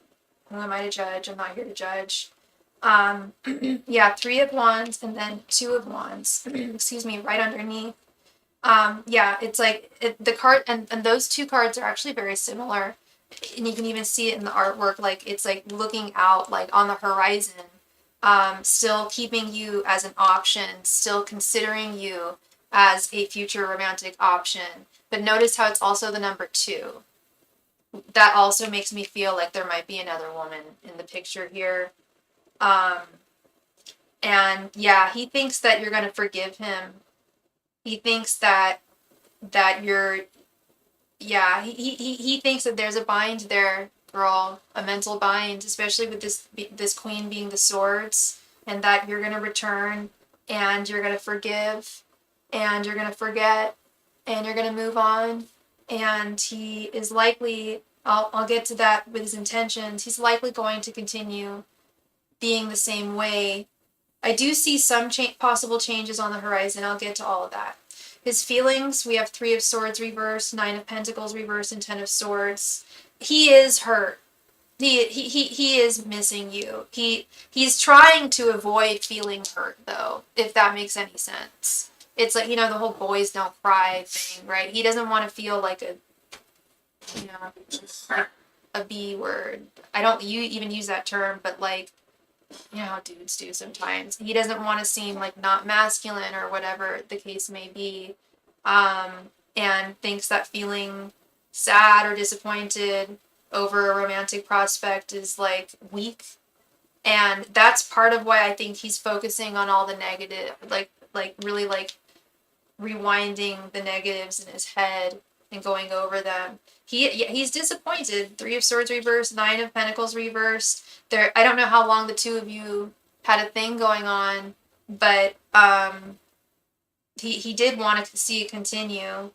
Speaker 1: who am I to judge? I'm not here to judge. Yeah, Three of Wands and then Two of Wands. Excuse me, right underneath. Yeah, it's like the card, and those two cards are actually very similar, and you can even see it in the artwork. Like, it's like looking out, like, on the horizon, still keeping you as an option, still considering you as a future romantic option. But notice how it's also the number 2. That also makes me feel like there might be another woman in the picture here. And yeah, he thinks that you're going to forgive him. He thinks that you're, yeah, he thinks that there's a bind there, girl, a mental bind, especially with this queen being the swords, and that you're going to return, and you're going to forgive, and you're going to forget, and you're going to move on. And he is likely, I'll get to that with his intentions, he's likely going to continue being the same way. I do see some possible changes on the horizon. I'll get to all of that. His feelings, we have Three of Swords reversed, Nine of Pentacles reversed, and Ten of Swords. He is hurt. He is missing you. He's trying to avoid feeling hurt, though, if that makes any sense. It's like, the whole boys don't cry thing, right? He doesn't want to feel like like a B word. I don't even use that term, but, like, how dudes do sometimes. He doesn't want to seem like not masculine or whatever the case may be, and thinks that feeling sad or disappointed over a romantic prospect is, like, weak. And that's part of why I think he's focusing on all the negative, like really, like, rewinding the negatives in his head and going over them. He's disappointed. 3 of Swords reversed, 9 of Pentacles reversed. I don't know how long the two of you had a thing going on, but he did want to see it continue.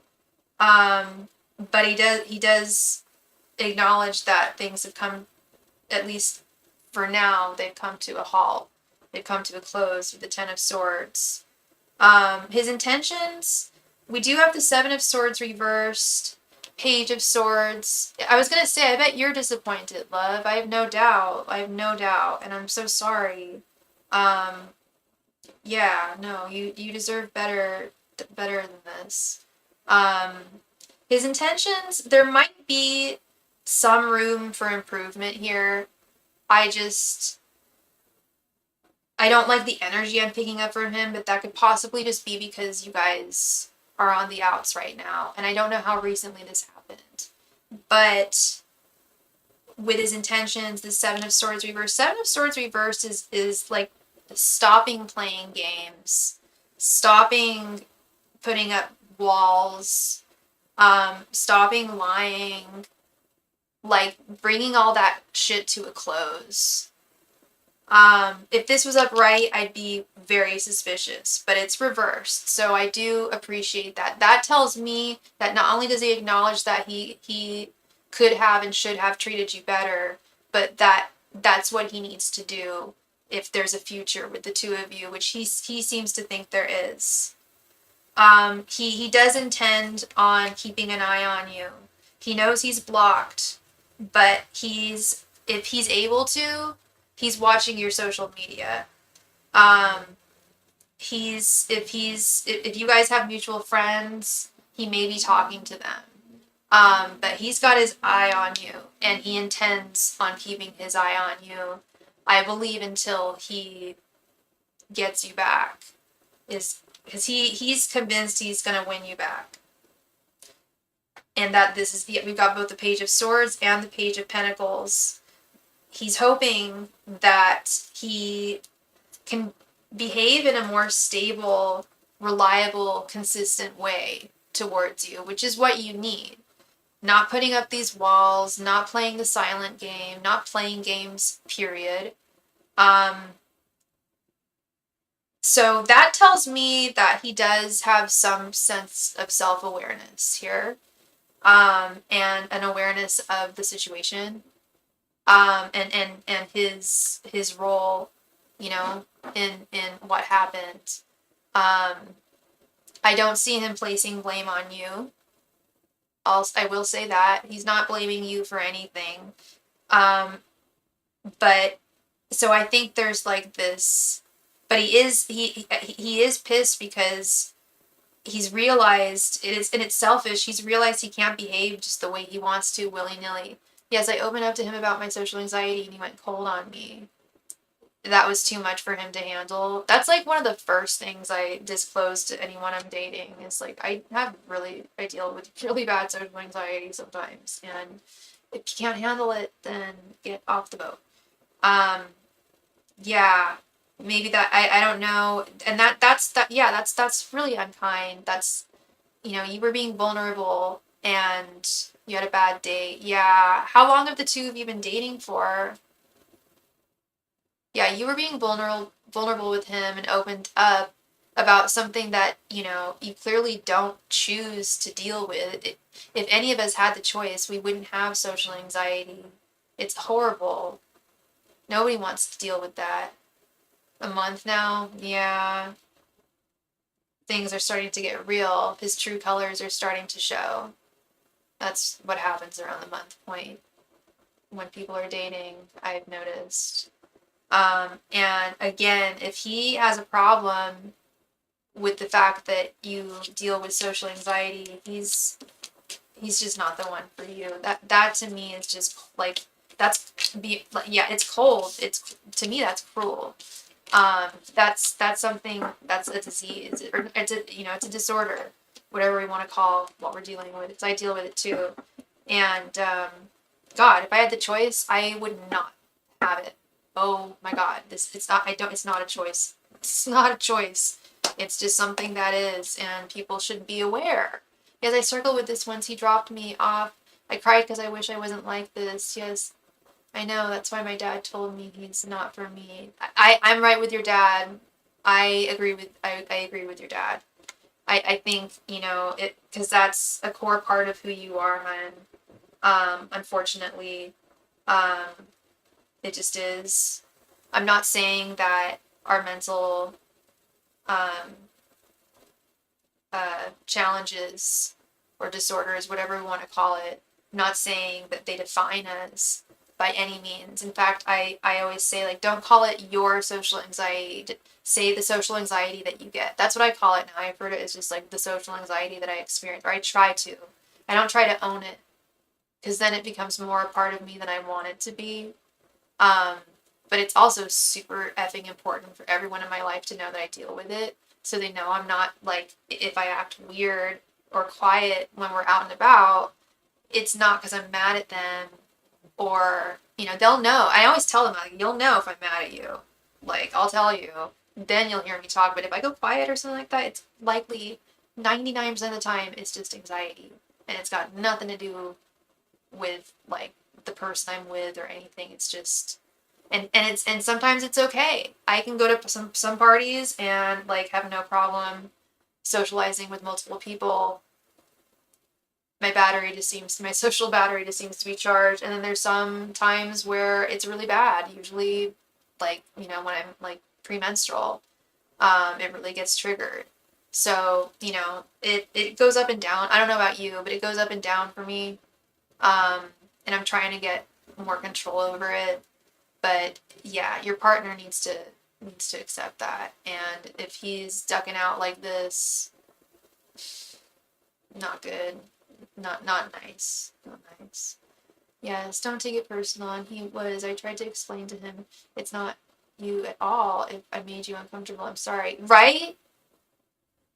Speaker 1: But he does acknowledge that things have come, at least for now, they've come to a halt. They've come to a close with the 10 of Swords. His intentions, we do have the 7 of Swords reversed, Page of Swords. I was gonna say, I bet you're disappointed, love. I have no doubt. And I'm so sorry. Yeah, no, you deserve better than this. His intentions, there might be some room for improvement here. I don't like the energy I'm picking up from him, but that could possibly just be because you guys are on the outs right now. And I don't know how recently this happened. But with his intentions, the 7 of Swords reversed. 7 of Swords reversed is like stopping playing games. Stopping putting up walls. Stopping lying. Like, bringing all that shit to a close. If this was upright, I'd be very suspicious, but it's reversed, so I do appreciate that. That tells me that not only does he acknowledge that he could have and should have treated you better, but that's what he needs to do if there's a future with the two of you, which he seems to think there is. He does intend on keeping an eye on you. He knows he's blocked, but if he's able to, he's watching your social media. If you guys have mutual friends, he may be talking to them. But he's got his eye on you, and he intends on keeping his eye on you, I believe, until he gets you back. Because he's convinced he's gonna win you back. And that we've got both the Page of Swords and the Page of Pentacles. He's hoping that he can behave in a more stable, reliable, consistent way towards you, which is what you need. Not putting up these walls, not playing the silent game, not playing games, period. So that tells me that he does have some sense of self-awareness here, and an awareness of the situation. And his role, you know, in what happened. I don't see him placing blame on you. I will say that he's not blaming you for anything. But so I think there's like this, but he is pissed because he's realized it's selfish. He's realized he can't behave just the way he wants to, willy-nilly. Yes, I opened up to him about my social anxiety and he went cold on me. That was too much for him to handle. That's like one of the first things I disclose to anyone I'm dating. Is like, I deal with really bad social anxiety sometimes. And if you can't handle it, then get off the boat. Yeah, maybe that, I don't know. And that's really unkind. That's, you know, you were being vulnerable and you had a bad date. Yeah. How long have the two of you been dating for? Yeah, you were being vulnerable with him and opened up about something that, you know, you clearly don't choose to deal with. If any of us had the choice, we wouldn't have social anxiety. It's horrible. Nobody wants to deal with that. A month now? Yeah. Things are starting to get real. His true colors are starting to show. That's what happens around the month point when people are dating, I've noticed. And again, if he has a problem with the fact that you deal with social anxiety, he's just not the one for you. That to me is just like, it's cold. To me, that's cruel. That's something, that's a disease, or it's a disorder, whatever we want to call what we're dealing with. Because I deal with it too. And God, if I had the choice, I would not have it. Oh my God, it's not a choice. It's not a choice. It's just something that is, and people should be aware. Yes, I struggled with this once he dropped me off. I cried because I wish I wasn't like this. Yes, I know. That's why my dad told me he's not for me. I'm right with your dad. I agree with your dad. I think, you know, it, because that's a core part of who you are, hun. Unfortunately, um, it just is. I'm not saying that our mental um, challenges or disorders, whatever we want to call it, I'm not saying that they define us by any means. In fact, I always say, like, don't call it your social anxiety. Say the social anxiety that you get. That's what I call it now. I refer to it as just like the social anxiety that I experience, or I try to. I don't try to own it, because then it becomes more a part of me than I want it to be. Um, but it's also super effing important for everyone in my life to know that I deal with it. So they know I'm not, like, if I act weird or quiet when we're out and about, it's not because I'm mad at them, or, you know, they'll know. I always tell them, like, you'll know if I'm mad at you. Like, I'll tell you. Then you'll hear me talk. But if I go quiet or something like that, it's likely 99% of the time it's just anxiety. And it's got nothing to do with, like, the person I'm with or anything. It's just, and sometimes it's okay. I can go to some parties and, like, have no problem socializing with multiple people. My social battery just seems to be charged. And then there's some times where it's really bad. Usually, like, you know, when I'm, like, premenstrual, it really gets triggered. So, you know, it goes up and down. I don't know about you, but it goes up and down for me. And I'm trying to get more control over it. But yeah, your partner needs to accept that. And if he's ducking out like this, not good. Not nice. Not nice. Yes, don't take it personal. And I tried to explain to him, it's not you at all. If I made you uncomfortable, I'm sorry. Right?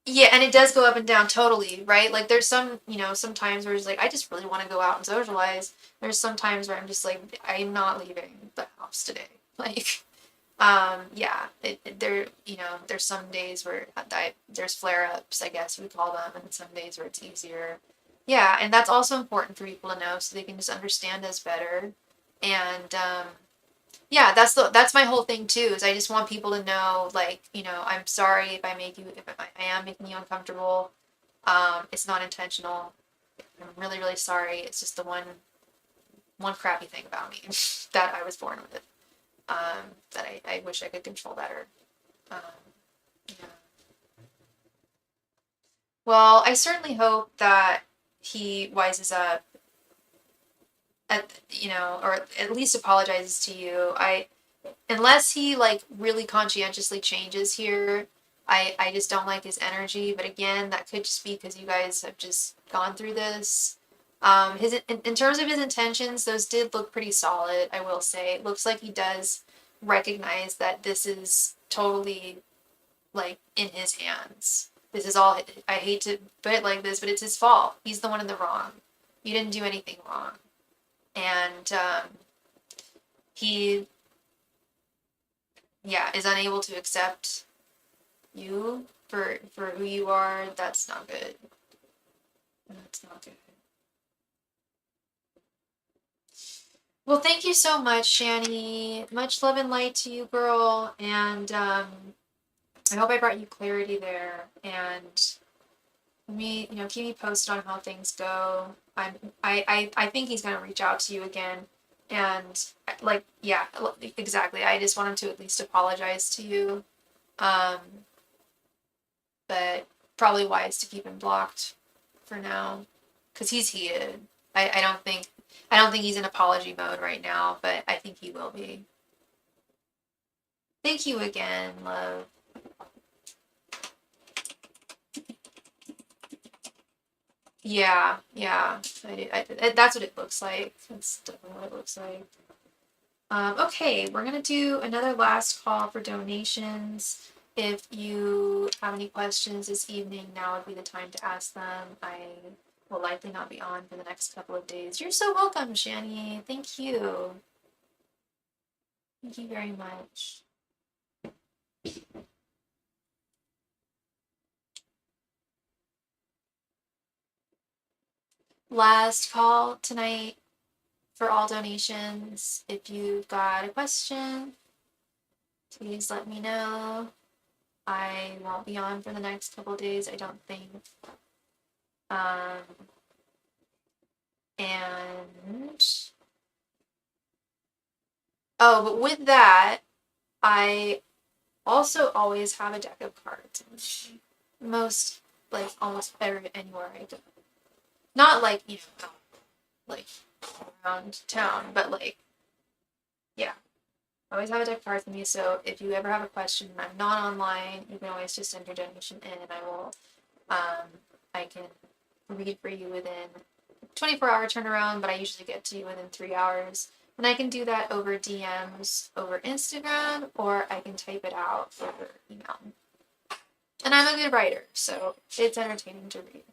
Speaker 1: Yeah, and it does go up and down totally, right? Like, there's some, you know, some times where it's like, I just really want to go out and socialize. There's some times where I'm just like, I'm not leaving the house today. Like, yeah, you know, there's some days where there's flare-ups, I guess we call them, and some days where it's easier. Yeah, and that's also important for people to know so they can just understand us better. And, yeah, that's my whole thing too, is I just want people to know, like, you know, I'm sorry if I am making you uncomfortable. It's not intentional. I'm really, really sorry. It's just the one crappy thing about me that I was born with. That I wish I could control better. Um, yeah. Well, I certainly hope that he wises up, you know, or at least apologizes to you. Unless he, like, really conscientiously changes here, I just don't like his energy. But again, that could just be because you guys have just gone through this. In terms of his intentions, those did look pretty solid, I will say. It looks like he does recognize that this is totally, like, in his hands. This is all, I hate to put it like this, but it's his fault. He's the one in the wrong. You didn't do anything wrong. And he, yeah, is unable to accept you for who you are. That's not good. That's not good. Well, thank you so much, Shani. Much love and light to you, girl. And I hope I brought you clarity there. And you know, keep me posted on how things go. I think he's gonna reach out to you again. And, like, yeah, exactly. I just want him to at least apologize to you. Um, but probably wise to keep him blocked for now, because he's heated. I don't think he's in apology mode right now, but I think he will be. Thank you again, love. Yeah, yeah. That's what it looks like. That's definitely what it looks like. Okay, we're gonna do another last call for donations. If you have any questions this evening, now would be the time to ask them. I will likely not be on for the next couple of days. You're so welcome, Shani. Thank you. Thank you very much. Last call tonight for all donations. If you've got a question, please let me know. I won't be on for the next couple days, I don't think. And oh, but with that, I also always have a deck of cards. Most, like, almost anywhere I go. Not like, you know, like around town, but like, yeah. I always have a deck of cards with me, so if you ever have a question and I'm not online, you can always just send your donation in and I can read for you within 24-hour turnaround, but I usually get to you within 3 hours. And I can do that over DMs over Instagram, or I can type it out over email. And I'm a good writer, so it's entertaining to read.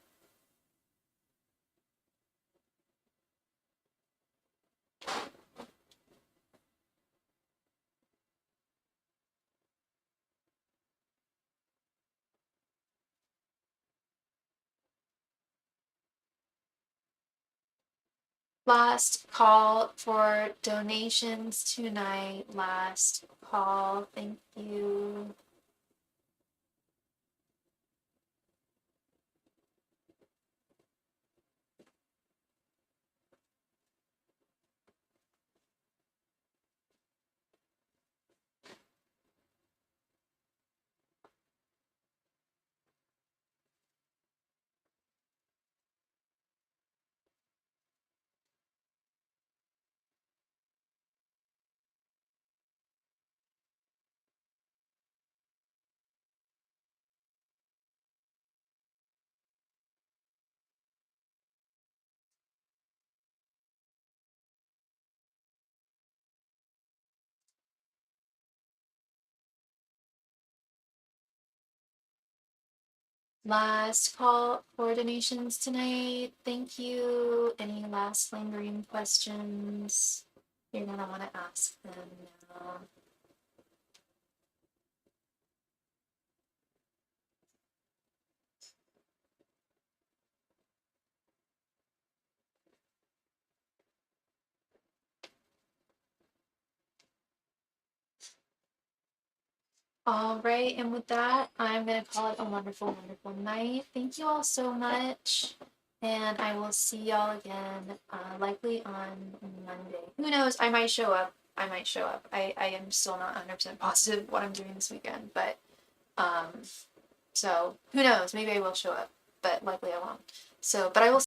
Speaker 1: Last call for donations tonight. Last call. Thank you. Last call for donations tonight. Thank you. Any last lingering questions? You're gonna want to ask them now. All right, and with that, I'm going to call it a wonderful, wonderful night. Thank you all so much, and I will see y'all again, likely on Monday. Who knows? I might show up. I am still not 100% positive what I'm doing this weekend, but, so, who knows? Maybe I will show up, but likely I won't. So, but I will